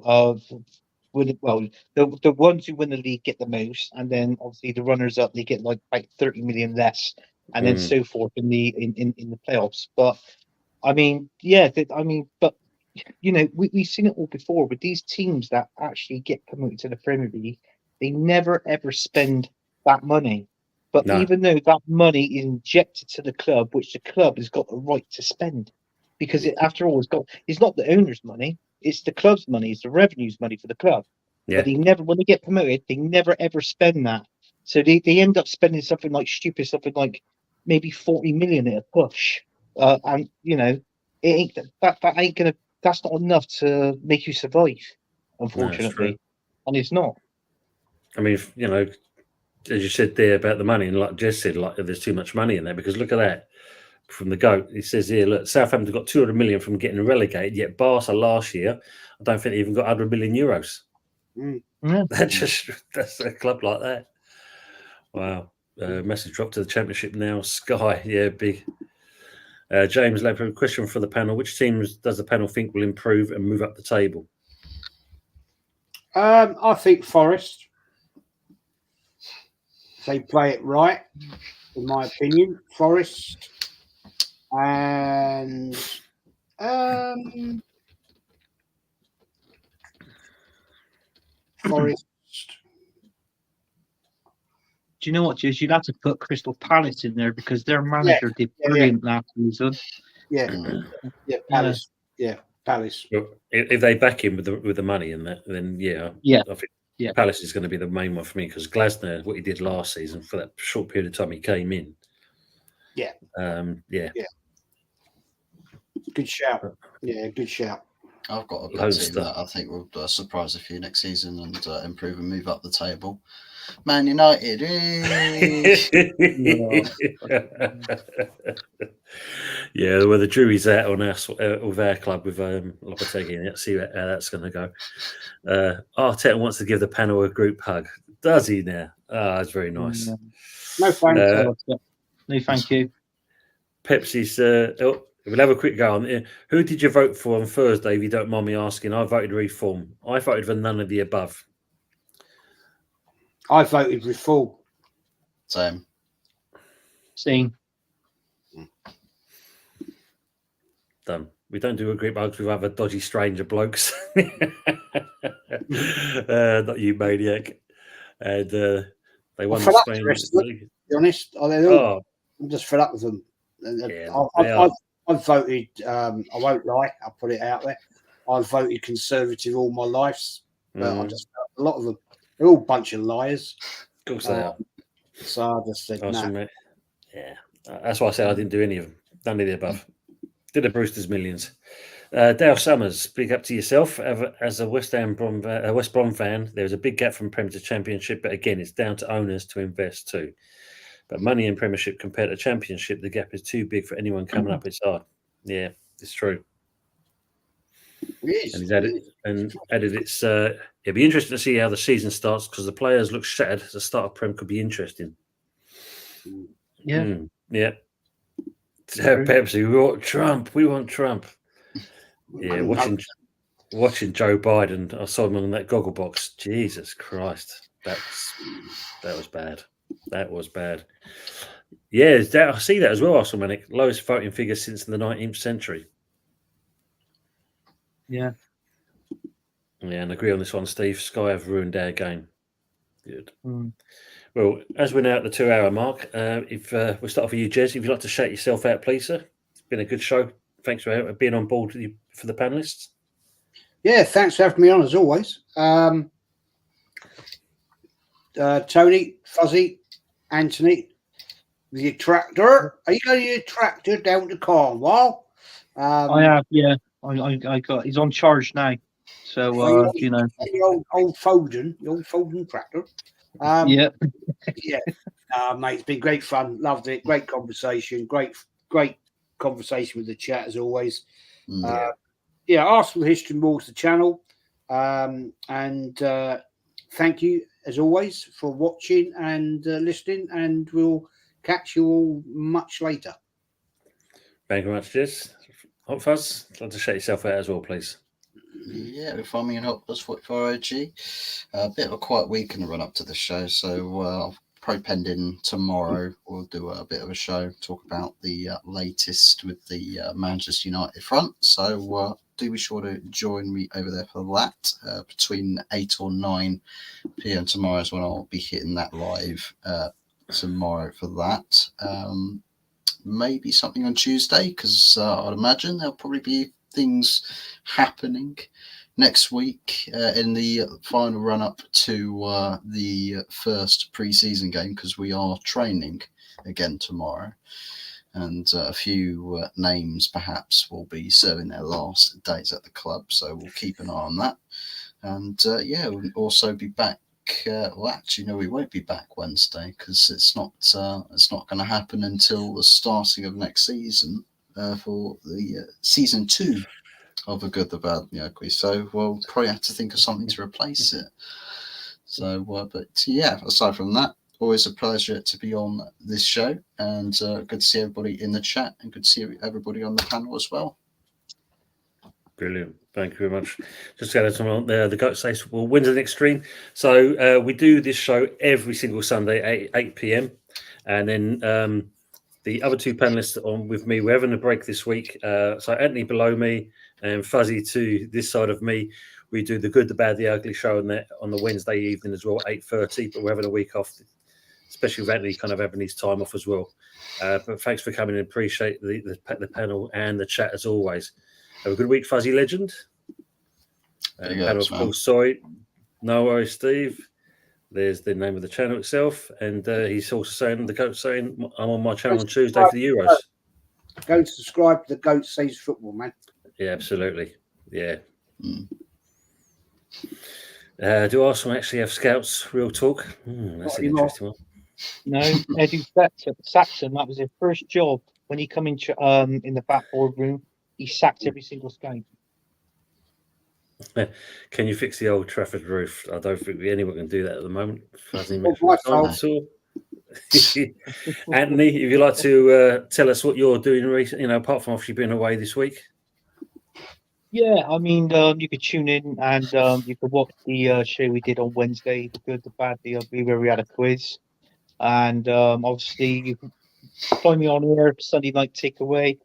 Speaker 4: ones who win the league get the most, and then obviously the runners up they get like 30 million less, and then so forth in the playoffs. But I mean, but we've seen it all before with these teams that actually get promoted to the Premier League. They never ever spend that money. But even though that money is injected to the club, which the club has got the right to spend, because after all, it's not the owner's money, it's the club's money, it's the revenue's money for the club. Yeah. But when they get promoted, they never ever spend that. So they end up spending something like maybe 40 million at a push. And it ain't that's not enough to make you survive, unfortunately. And it's not.
Speaker 1: I mean, as you said there about the money, and like Jess said, like there's too much money in there, because look at that. From the GOAT, he says here, look, Southampton got 200 million from getting relegated, yet Barca last year, I don't think they even got 100 million euros. That's a club like that. Wow. Message dropped to the Championship now. Sky, yeah, big. James Lamper, question for the panel. Which teams does the panel think will improve and move up the table?
Speaker 2: I think Forest. They play it right, in my opinion. Forest. And Forest.
Speaker 4: Do you know what, Jez? You'd have to put Crystal Palace in there because their manager did brilliant last season.
Speaker 2: Palace. Yeah, Palace.
Speaker 1: Well, if they back him with the money and that, then I think Palace is going to be the main one for me, because Glasner, what he did last season for that short period of time he came in.
Speaker 2: Yeah. Good shout. Yeah, good shout.
Speaker 3: I've got a good team that I think will surprise a few next season and improve and move up the table. Man United.
Speaker 1: Yeah, well, the jury's out on us with our club with Lopetegui. Let's see how that's going to go. Arteta wants to give the panel a group hug. Does he now? That's very nice.
Speaker 2: No thanks.
Speaker 4: No, thank you.
Speaker 1: Pepsi's. We'll have a quick go on it. Who did you vote for on Thursday, if you don't mind me asking? I voted Reform. I voted for none of the above.
Speaker 2: I voted Reform.
Speaker 3: Same.
Speaker 1: Done. We don't do a group hugs with other dodgy stranger blokes. Not you, maniac. And they won the Spain League.
Speaker 2: To be honest, I'm just fed up with them. I've voted, I won't lie, I'll put it out there. I've voted Conservative all my life, but I just a lot of them, they're all a bunch of liars.
Speaker 1: Of course they are.
Speaker 2: So I just said, no.
Speaker 1: Yeah, that's why I said I didn't do any of them. None of the above. Did the Brewsters millions. Dale Summers, big up to yourself. As a West Brom fan, there's a big gap from Premier to Championship, but again, it's down to owners to invest too. But money in Premiership compared to Championship, the gap is too big for anyone coming up. It's hard. Yeah, it's true.
Speaker 2: It is.
Speaker 1: And he's added it's it'll be interesting to see how the season starts because the players look shattered. The start of Prem could be interesting.
Speaker 4: Yeah.
Speaker 1: Yeah. Pepsi, we want Trump. Yeah, watching Joe Biden. I saw him on that goggle box. Jesus Christ, that was bad. That was bad. Yeah, I see that as well, Arsenal. Lowest voting figure since the 19th century.
Speaker 4: Yeah.
Speaker 1: Yeah, and I agree on this one, Steve. Sky have ruined our game. Good.
Speaker 4: Mm.
Speaker 1: Well, as we're now at the 2-hour mark, if we'll start off with you, Jez, if you'd like to shout yourself out, please, sir. It's been a good show. Thanks for being on board for the panelists.
Speaker 2: Yeah, thanks for having me on as always. Tony, Fuzzy, Anthony, the tractor. Are you going to your tractor down to Cornwall?
Speaker 4: I have, yeah. I got. He's on charge now, so
Speaker 2: your old Foden tractor.
Speaker 4: Yeah.
Speaker 2: Yeah, mate, it's been great fun. Loved it. Great conversation. Great conversation with the chat as always. Arsenal History More to the channel. And thank you as always for watching and listening. And we'll catch you all much later.
Speaker 1: Thank you very much, Jez. Hot Fuzz, I'd like to shout yourself out as well, please.
Speaker 3: Yeah, we're farming in Hot Fuzz 44 OG. A bit of a quiet week in the run up to the show, so probably pending tomorrow. We'll do a bit of a show, talk about the latest with the Manchester United front. So do be sure to join me over there for that. Between 8 or 9 p.m. tomorrow is when I'll be hitting that live tomorrow for that. Maybe something on Tuesday, because I'd imagine there'll probably be things happening next week in the final run-up to the first pre-season game, because we are training again tomorrow, and a few names perhaps will be serving their last days at the club, so we'll keep an eye on that. And we'll also be back. We won't be back Wednesday, because it's not going to happen until the starting of next season for the season 2 of A Good, the Bad, the Ugly. So we'll probably have to think of something to replace it. So, aside from that, always a pleasure to be on this show, and good to see everybody in the chat, and good to see everybody on the panel as well.
Speaker 1: Brilliant. Thank you very much. Just got someone there. The goat says, well, when's the next stream? So we do this show every single Sunday at 8 p.m. And then the other 2 panelists on with me, we're having a break this week. So Anthony below me and Fuzzy to this side of me. We do the Good, the Bad, the Ugly show on the Wednesday evening as well, 8:30. But we're having a week off, especially with Anthony kind of having his time off as well. But thanks for coming and appreciate the panel and the chat as always. Have a good week, Fuzzy Legend. Panel, of course, sorry. No worries, Steve. There's the name of the channel itself. And he's also saying, the goat saying, I'm on my channel on Tuesday for the Euros.
Speaker 2: Go and subscribe to the Goat Says Football, man.
Speaker 1: Yeah, absolutely. Yeah. Do Arsenal actually have scouts? Real talk. That's an interesting one.
Speaker 4: No, Eddie Saxon, that was his first job when he come in the back boardroom. He sacked every single scout.
Speaker 1: Can you fix the Old Trafford roof? I don't think anyone can do that at the moment. Anthony, if you'd like to tell us what you're doing recently, apart from obviously being away this week.
Speaker 4: Yeah, I mean, you could tune in and you could watch the show we did on Wednesday, The Good, the Bad, the Ugly, where we had a quiz. And obviously, you can find me on here, Sunday Night Takeaway.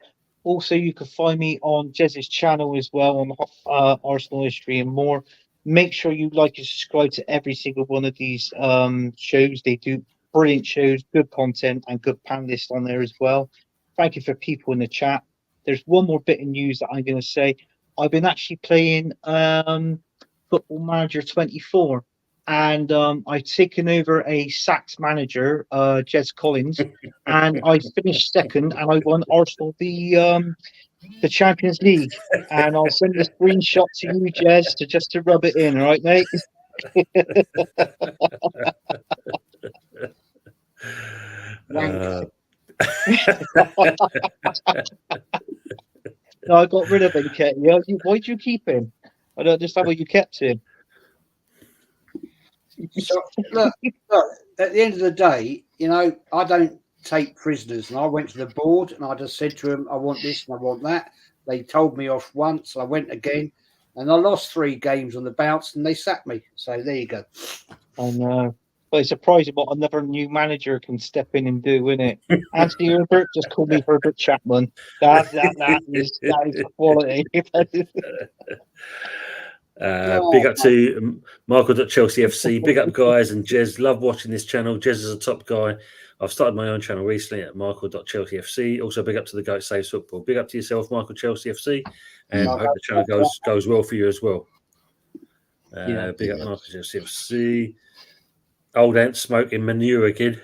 Speaker 4: Also, you can find me on Jez's channel as well, on Arsenal History and More. Make sure you like and subscribe to every single one of these shows. They do brilliant shows, good content, and good panelists on there as well. Thank you for people in the chat. There's one more bit of news that I'm going to say. I've been actually playing Football Manager 24, and I've taken over a sacked manager, Jez Collins, and I finished second, and I won Arsenal the the Champions League, and I'll send the screenshot to you, Jez, to rub it in. All right, mate. No, I got rid of him, Ketty. Why'd you keep him? I don't understand why you kept him.
Speaker 2: So, look, at the end of the day, you know, I don't take prisoners. And I went to the board and I just said to them, I want this and I want that. They told me off once. I went again and I lost 3 games on the bounce and they sacked me. So there you go.
Speaker 4: I know. But it's surprising what another new manager can step in and do, isn't it? Anthony Herbert, just call me Herbert Chapman. That is quality.
Speaker 1: Big up to Michael.ChelseaFC. Big up, guys. And Jez, love watching this channel. Jez is a top guy. I've started my own channel recently at Michael.ChelseaFC. Also, big up to the Goat Saves Football. Big up to yourself, Michael.ChelseaFC. And I hope the channel goes well for you as well. Big up, Michael.ChelseaFC. Old ant smoking manure again.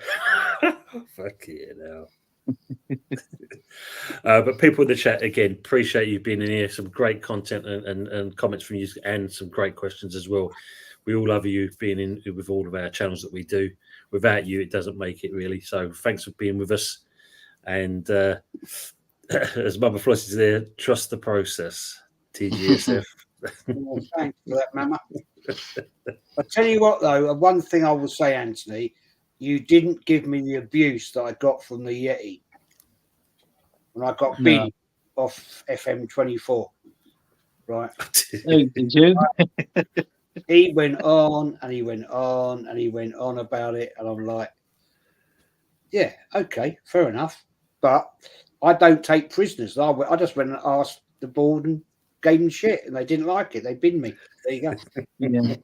Speaker 1: Fuck it now. But people in the chat, again, appreciate you being in here. Some great content and comments from you and some great questions as well. We all love you being in with all of our channels that we do. Without you, it doesn't make it really. So thanks for being with us. And as Mama Floss is there, trust the process. TGSF.
Speaker 2: Well, thanks for that, Mama. I tell you what, though, one thing I will say, Anthony, you didn't give me the abuse that I got from the Yeti when I got beat off FM24. Right?
Speaker 4: Did you?
Speaker 2: He went on and he went on and he went on about it, and I'm like, yeah, okay, fair enough. But I don't take prisoners. I just went and asked the board and gave them shit, and they didn't like it. They binned me. There you go.
Speaker 4: Yeah.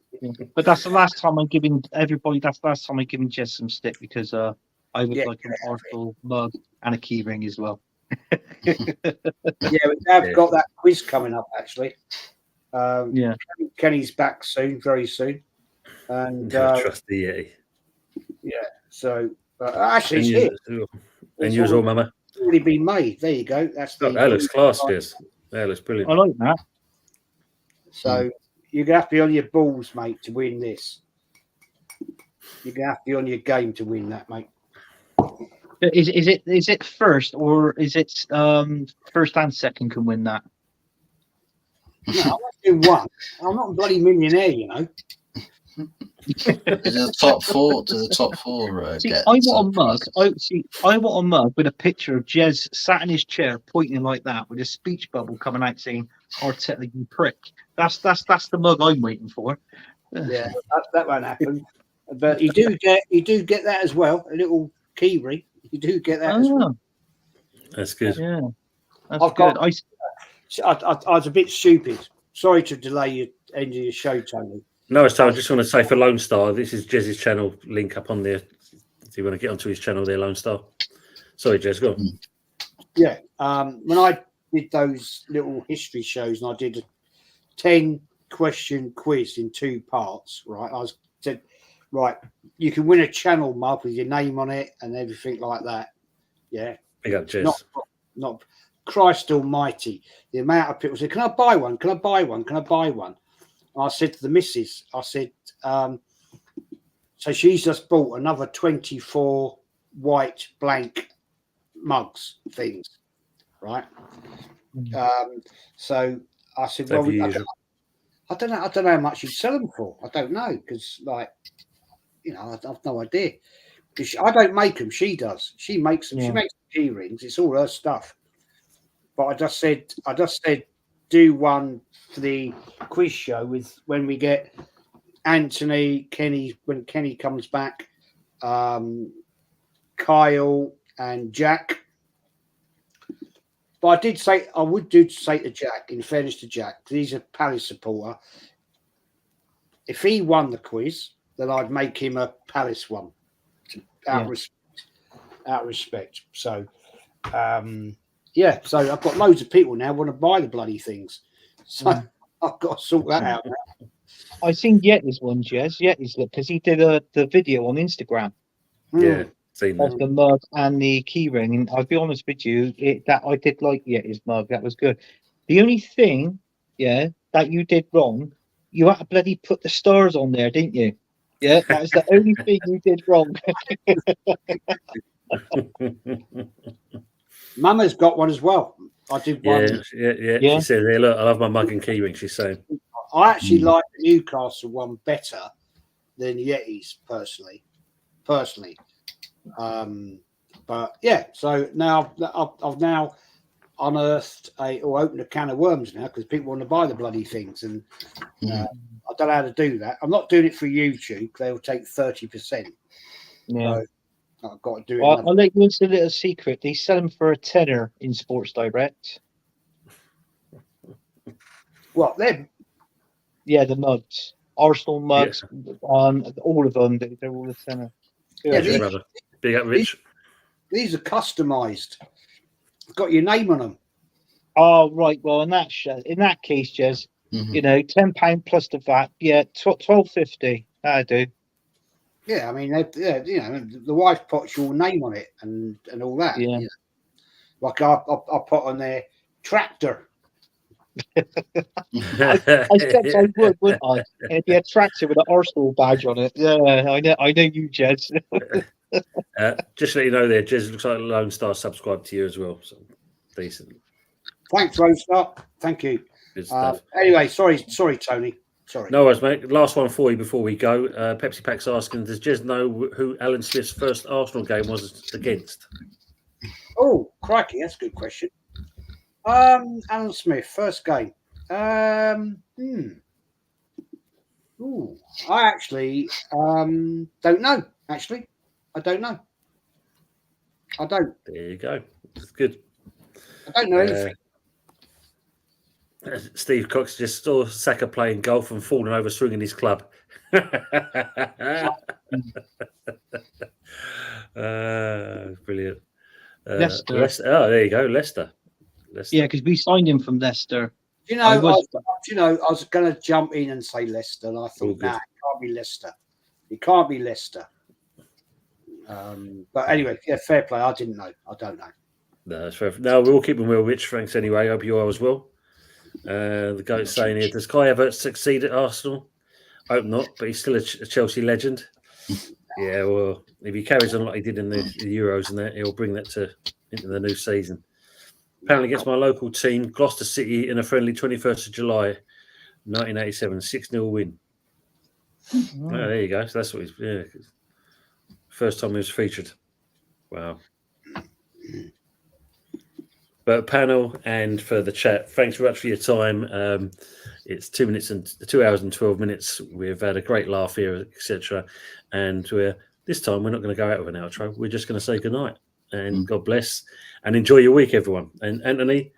Speaker 4: But that's the last time I'm giving everybody. That's the last time I'm giving Jess some stick because I would like an Arsenal mug and a key ring as well.
Speaker 2: Yeah, we have got that quiz coming up actually. Kenny's back soon, very soon, and
Speaker 1: trust the Yeti.
Speaker 2: Yeah, so actually, it's here.
Speaker 1: And you as well, Mama.
Speaker 2: It's already been made. There you go. That's
Speaker 1: that looks class, yes. That looks brilliant.
Speaker 4: I like that.
Speaker 2: So you're gonna have to be on your balls, mate, to win this. You're gonna have to be on your game to win that, mate.
Speaker 4: Is it first or is it first and second can win that?
Speaker 2: No, I want to do one. I'm not a bloody millionaire, you know.
Speaker 3: The top four to the top four.
Speaker 4: See, I want a mug. I want a mug with a picture of Jez sat in his chair, pointing like that, with a speech bubble coming out saying, "Arteta, you prick." That's the mug I'm waiting for.
Speaker 2: Yeah, that won't happen. But you do get that as well. A little key ring. You do get that as well.
Speaker 1: That's good.
Speaker 4: Yeah, that's good.
Speaker 2: I was a bit stupid. Sorry to delay your end of your show, Tony.
Speaker 1: No, it's time. I just want to say for Lone Star, this is Jez's channel. Link up on there. Do you want to get onto his channel there, Lone Star? Sorry, Jez, go on.
Speaker 2: Yeah. When I did those little history shows and I did a 10-question quiz in 2 parts, right? I said, right, you can win a channel mug with your name on it and everything like that. Yeah.
Speaker 1: Big up, Jez.
Speaker 2: Not Christ Almighty. The amount of people say, "Can I buy one? Can I buy one? Can I buy one?" And I said to the missus, I said, so she's just bought another 24 white blank mugs things, right? So I said, well, I don't know how much you'd sell them for. I don't know because, like, you know, I've no idea. Because I don't make them. She does. She makes them. Yeah. She makes key rings. It's all her stuff. But I just said, do one for the quiz show with when we get Anthony, Kenny, when Kenny comes back, Kyle and Jack. But I did say I would say to Jack, in fairness to Jack, because he's a Palace supporter. If he won the quiz, then I'd make him a Palace one, out of respect. So, so I've got loads of people now want to buy the bloody things. So I've got to sort that out now.
Speaker 4: I seen Yeti's one, Jez. Yeti's because he did the video on Instagram.
Speaker 1: Yeah, Seen
Speaker 4: of
Speaker 1: that.
Speaker 4: the mug and the key ring. And I'll be honest with you, that I did like his mug. That was good. The only thing, that you did wrong, you had to bloody put the stars on there, didn't you? Yeah, that was the only thing you did wrong.
Speaker 2: Mama's got one as well. I did one.
Speaker 1: Yeah.
Speaker 4: Yeah.
Speaker 1: She said, "Hey, look, I love my mug and keyring." She's saying,
Speaker 2: I actually like the Newcastle one better than Yeti's personally. But yeah, so now I've now unearthed or opened a can of worms now because people want to buy the bloody things, and I don't know how to do that. I'm not doing it for YouTube; they'll take 30%.
Speaker 4: Yeah.
Speaker 2: So I've got to do it.
Speaker 4: I'll let you into a little secret. They sell them for £10 in Sports Direct.
Speaker 2: What then?
Speaker 4: Yeah, the mugs, Arsenal mugs, all of them. They're all £10.
Speaker 2: Yeah,
Speaker 1: "Big brother, big up, Rich."
Speaker 2: These are customised. It's got your name on them.
Speaker 4: Oh right, well in that case, Jez, £10 plus the VAT. Yeah, £12.50. I do.
Speaker 2: Yeah, I mean, the wife puts your name on it and all that.
Speaker 4: Yeah.
Speaker 2: Like I put on their tractor.
Speaker 4: I said I would, wouldn't I? It'd be a tractor with an Arsenal badge on it. Yeah, I know you, Jez.
Speaker 1: Just to let you know, there, Jez looks like Lone Star subscribed to you as well. So decent.
Speaker 2: Thanks, Lone Star. Thank you.
Speaker 1: Good stuff.
Speaker 2: Anyway, sorry, Tony. Sorry.
Speaker 1: No worries, mate. Last one for you before we go. Pepsi Pack's asking, does Jez know who Alan Smith's first Arsenal game was against?
Speaker 2: Oh, crikey, that's a good question. Alan Smith, first game. Ooh, I actually don't know. Actually, I don't know. I don't.
Speaker 1: There you go. That's good.
Speaker 2: I don't know anything.
Speaker 1: Steve Cox just saw Saka playing golf and falling over swinging his club. Brilliant.
Speaker 4: Leicester.
Speaker 1: Oh, there you go, Leicester.
Speaker 4: Yeah, because we signed him from Leicester.
Speaker 2: I was going to jump in and say Leicester, and I thought, nah, it can't be Leicester. It can't be Leicester. But anyway, yeah, fair play. I didn't know. I don't know.
Speaker 1: No, that's fair. No, we're all keeping well, Rich. Thanks anyway. Hope you are as well. The goat's saying here, does Kai Havertz succeed at Arsenal? I hope not, but he's still a Chelsea legend. Yeah, well, if he carries on like he did in the Euros and that, he'll bring that into the new season. Apparently against my local team, Gloucester City, in a friendly 21st of July, 1987, 6-0 win. Oh, there you go. So that's what he's, first time he was featured. Wow. But panel and for the chat, thanks very much for your time. It's 2 hours and 12 minutes. We've had a great laugh here, etc. And this time we're not going to go out with an outro. We're just going to say goodnight and God bless and enjoy your week, everyone. And Anthony,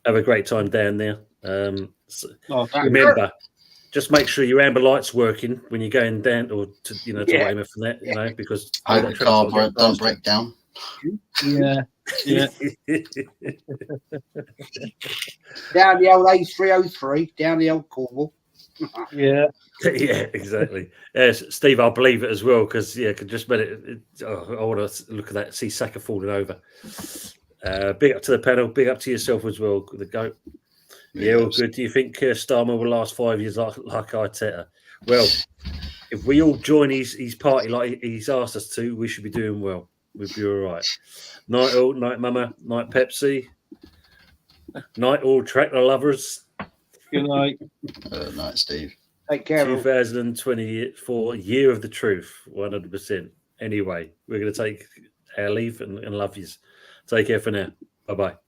Speaker 1: have a great time down there. Remember, just make sure your amber light's working when you're going down or to Weymouth and that, because
Speaker 3: hope the car don't break down.
Speaker 4: Yeah.
Speaker 2: Down the old A303, down the old Cornwall.
Speaker 1: Yeah, exactly. Yes, Steve, I'll believe it as well because could just bet it. I want to look at that, see Saka falling over. Big up to the panel, big up to yourself as well. The goat. Yeah, all good. Do you think Starmer will last 5 years like Arteta? Well, if we all join his party like he's asked us to, we should be doing well. We'll be all right. Night all, night Mama, night Pepsi, night all tractor lovers.
Speaker 4: Good night.
Speaker 3: Night, Steve.
Speaker 2: Take care.
Speaker 1: 2024 year of the truth, 100%. Anyway, we're going to take our leave and love yous. Take care for now. Bye-bye.